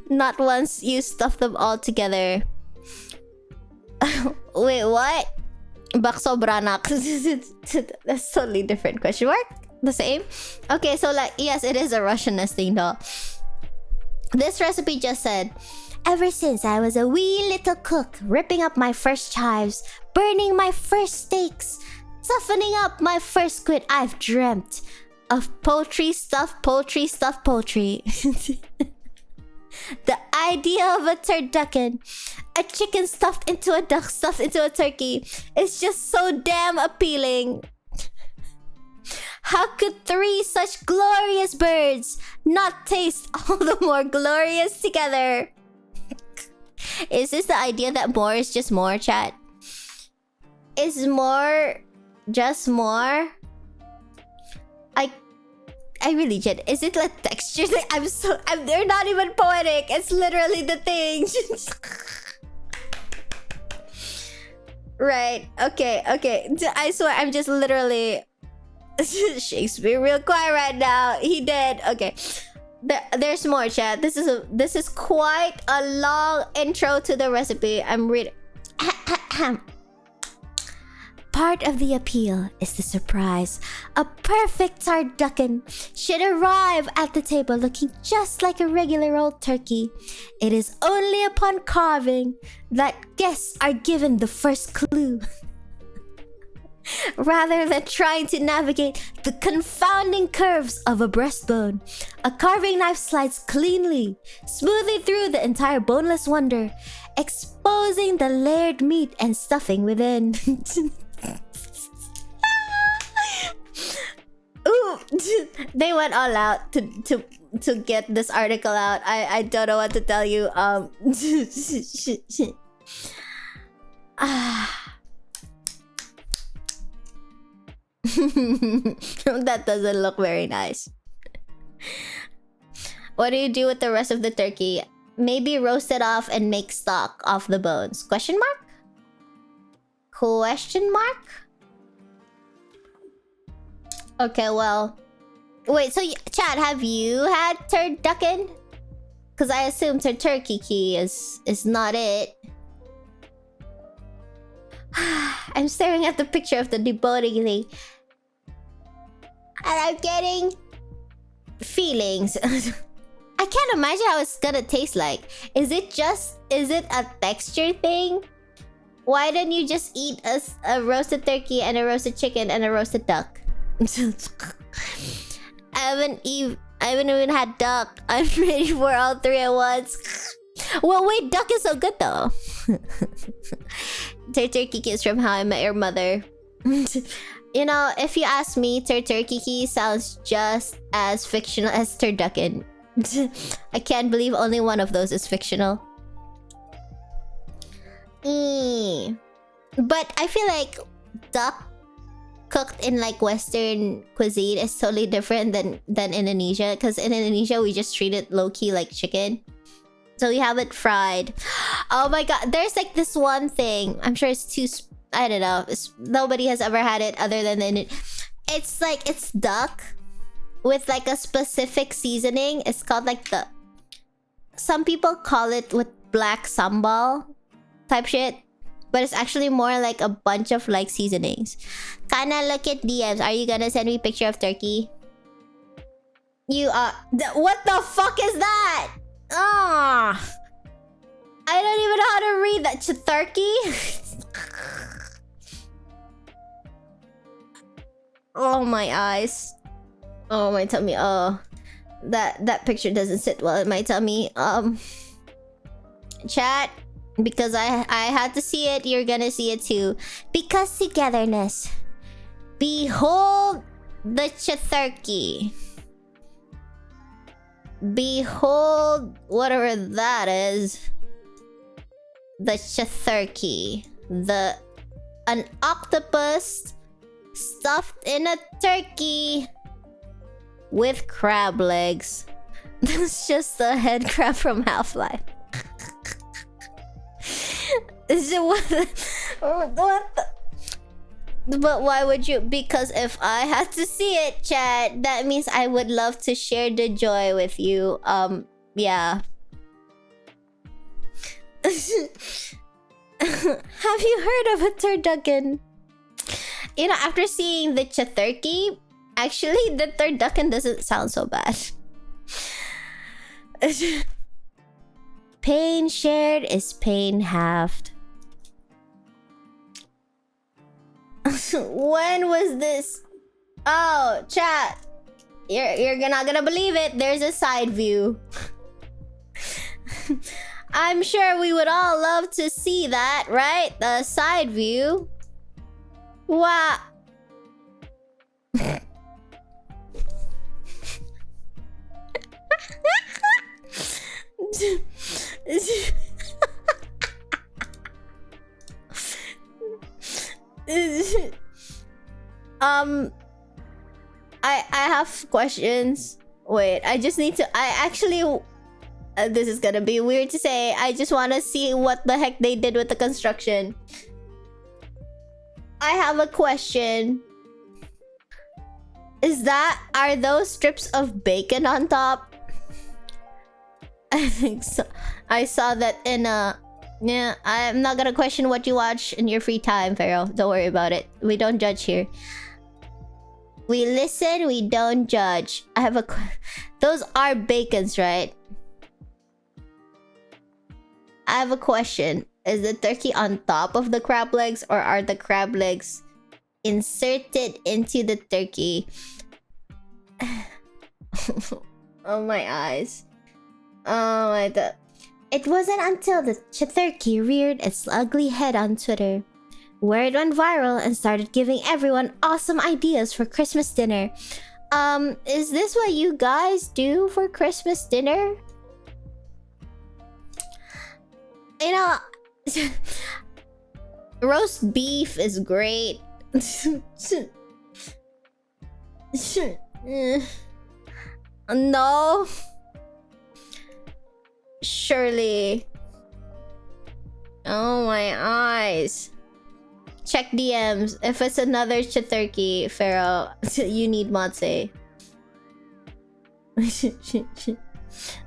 Not once you stuff them all together. Wait, what? Bakso branak. That's totally different. Question mark? The same? Okay, so like, yes, it is a Russianness thing though. This recipe just said, ever since I was a wee little cook, ripping up my first chives, burning my first steaks, toughening up my first squid, I've dreamt of poultry, stuffed poultry, stuffed poultry. The idea of a turducken, a chicken stuffed into a duck, stuffed into a turkey, is just so damn appealing. How could three such glorious birds not taste all the more glorious together? Is this the idea that more is just more, chat? Is more just more? I really did. Is it like texture thing? They're not even poetic. It's literally the thing. Right. Okay. I swear I'm just literally Shakespeare real quiet right now. He did. Okay. There's more, chat. This is quite a long intro to the recipe. I'm reading. Part of the appeal is the surprise. A perfect turducken should arrive at the table looking just like a regular old turkey. It is only upon carving that guests are given the first clue. Rather than trying to navigate the confounding curves of a breastbone, a carving knife slides cleanly, smoothly through the entire boneless wonder, exposing the layered meat and stuffing within. Ooh, they went all out to get this article out. I don't know what to tell you. That doesn't look very nice. What do you do with the rest of the turkey? Maybe roast it off and make stock off the bones. Question mark? Question mark? Okay, well. Wait, so chat, have you had turducken? Because I assume turkey key is not it. I'm staring at the picture of the deboning thing. And I'm getting feelings. I can't imagine how it's gonna taste like. Is it a texture thing? Why don't you just eat a roasted turkey and a roasted chicken and a roasted duck? I haven't even had duck. I'm ready for all three at once. Well, wait, duck is so good though. Turkey is from How I Met Your Mother. You know, if you ask me, turkey sounds just as fictional as turducken. I can't believe only one of those is fictional. But I feel like duck cooked in like Western cuisine is totally different than Indonesia. Because in Indonesia, we just treat it low-key like chicken. So we have it fried. Oh my god, there's like this one thing. I'm sure it's too... I don't know. Nobody has ever had it other than it's like, it's duck with like a specific seasoning. It's called like the... Some people call it with black sambal type shit. But it's actually more like a bunch of like seasonings. Kanna, look at DMs. Are you gonna send me a picture of turkey? You are... What the fuck is that? Ah, I don't even know how to read that. Turkey? Oh, my eyes. Oh, my tummy. Oh, that picture doesn't sit well in my tummy. Chat, because I had to see it, you're gonna see it too. Because togetherness. Behold the turkey. Behold whatever that is. The turkey. An octopus stuffed in a turkey with crab legs. That's just the head crab from Half-Life. What the? But why would you? Because if I had to see it, chat, that means I would love to share the joy with you. Yeah. Have you heard of a turducken? You know, after seeing the turkey, actually, the turducken doesn't sound so bad. Pain shared is pain halved. When was this? Oh, chat. You're not gonna believe it. There's a side view. I'm sure we would all love to see that, right? The side view. Wow. I have questions. Wait, I just need to. I actually. This is gonna be weird to say. I just want to see what the heck they did with the construction. I have a question. Are those strips of bacon on top? I think so. I saw that in a... Yeah, I'm not gonna question what you watch in your free time, Pharaoh. Don't worry about it. We don't judge here. We listen, we don't judge. I have a... Those are bacons, right? I have a question. Is the turkey on top of the crab legs, or are the crab legs inserted into the turkey? Oh my eyes. Oh my god. It wasn't until the turkey reared its ugly head on Twitter, where it went viral and started giving everyone awesome ideas for Christmas dinner. Is this what you guys do for Christmas dinner? You know, roast beef is great. No. Surely. Oh my eyes. Check DMs. If it's another Chaturkey, Pharaoh, you need Matse.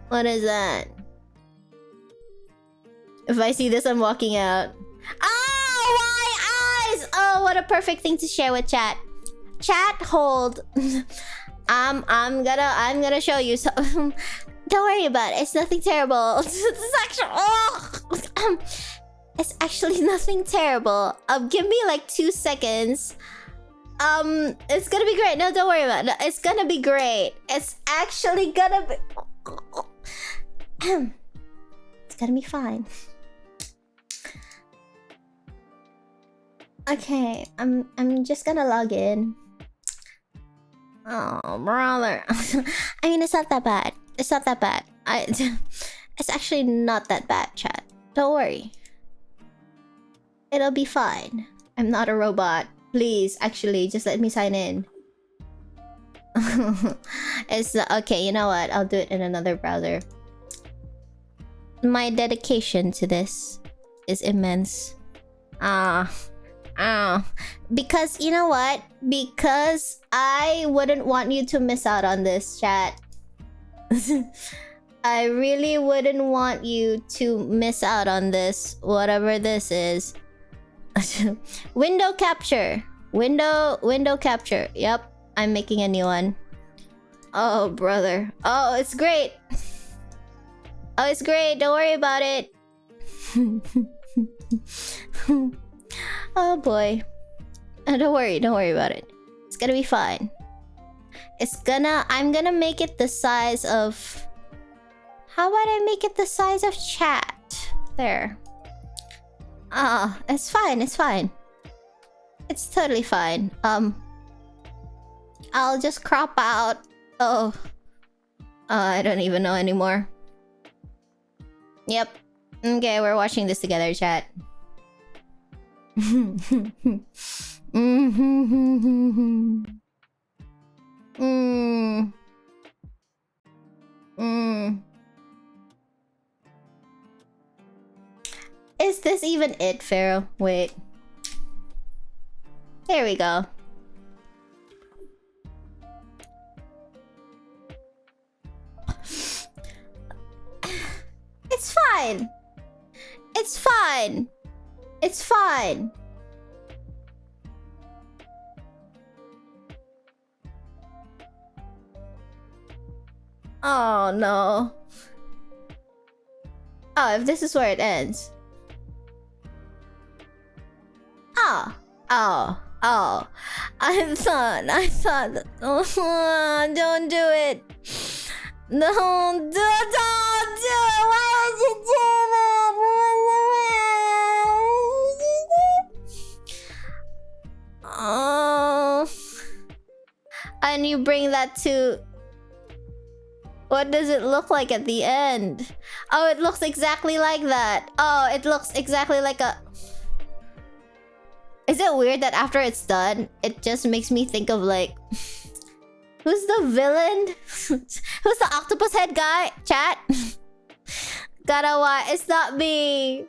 What is that? If I see this, I'm walking out. Oh, my eyes! Oh, what a perfect thing to share with chat. Chat, hold. I'm gonna show you. So, don't worry about it. It's nothing terrible. It's actually, it's actually nothing terrible. Give me like 2 seconds. It's gonna be great. No, don't worry about it. It's gonna be great. It's actually gonna be. It's gonna be fine. Okay, I'm just gonna log in. Oh, brother. I mean, it's not that bad. It's not that bad. It's actually not that bad, chat. Don't worry. It'll be fine. I'm not a robot. Please, actually, just let me sign in. It's okay. You know what? I'll do it in another browser. My dedication to this is immense. Because you know what? Because I wouldn't want you to miss out on this, chat. I really wouldn't want you to miss out on this, whatever this is. Window capture. Window capture. Yep, I'm making a new one. Oh, brother. Oh, it's great. Oh, it's great. Don't worry about it. Oh boy. Don't worry about it. It's gonna be fine. I'm gonna make it the size of... How about I make it the size of chat? There. It's fine, it's fine. It's totally fine. I'll just crop out... Oh. I don't even know anymore. Yep. Okay, we're watching this together, chat. Is this even it, Pharaoh? Wait. There we go. It's fine. It's fine. It's fine. Oh no. Oh, if this is where it ends. Oh. Oh, I thought that. Oh, don't do it. Don't do it. Why would you do that? Oh, and you bring that to. What does it look like at the end? Oh, it looks exactly like that. Oh, it looks exactly like a... Is it weird that after it's done, it just makes me think of like... Who's the villain? Who's the octopus head guy? Chat? Gotta why? It's not me.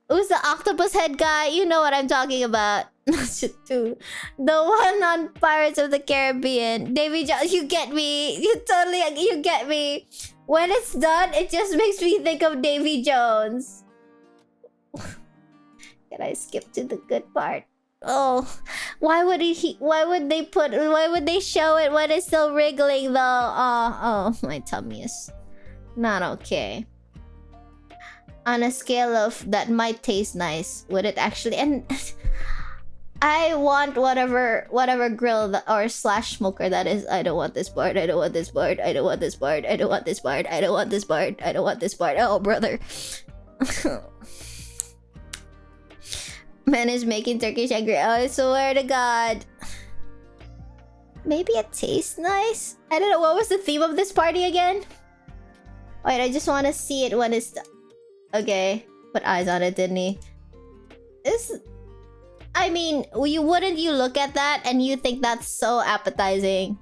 Who's the octopus head guy? You know what I'm talking about. The one on Pirates of the Caribbean. Davy Jones, you get me. You get me. When it's done, it just makes me think of Davy Jones. Can I skip to the good part? Oh, why would they show it when it's still wriggling though? Oh, my tummy is not okay. On a scale of that might taste nice, would it actually? And I want whatever grill or slash smoker that is. I don't want this board. I don't want this board. I don't want this board. I don't want this board. I don't want this board. I don't want this board. Oh, brother. Man is making Turkish angry. Oh, I swear to God. Maybe it tastes nice. I don't know. What was the theme of this party again? Wait, I just want to see it when it's... Okay. Put eyes on it, didn't he? I mean, wouldn't you look at that and you think that's so appetizing?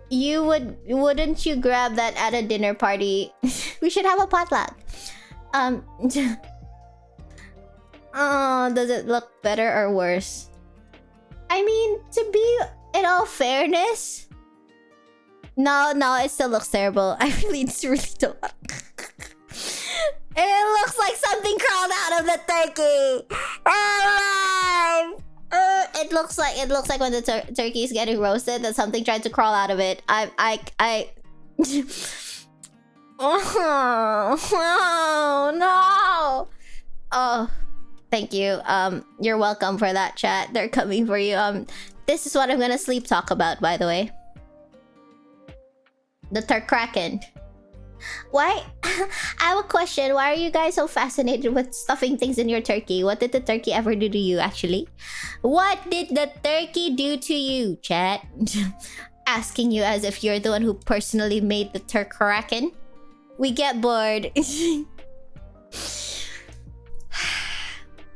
Wouldn't you grab that at a dinner party? We should have a potluck. Oh, does it look better or worse? I mean, to be in all fairness, no, it still looks terrible. I really don't. It looks like something crawled out of the turkey. It looks like when the turkey is getting roasted that something tried to crawl out of it. Oh no. Oh, thank you. You're welcome for that, chat. They're coming for you. This is what I'm gonna sleep talk about, by the way. The Turkraken. Why? I have a question. Why are you guys so fascinated with stuffing things in your turkey? What did the turkey ever do to you, actually? What did the turkey do to you, chat? Asking you as if you're the one who personally made the Turkraken. We get bored.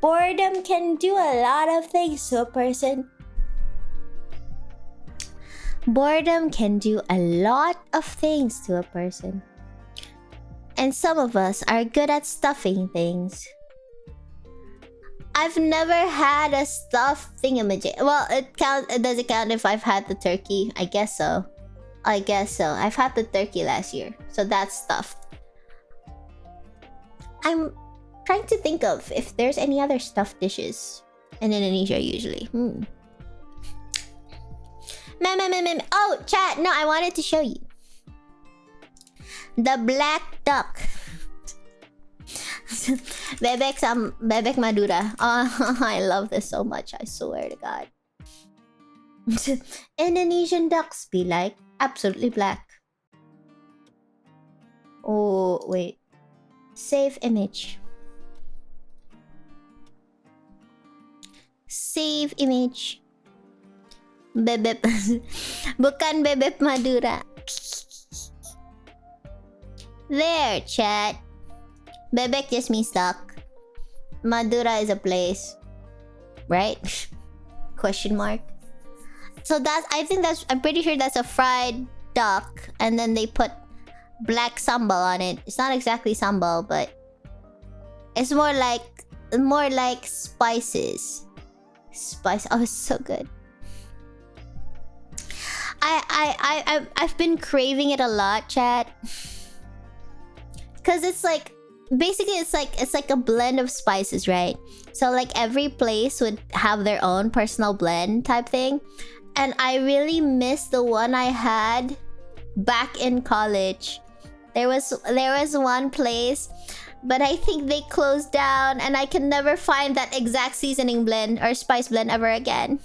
Boredom can do a lot of things to a person. Boredom can do a lot of things to a person. And some of us are good at stuffing things. I've never had a stuffed thingamajig. Well, does it count if I've had the turkey? I guess so. I've had the turkey last year, so that's stuffed. I'm trying to think of if there's any other stuffed dishes in Indonesia usually. Oh, chat. No, I wanted to show you. The black duck. Bebek Madura. Oh, I love this so much. I swear to God. Indonesian ducks be like absolutely black. Oh, wait. Save image. Save image. Bebek. Bukan bebek Madura. There, chat. Bebek just means duck. Madura is a place. Right? Question mark. So I'm pretty sure that's a fried duck. And then they put black sambal on it. It's not exactly sambal, but it's more like spices. Spice. Oh, it's so good. I've been craving it a lot, chat. Cause it's like it's like a blend of spices, right? So like every place would have their own personal blend type thing. And I really miss the one I had back in college. There was one place But I think they closed down and I can never find that exact seasoning blend or spice blend ever again.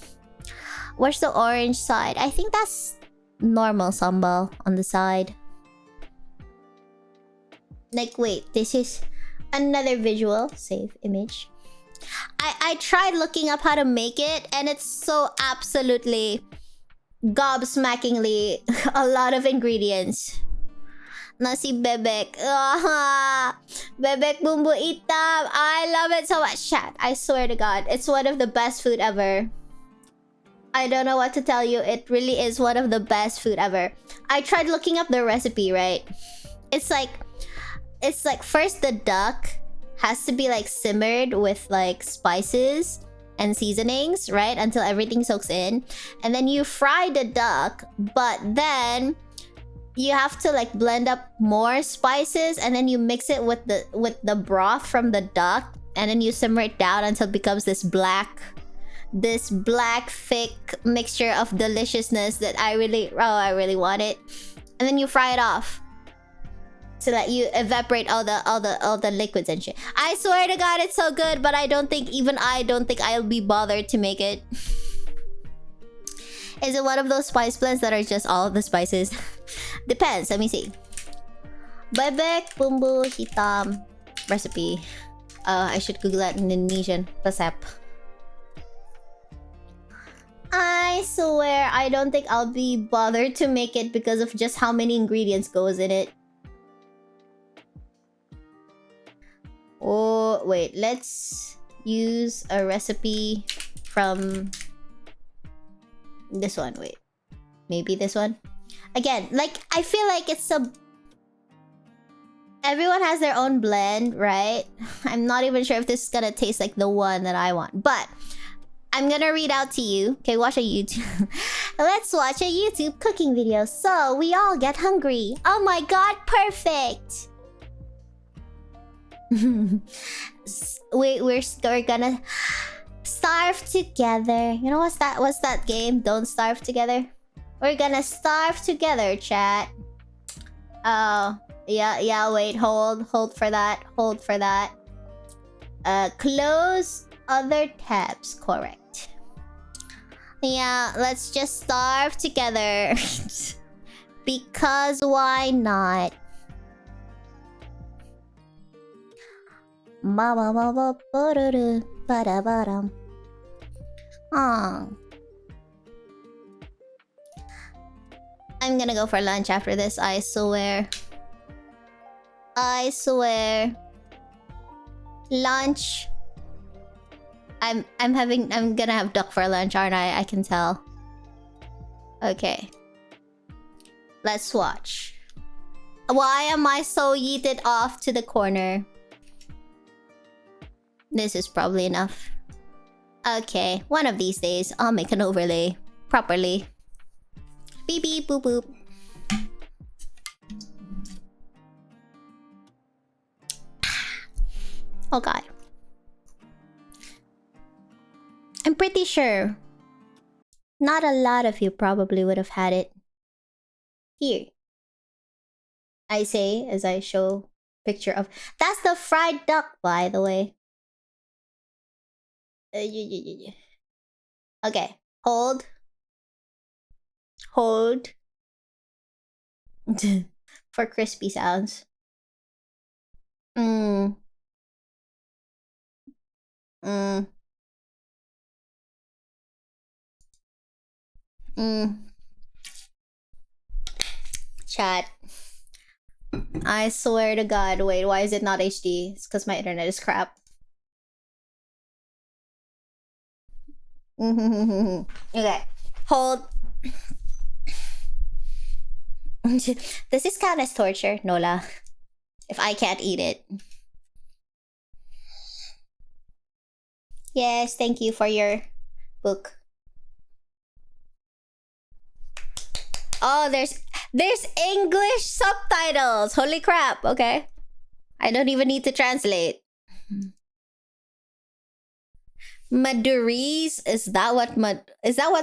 Where's the orange side? I think that's normal sambal on the side. Like, wait, this is another visual. Save image. I tried looking up how to make it, and it's so absolutely gobsmackingly a lot of ingredients. Nasi bebek. Bebek bumbu hitam. I love it so much. Chat, I swear to God, it's one of the best food ever. I don't know what to tell you. It really is one of the best food ever. I tried looking up the recipe, right? It's like first the duck has to be like simmered with like spices and seasonings, right? Until everything soaks in. And then you fry the duck, but then you have to like blend up more spices and then you mix it with the broth from the duck, and then you simmer it down until it becomes this black thick mixture of deliciousness that I really want it. And then you fry it off so that you evaporate all the liquids and shit. I swear to God, it's so good, but I don't think I'll be bothered to make it. Is it one of those spice blends that are just all of the spices? Depends. Let me see. Bebek bumbu hitam recipe. I should Google that in Indonesian. Resep. I swear I don't think I'll be bothered to make it because of just how many ingredients goes in it. Oh, wait. Let's use a recipe from this one. Wait. Maybe this one? Again, like, I feel like it's a... Everyone has their own blend, right? I'm not even sure if this is gonna taste like the one that I want. But I'm gonna read out to you. Okay, watch a YouTube. Let's watch a YouTube cooking video so we all get hungry. Oh my god, perfect! We're gonna starve together. You know what's that game? Don't Starve Together? We're gonna starve together, chat. Oh, yeah, wait, hold for that. Close other tabs, correct. Yeah, let's just starve together. Because why not? I'm gonna go for lunch after this, I swear. Lunch. I'm gonna have duck for lunch, aren't I? I can tell. Okay. Let's watch. Why am I so yeeted off to the corner? This is probably enough. Okay, one of these days, I'll make an overlay. Properly. Beep beep boop boop. Oh god. I'm pretty sure not a lot of you probably would have had it. Here. I say as I show picture of... That's the fried duck, by the way. Okay. Hold. For crispy sounds. Chat. I swear to God. Wait, why is it not HD? It's because my internet is crap. Okay. Hold. This is count as torture, Nola. If I can't eat it. Yes, thank you for your book. Oh, there's English subtitles. Holy crap. Okay. I don't even need to translate. Maduris? Is that what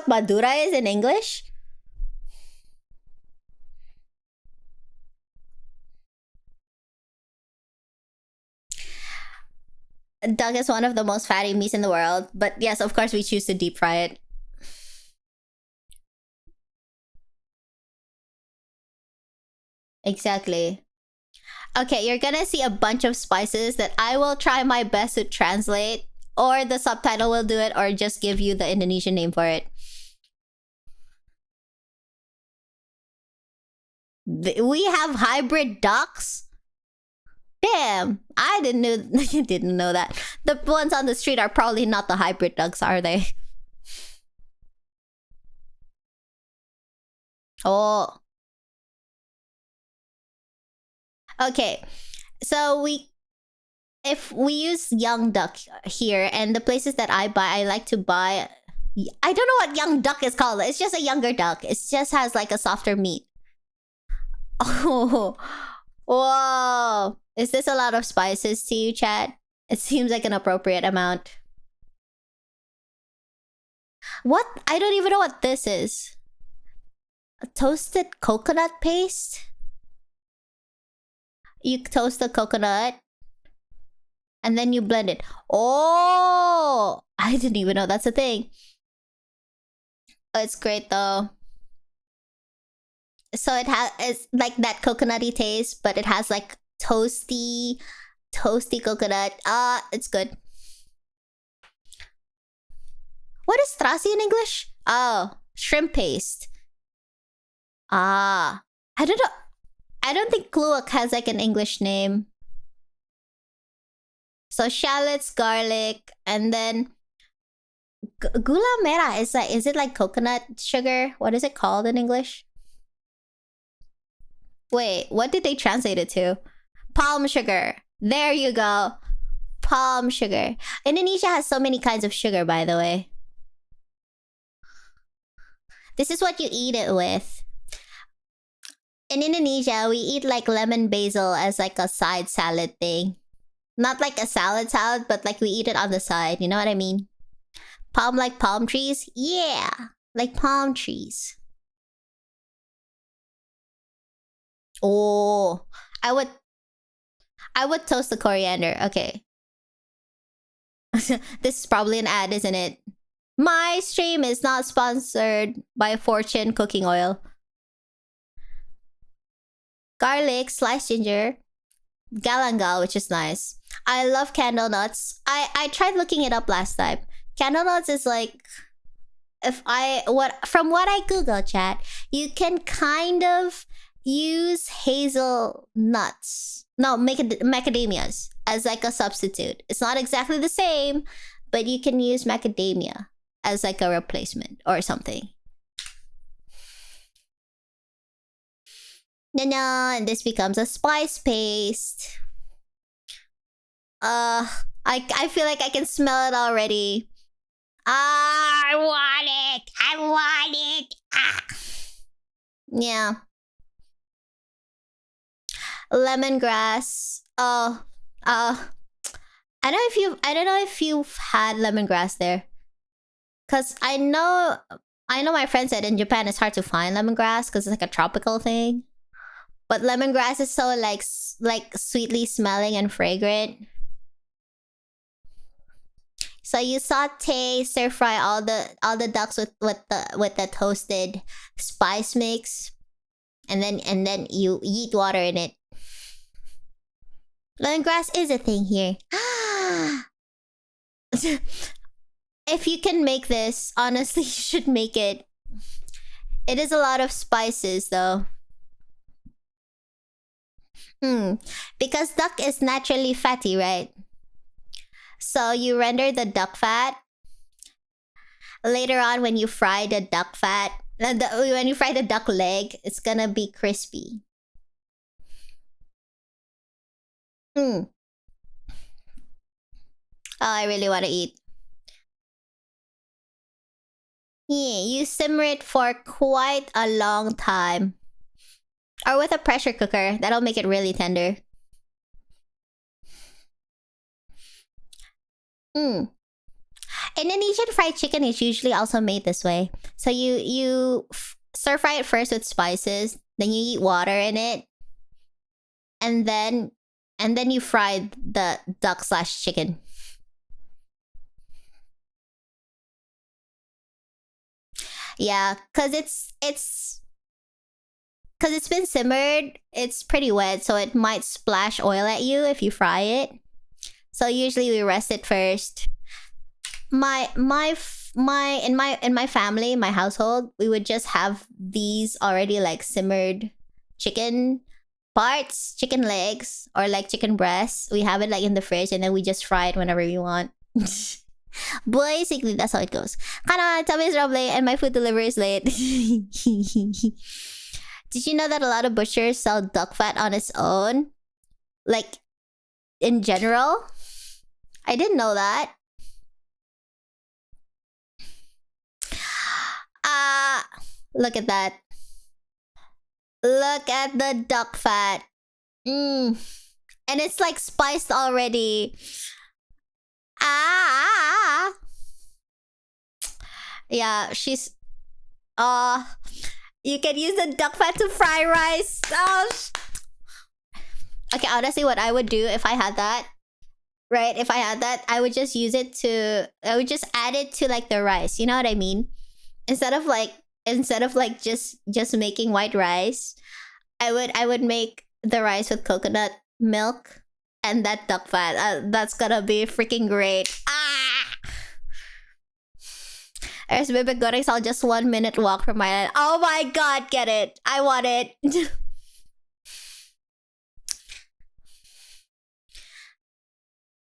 Madura is in English? Duck is one of the most fatty meats in the world, but yes, of course, we choose to deep fry it. Exactly. Okay, you're gonna see a bunch of spices that I will try my best to translate, or the subtitle will do it, or just give you the Indonesian name for it. We have hybrid ducks? Damn, I didn't know. Didn't know that. The ones on the street are probably not the hybrid ducks, are they? Oh. Okay. So if we use young duck here, and the places that I buy, I like to buy. I don't know what young duck is called. It's just a younger duck. It just has like a softer meat. Oh, whoa! Is this a lot of spices to you, Chad? It seems like an appropriate amount. What? I don't even know what this is. A toasted coconut paste? You toast the coconut and then you blend it. Oh, I didn't even know that's a thing. Oh, it's great though. So it's like that coconutty taste, but it has like toasty coconut. It's good. What is trasi in English? Oh, shrimp paste. I don't know. I don't think kluak has like an English name. So shallots, garlic, and then gula mera is it like coconut sugar? What is it called in English? Wait, what did they translate it to? Palm sugar. There you go. Palm sugar. Indonesia has so many kinds of sugar, by the way. This is what you eat it with. In Indonesia, we eat like lemon basil as like a side salad thing. Not like a salad, but like we eat it on the side. You know what I mean? Like palm trees? Yeah, like palm trees. Oh, I would toast the coriander. Okay. This is probably an ad, isn't it? My stream is not sponsored by Fortune Cooking Oil. Garlic, sliced ginger, galangal, which is nice. I love candle nuts. I tried looking it up last time. Candle nuts is like, from what I Google, chat, you can kind of use hazel nuts. No, macadamias as like a substitute. It's not exactly the same, but you can use macadamia as like a replacement or something. And this becomes a spice paste. I feel like I can smell it already. I want it. I want it. Yeah. Lemongrass. I don't know if you've had lemongrass there. Cause I know my friend said in Japan it's hard to find lemongrass because it's like a tropical thing. But lemongrass is so like sweetly smelling and fragrant. So you saute, stir fry all the ducks with the toasted spice mix, and then you eat water in it. Lemongrass is a thing here. If you can make this, honestly, you should make it. It is a lot of spices though. Because duck is naturally fatty, right? So you render the duck fat. Later on, when you fry the duck fat, when you fry the duck leg, it's gonna be crispy. Oh, I really want to eat. Yeah, you simmer it for quite a long time. Or with a pressure cooker, that'll make it really tender. Indonesian fried chicken is usually also made this way. So you stir fry it first with spices, then you eat water in it, and then you fry the duck/chicken. Yeah, cause it's been simmered. It's pretty wet, so it might splash oil at you if you fry it. So usually we rest it first. In my family, my household, we would just have these already like simmered chicken parts, chicken legs, or like chicken breasts. We have it like in the fridge, and then we just fry it whenever we want. Basically, that's how it goes. Kanna, tell me it's late, and my food delivery is late. Did you know that a lot of butchers sell duck fat on its own? Like, in general? I didn't know that. Look at that. Look at the duck fat. And it's like spiced already. Yeah, she's... you can use the duck fat to fry rice. Okay, honestly, what I would do if I had that, right? If I had that, I would just use it to... I would just add it to like the rice. You know what I mean? Instead of like just making white rice, I would make the rice with coconut milk and that duck fat. That's gonna be freaking great. There's bibig goreng's all just 1 minute walk from my island. Oh my god, get it. I want it.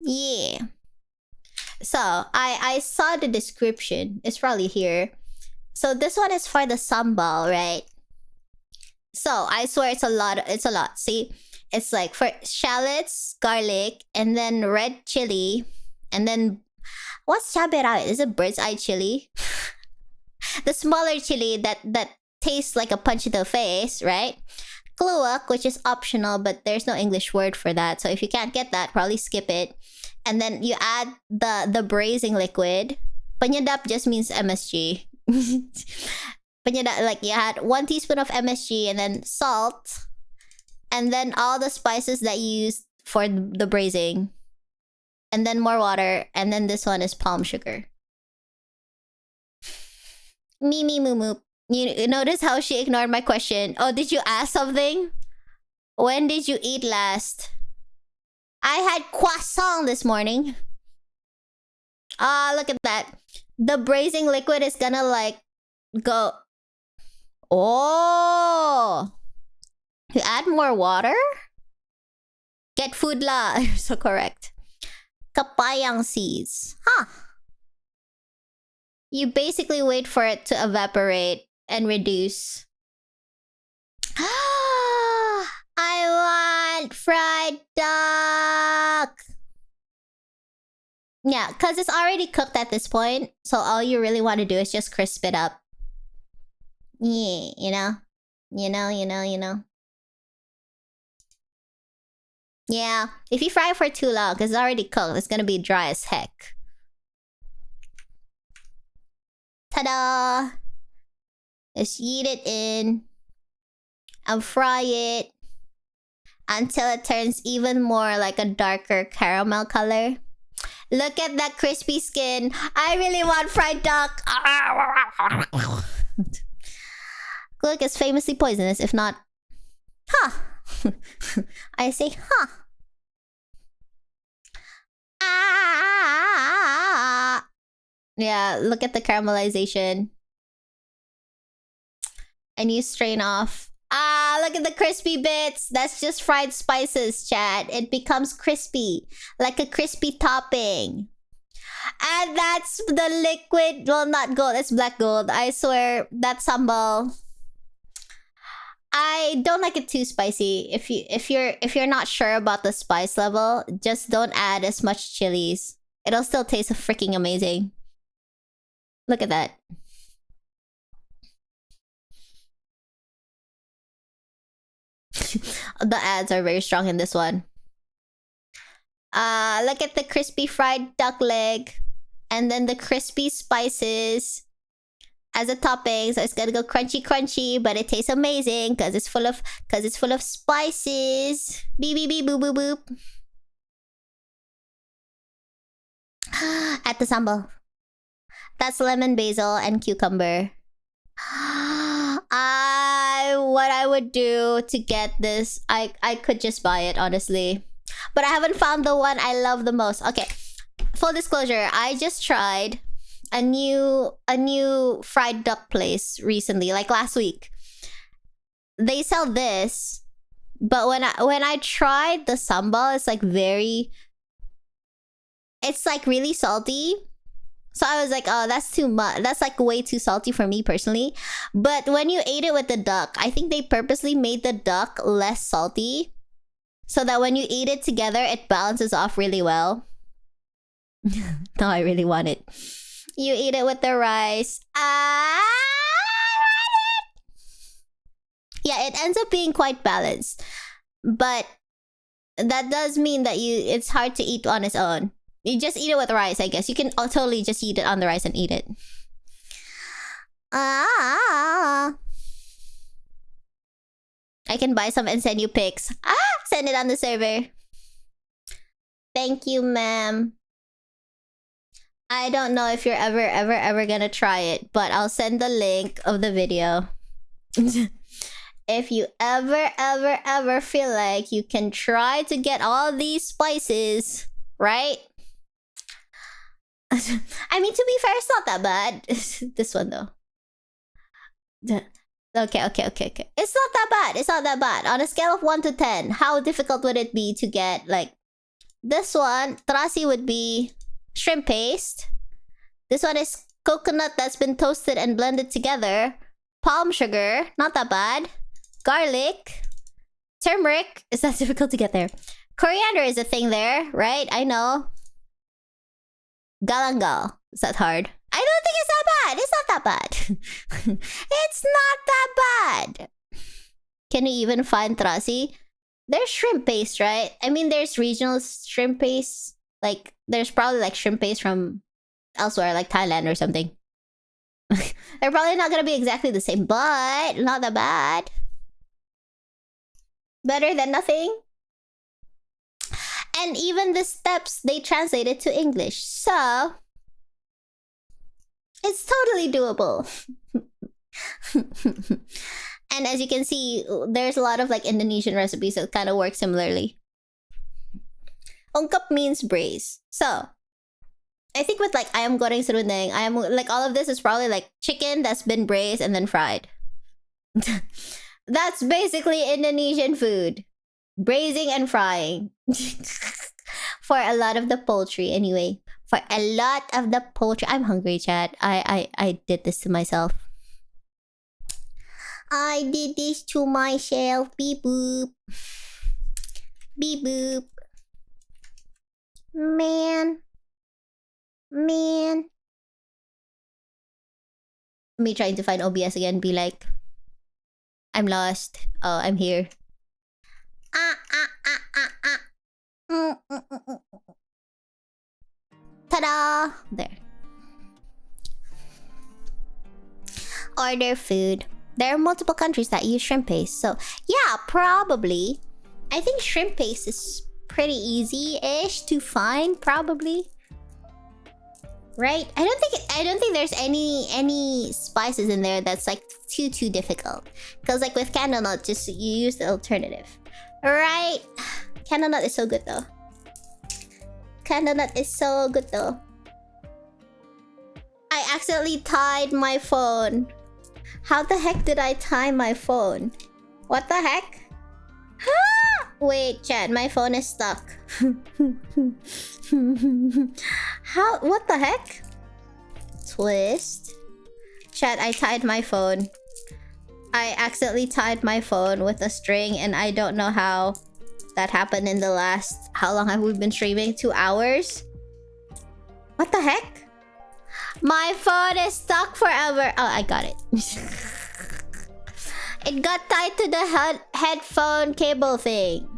Yeah. So I saw the description. It's probably here. So this one is for the sambal, right? So I swear it's a lot. It's a lot. See, it's like for shallots, garlic, and then red chili, and then what's chabera? Is it bird's eye chili? The smaller chili that tastes like a punch in the face, right? Kluak, which is optional, but there's no English word for that. So if you can't get that, probably skip it. And then you add the braising liquid. Panyadap just means MSG. Panyadap, like you had 1 teaspoon of MSG and then salt. And then all the spices that you used for the braising. And then more water. And then this one is palm sugar. Mimi moo moop. You notice how she ignored my question. Oh, did you ask something? When did you eat last? I had croissant this morning. Look at that. The braising liquid is gonna like go. Oh, you add more water? Get food la. You're so correct. Kapayang seeds. Huh. You basically wait for it to evaporate and reduce. I want fried duck. Yeah, because it's already cooked at this point. So all you really want to do is just crisp it up. Yeah, you know? You know. Yeah, if you fry it for too long, because it's already cooked, it's going to be dry as heck. Ta-da! Just yeet it in. And fry it. Until it turns even more like a darker caramel color. Look at that crispy skin. I really want fried duck. Look, is famously poisonous, if not... Huh. I say, huh. Yeah, look at the caramelization. And you strain off. Look at the crispy bits. That's just fried spices, chat. It becomes crispy. Like a crispy topping. And that's the liquid. Well, not gold. It's black gold. I swear, that sambal. I don't like it too spicy. If you're not sure about the spice level, just don't add as much chilies. It'll still taste freaking amazing. Look at that. The ads are very strong in this one. Look at the crispy fried duck leg. And then the crispy spices as a topping. So it's gonna go crunchy crunchy, but it tastes amazing because it's full of spices. Beep beep beep boop boop boop. At the sambal. That's lemon, basil, and cucumber. What I would do to get this, I could just buy it, honestly. But I haven't found the one I love the most. Okay, full disclosure, I just tried a new fried duck place recently, like last week. They sell this, but when I tried the sambal, it's like it's like really salty. So I was like, oh, that's too much. That's like way too salty for me personally. But when you ate it with the duck, I think they purposely made the duck less salty so that when you eat it together, it balances off really well. No, I really want it. You eat it with the rice. Yeah, it ends up being quite balanced. But that does mean that it's hard to eat on its own. You just eat it with rice, I guess. You can totally just eat it on the rice and eat it. I can buy some and send you pics. Send it on the server. Thank you, ma'am. I don't know if you're ever gonna try it, but I'll send the link of the video. If you ever feel like you can try to get all these spices, right? I mean, to be fair, it's not that bad. This one, though. Okay. It's not that bad. It's not that bad. On a scale of 1 to 10, how difficult would it be to get, like... This one, trasi would be shrimp paste. This one is coconut that's been toasted and blended together. Palm sugar, not that bad. Garlic. Turmeric. Is that difficult to get there? Coriander is a thing there, right? I know. Galangal. Is that hard? I don't think it's that bad. It's not that bad. It's not that bad. Can you even find trasi? There's shrimp paste, right? I mean, there's regional shrimp paste. Like, there's probably like shrimp paste from elsewhere, like Thailand or something. They're probably not gonna be exactly the same, but not that bad. Better than nothing. And even the steps, they translated to English. So, it's totally doable. And as you can see, there's a lot of like Indonesian recipes that kind of work similarly. Ungkep means braise. So, I think with like ayam goreng serundeng, like all of this is probably like chicken that's been braised and then fried. That's basically Indonesian food. Braising and frying. For a lot of the poultry, anyway. For a lot of the poultry. I'm hungry, chat. I did this to myself. I did this to myself. Beep boop. Beep boop. Man. Me trying to find OBS again, be like, I'm lost. Oh, I'm here. Ta-da! There. Order food. There are multiple countries that use shrimp paste, so yeah, probably. I think shrimp paste is pretty easy-ish to find, probably. Right? I don't think there's any spices in there that's like too difficult. Because like with Kanna nut, just you use the alternative. Right? Kanna nut is so good though. Kanna nut is so good though. I accidentally tied my phone. How the heck did I tie my phone? What the heck? Wait, chat, my phone is stuck. How? What the heck? Twist. Chat, I tied my phone. I accidentally tied my phone with a string and I don't know how that happened in the last... How long have we been streaming? 2 hours? What the heck? My phone is stuck forever. Oh, I got it. It got tied to the headphone cable thing.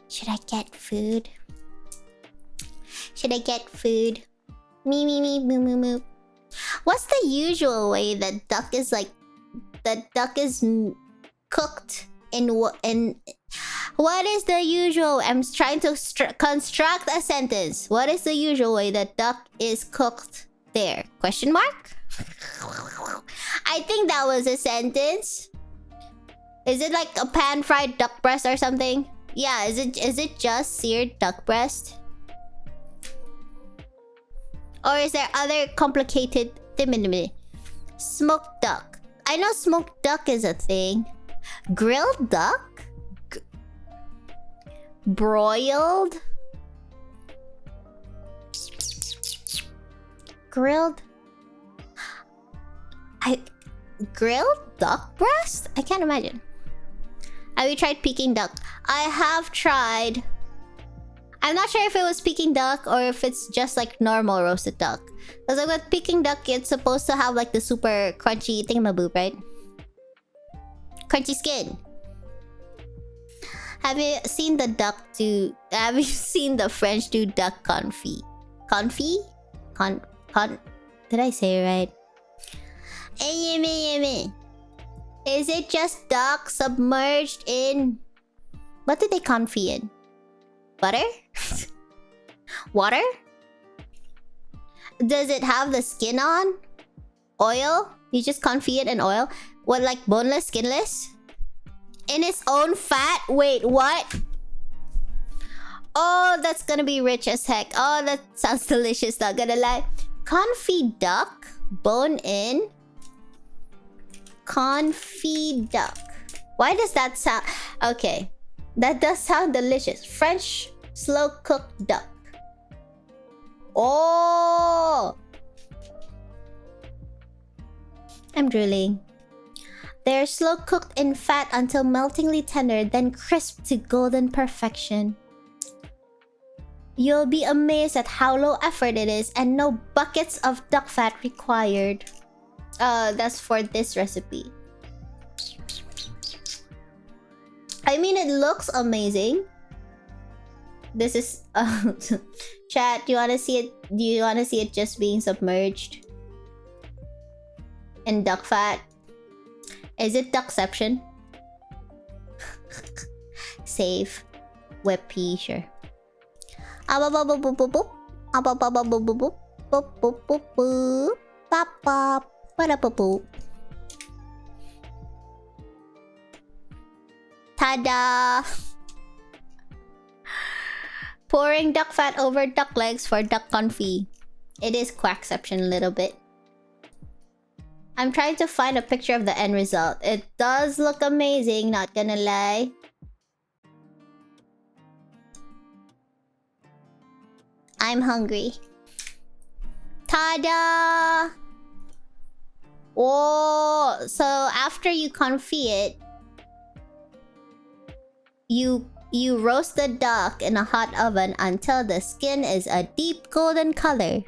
Should I get food? Should I get food? Me, moo, moo, moo. What's the usual way that duck is like... That duck is cooked in... What is the usual? I'm trying to construct a sentence. What is the usual way that duck is cooked there? Question mark? I think that was a sentence. Is it like a pan-fried duck breast or something? Yeah, is it just seared duck breast? Or is there other complicated... Smoked duck. I know smoked duck is a thing. Grilled duck? Broiled? Grilled? Grilled duck breast? I can't imagine. Have you tried Peking duck? I have tried. I'm not sure if it was Peking duck or if it's just like normal roasted duck. Because like with Peking duck, it's supposed to have like the super crunchy thingamaboop, right? Crunchy skin. Have you seen the duck do... Have you seen the French do duck confit? Confit? Did I say it right? Is it just duck submerged in... What did they confit in? Butter? Water? Does it have the skin on? Oil? You just confit it in oil? What, like boneless, skinless? In its own fat? Wait, what? Oh, that's gonna be rich as heck. Oh, that sounds delicious, not gonna lie. Confit duck? Bone in? Confit duck. Why does that sound... Okay. That does sound delicious. French slow-cooked duck. Oh! I'm drooling. They're slow-cooked in fat until meltingly tender, then crisp to golden perfection. You'll be amazed at how low effort it is and no buckets of duck fat required. That's for this recipe. I mean, it looks amazing. This is... Chat, do you want to see it? Do you want to see it just being submerged in duck fat? Is it duckception? Save. Whip pea, sure. Tada! Pouring duck fat over duck legs for duck confit. It is quackception a little bit. I'm trying to find a picture of the end result. It does look amazing, not gonna lie. I'm hungry. Tada! Oh, so after you confit it, you roast the duck in a hot oven until the skin is a deep golden color.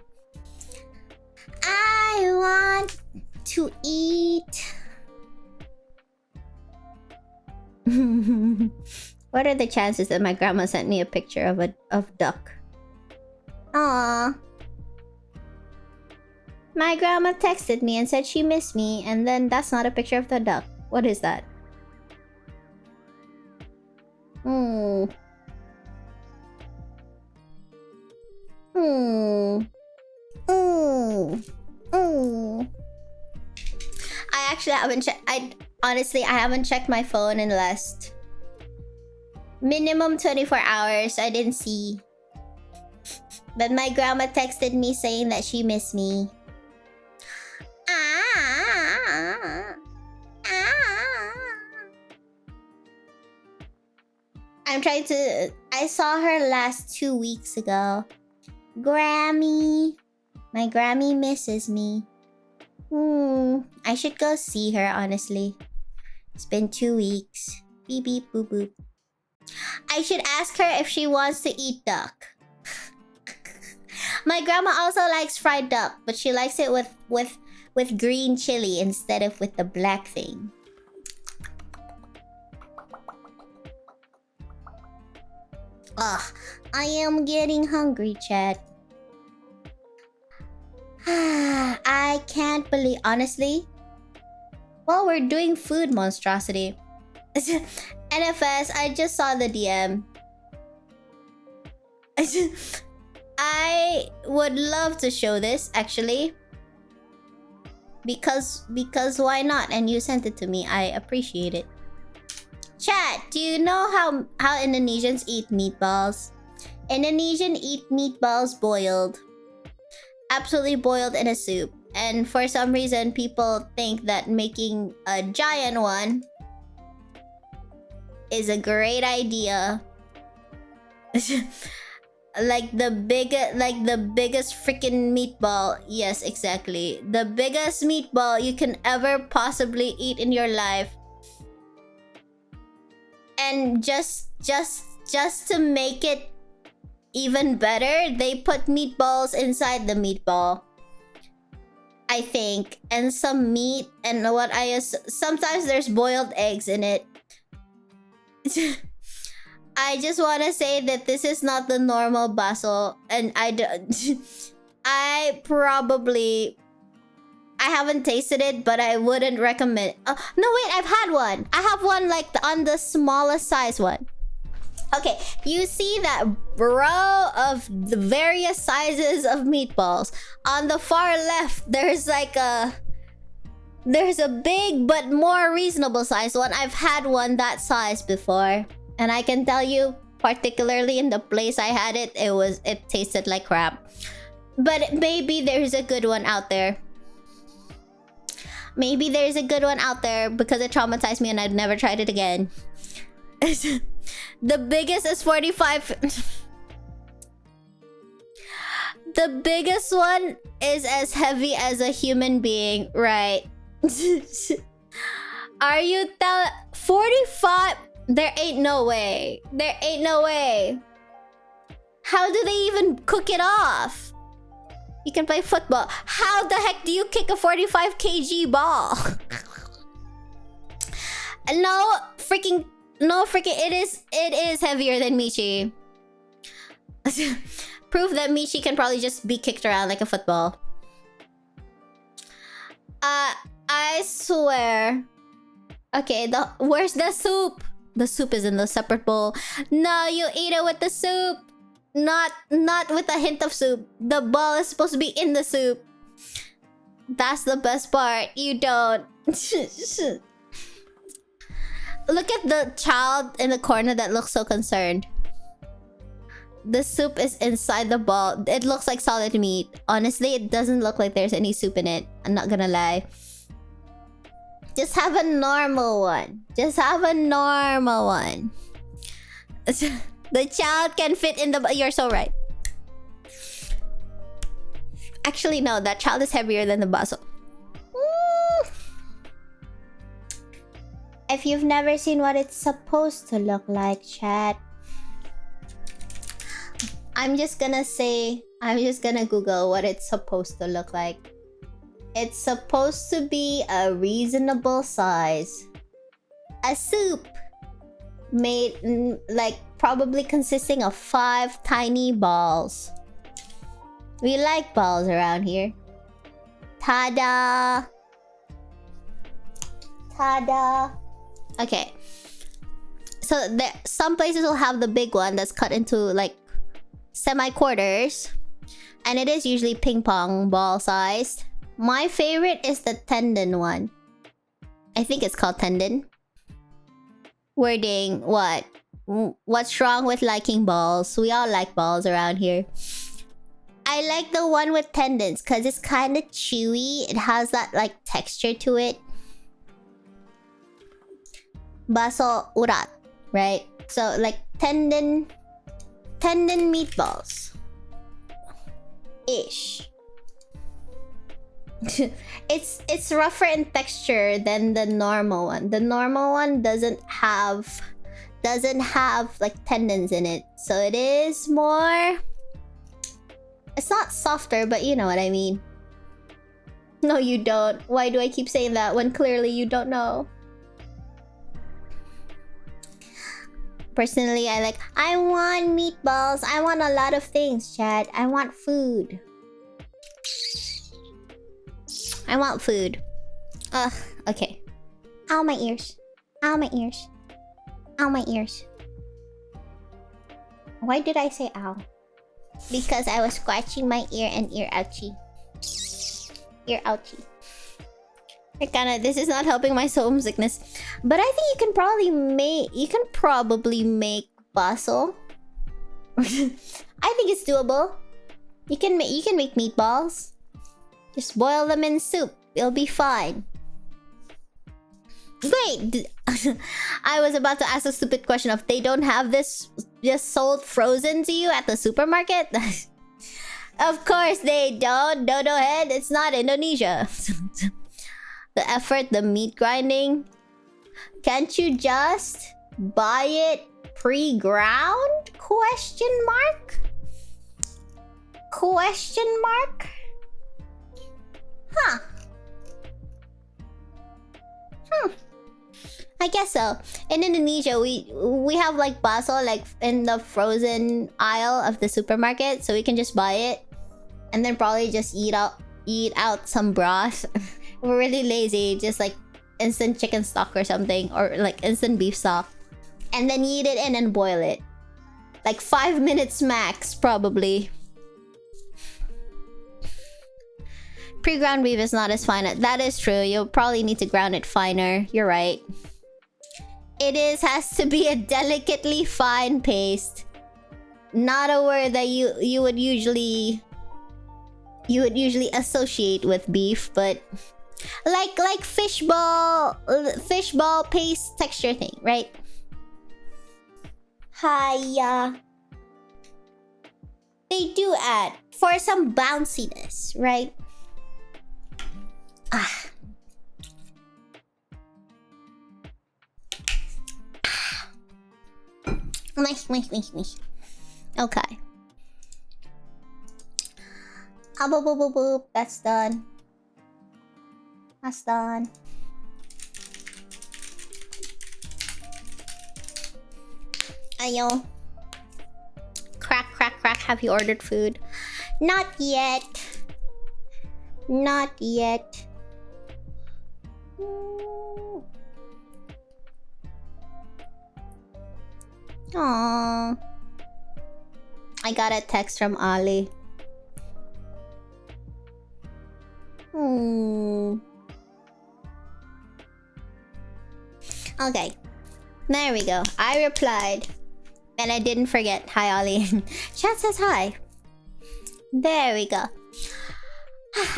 I want to eat. What are the chances that my grandma sent me a picture of duck? Aww. My grandma texted me and said she missed me, and then that's not a picture of the duck. What is that? I actually haven't checked. I haven't checked my phone in the last minimum 24 hours. I didn't see. But my grandma texted me saying that she missed me. I'm trying to... I saw her last 2 weeks ago. Grammy. My Grammy misses me. I should go see her, honestly. It's been 2 weeks. Beep beep boop boop. I should ask her if she wants to eat duck. My grandma also likes fried duck, but she likes it with green chili instead of with the black thing. Ugh, I am getting hungry, chat. I can't believe... Honestly, while we're doing food monstrosity... NFS, I just saw the DM. I would love to show this actually. Because why not? And you sent it to me. I appreciate it. Chat, do you know how Indonesians eat meatballs? Indonesian eat meatballs boiled. Absolutely boiled in a soup. And for some reason, people think that making a giant one is a great idea. like the biggest freaking meatball. Yes, exactly. The biggest meatball you can ever possibly eat in your life. And just to make it even better, they put meatballs inside the meatball, I think, and some meat, and sometimes there's boiled eggs in it. I just want to say that this is not the normal baso, and I haven't tasted it, but I wouldn't recommend. No, wait, I've had one. I have one like on the smallest size one. Okay, you see that row of the various sizes of meatballs. On the far left, there's a big but more reasonable size one. I've had one that size before, and I can tell you, particularly in the place I had it, it tasted like crap. But maybe there's a good one out there. Maybe there's a good one out there because it traumatized me and I'd never tried it again. The biggest is 45. The biggest one is as heavy as a human being, right? Are you 45? There ain't no way. There ain't no way. How do they even cook it off? You can play football. How the heck do you kick a 45 kg ball? No freaking, it is heavier than Michi. Proof that Michi can probably just be kicked around like a football. I swear. Okay, where's the soup? The soup is in the separate bowl. No, you eat it with the soup. Not with a hint of soup. The ball is supposed to be in the soup. That's the best part. You don't. Look at the child in the corner that looks so concerned. The soup is inside the ball. It looks like solid meat. Honestly, it doesn't look like there's any soup in it. I'm not gonna lie. Just have a normal one. Just have a normal one. The child can fit in the... You're so right. Actually, no. That child is heavier than the baso. If you've never seen what it's supposed to look like, chat, I'm just gonna Google what it's supposed to look like. It's supposed to be a reasonable size. A soup made like probably consisting of 5 tiny balls. We like balls around here. Ta-da! Ta-da! Okay. So some places will have the big one that's cut into like semi-quarters. And it is usually ping pong ball sized. My favorite is the tendon one. I think it's called tendon. Wording, what? What's wrong with liking balls? We all like balls around here. I like the one with tendons because it's kind of chewy. It has that like texture to it. Baso urat, right? So like tendon meatballs. Ish. It's rougher in texture than the normal one. The normal one doesn't have like tendons in it. So it is more... It's not softer, but you know what I mean. No, you don't. Why do I keep saying that when clearly you don't know? Personally, I want meatballs. I want a lot of things, chat. I want food. I want food. Ugh, okay. Ow, my ears. Ow, my ears. Ow, my ears. Why did I say ow? Because I was scratching my ear and ear ouchie. Ear ouchie. Kanna, this is not helping my homesickness. But I think you can probably make basil. I think it's doable. You can make meatballs. Just boil them in soup. It'll be fine. Wait, I was about to ask a stupid question of they don't have this just sold frozen to you at the supermarket? Of course they don't. Dodo head, it's not Indonesia. The effort, the meat grinding. Can't you just buy it pre-ground? Question mark? Question mark? Huh. I guess so. In Indonesia, we have like basil like in the frozen aisle of the supermarket, so we can just buy it and then probably just eat out some broth. We're really lazy, just like instant chicken stock or something, or like instant beef stock, and then eat it in and boil it. Like 5 minutes max, probably. Pre-ground beef is not as fine. That is true. You'll probably need to ground it finer. You're right. It has to be a delicately fine paste. Not a word that you would usually associate with beef, but like fishball paste texture thing, right? Hiya. They do add for some bounciness, right? Ah. Okay. Ah, boop, boop, boop, boop. That's done. That's done. Ayo. Crack, crack, crack. Have you ordered food? Not yet. Not yet. Aww. I got a text from Ali. Okay. There we go. I replied. And I didn't forget. Hi, Ollie. Chat says hi. There we go.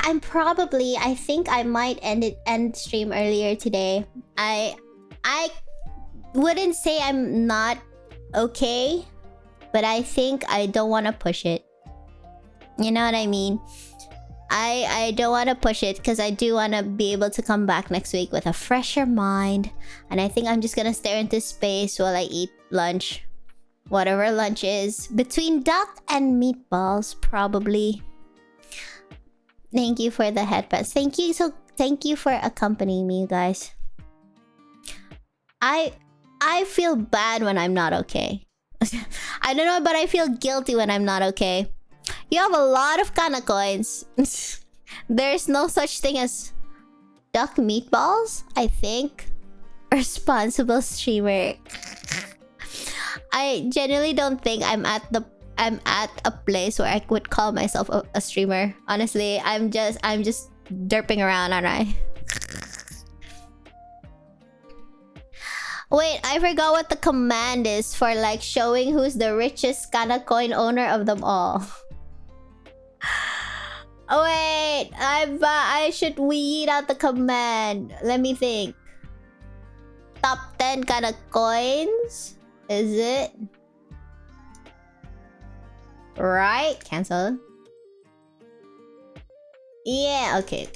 I think I might end stream earlier today. I wouldn't say I'm not okay, but I think I don't want to push it. You know what I mean? I don't want to push it because I do want to be able to come back next week with a fresher mind. And I think I'm just gonna stare into space while I eat lunch. Whatever lunch is. Between duck and meatballs, probably. Thank you for the headphones. Thank you for accompanying me, you guys. I feel bad when I'm not okay. I don't know, but I feel guilty when I'm not okay. You have a lot of Kanna coins. There's no such thing as duck meatballs, I think. Responsible streamer. I genuinely don't think I'm at a place where I would call myself a streamer. Honestly, I'm just derping around, aren't I? Wait, I forgot what the command is for like showing who's the richest Kanna coin owner of them all. Oh wait, I should weed out the command. Let me think. Top 10 Kanna coins? Is it? Right? Cancel. Yeah, okay.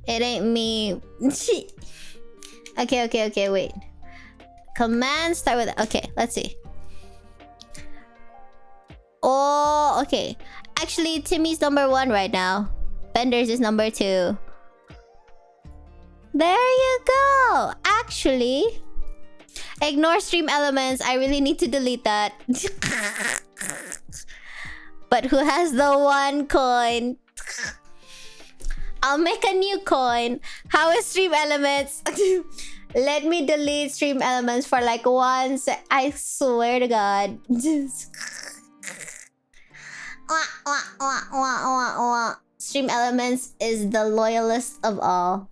It ain't me. Okay, wait. Command start with... Okay, let's see. Oh, okay. Actually, Timmy's number 1 right now. Bender's is number 2. There you go! Actually... Ignore stream elements. I really need to delete that. But who has the 1 coin? I'll make a new coin. How is stream elements? Let me delete stream elements for like once. I swear to God. Stream elements is the loyalist of all.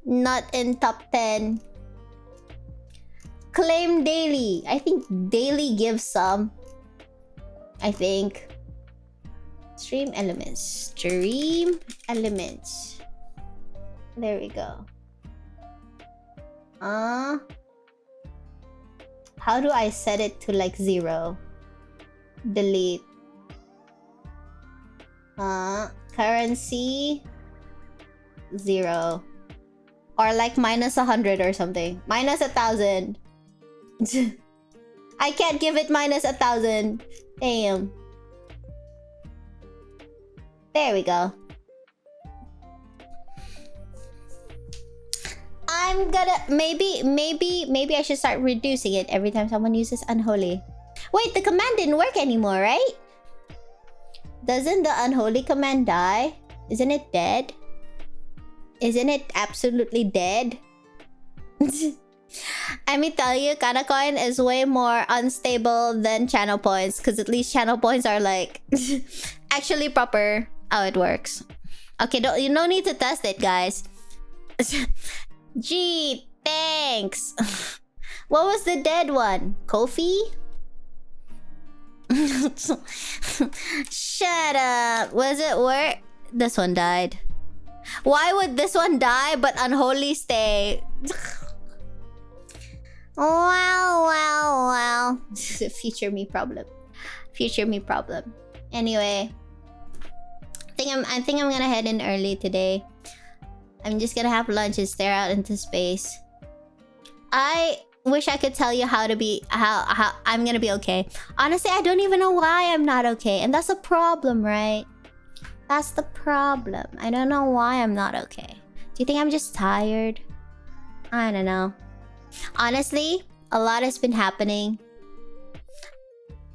Not in top 10. Claim daily. I think daily gives some. I think. Stream elements. Stream elements. There we go. How do I set it to like 0? Delete. Currency 0. Or like minus 100 or something. Minus 1,000. I can't give it minus 1,000. Damn. There we go. I'm gonna maybe I should start reducing it every time someone uses unholy. Wait, the command didn't work anymore, right? Doesn't the unholy command die? Isn't it dead? Isn't it absolutely dead? Let me tell you, Kanna coin is way more unstable than channel points, because at least channel points are like actually proper how it works. Okay, you no need to test it, guys. Gee, thanks. What was the dead one? Kofi? Shut up. Was it where? This one died. Why would this one die but unholy stay? Wow. Future me problem. Future me problem. Anyway, I think I'm gonna head in early today. I'm just gonna have lunch and stare out into space. I wish I could tell you how I'm gonna be okay. Honestly, I don't even know why I'm not okay, and that's a problem, right? That's the problem. I don't know why I'm not okay. Do you think I'm just tired? I don't know. Honestly, a lot has been happening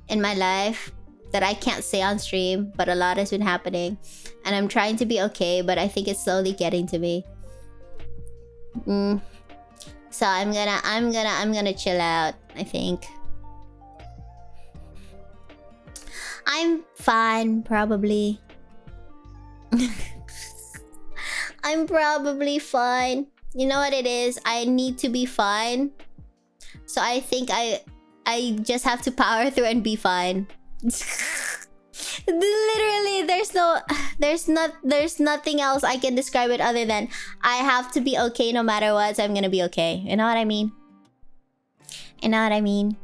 in my life that I can't say on stream, but a lot has been happening, and I'm trying to be okay, but I think it's slowly getting to me. So I'm gonna chill out, I think. I'm fine, probably. I'm probably fine. You know what it is? I need to be fine. So I think I just have to power through and be fine. Literally, there's nothing else I can describe it other than I have to be okay no matter what, so I'm gonna be okay. You know what I mean? You know what I mean?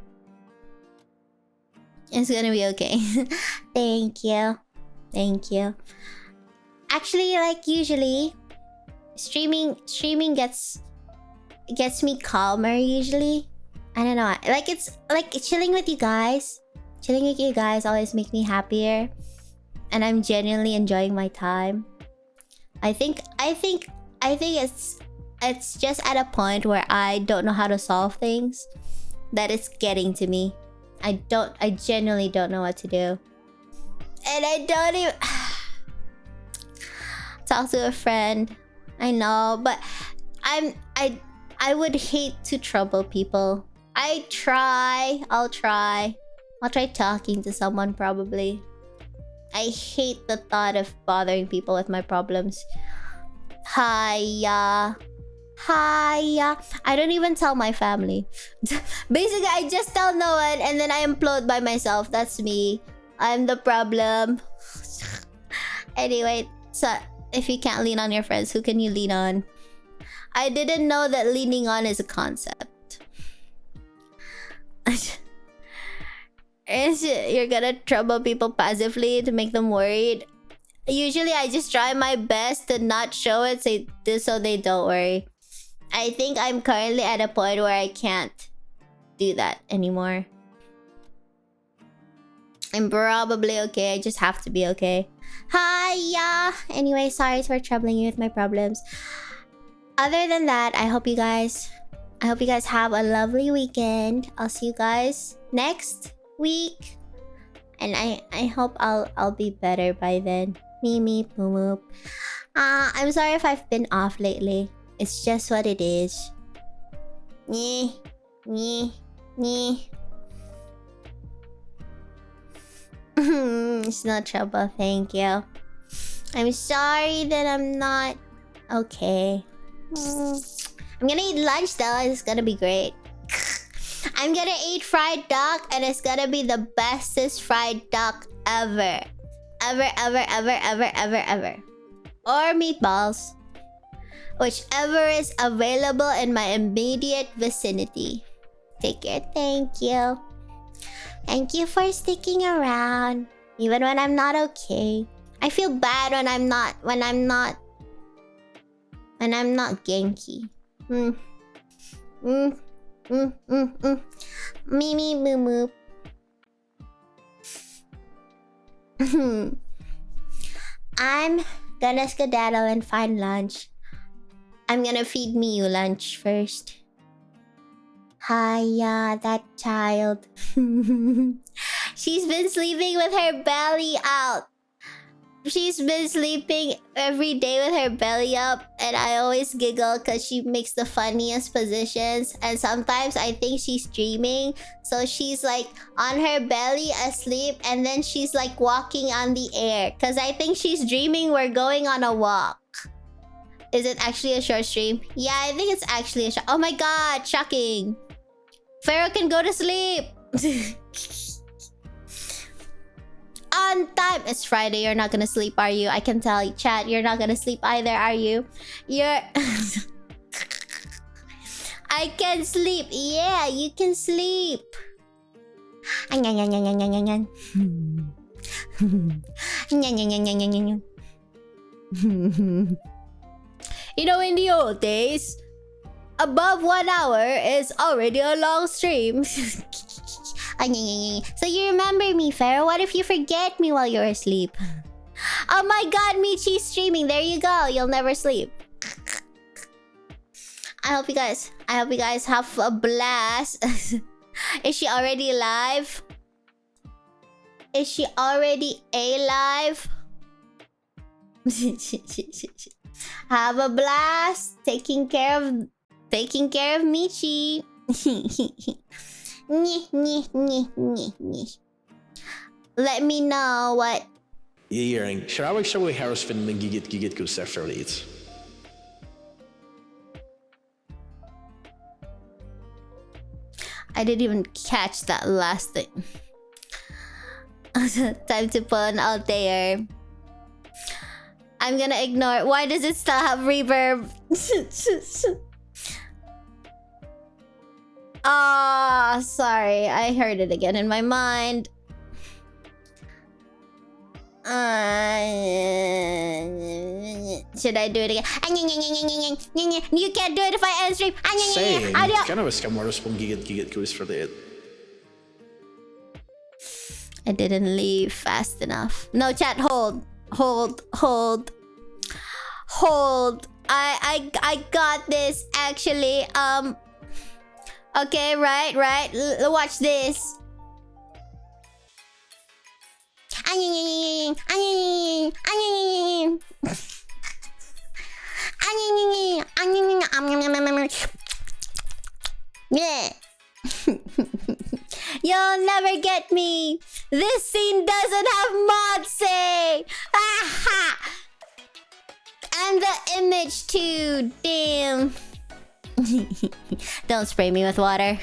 It's gonna be okay. Thank you. Thank you. Actually, like usually, streaming gets me calmer usually. I don't know. Like it's like chilling with you guys. Chilling with you guys always makes me happier, and I'm genuinely enjoying my time. I think it's just at a point where I don't know how to solve things, that it's getting to me. I genuinely don't know what to do, and I don't even talk to a friend. I know, but I would hate to trouble people. I'll try talking to someone probably. I hate the thought of bothering people with my problems. Hiya. I don't even tell my family. Basically, I just tell no one and then I implode by myself. That's me. I'm the problem. Anyway, so if you can't lean on your friends, who can you lean on? I didn't know that leaning on is a concept. You're gonna trouble people passively to make them worried. Usually I just try my best to not show it so they don't worry. I think I'm currently at a point where I can't do that anymore. I'm probably okay. I just have to be okay. Hiya! Anyway, sorry for troubling you with my problems. Other than that, I hope you guys have a lovely weekend. I'll see you guys next week, and I hope I'll be better by then. meep, moop. I'm sorry if I've been off lately. It's just what it is. Nyeh, nyeh, nyeh. It's no trouble, thank you. I'm sorry that I'm not okay. I'm gonna eat lunch though, it's gonna be great. I'm gonna eat fried duck and it's gonna be the bestest fried duck ever. Ever. Or meatballs. Whichever is available in my immediate vicinity. Take care, thank you. Thank you for sticking around. Even when I'm not okay. I feel bad when I'm not genki. Mimi moo moo. I'm gonna skedaddle and find lunch. I'm gonna feed Miyu lunch first. Hiya, that child. She's been sleeping with her belly out. She's been sleeping every day with her belly up, and I always giggle because she makes the funniest positions. And sometimes I think she's dreaming, so she's like on her belly asleep, and then she's like walking on the air because I think she's dreaming we're going on a walk. Is it actually a short stream? Yeah, I think it's actually a short. Oh my god, shocking. Pharaoh can go to sleep. On time. It's Friday. You're not gonna sleep, are you? I can tell you, chat. You're not gonna sleep either, are you? You're... I can sleep. Yeah, you can sleep. You know, in the old days, above 1 hour is already a long stream. So you remember me, Pharaoh? What if you forget me while you're asleep? Oh my god, Michi's streaming. There you go. You'll never sleep. I hope you guys have a blast. Is she already alive? Is she already alive? Have a blast taking care of Michi. Let me know what. Iering. Shrawig shall Harris fin gigit go after leads. I didn't even catch that last thing. Time to pull an Altair. I'm gonna ignore. Why does it still have reverb? Ah, sorry. I heard it again in my mind. Should I do it again? You can't do it if I end stream. Saying, Kanna was come more from gigit goes for the. I didn't leave fast enough. No, chat, hold. I got this actually. Okay, right. Watch this. Yeah. You'll never get me. This scene doesn't have mod say. Aha! And the image too. Damn. Don't spray me with water.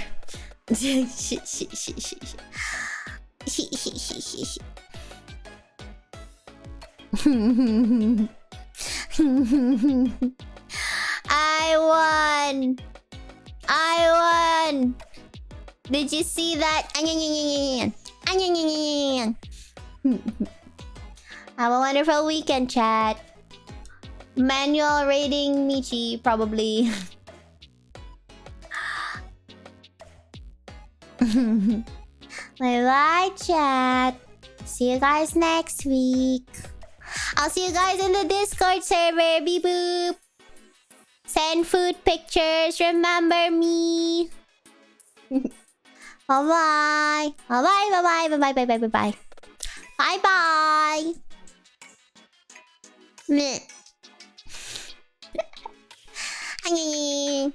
I won. Did you see that? Have a wonderful weekend, chat. Manual rating Michi, probably. Bye-bye, chat. See you guys next week. I'll see you guys in the Discord server. Beep boop. Send food pictures. Remember me. Bye-bye. Bye-bye. Bye-bye. Bye-bye. Bye-bye. Bye-bye. Meh. Annyeong.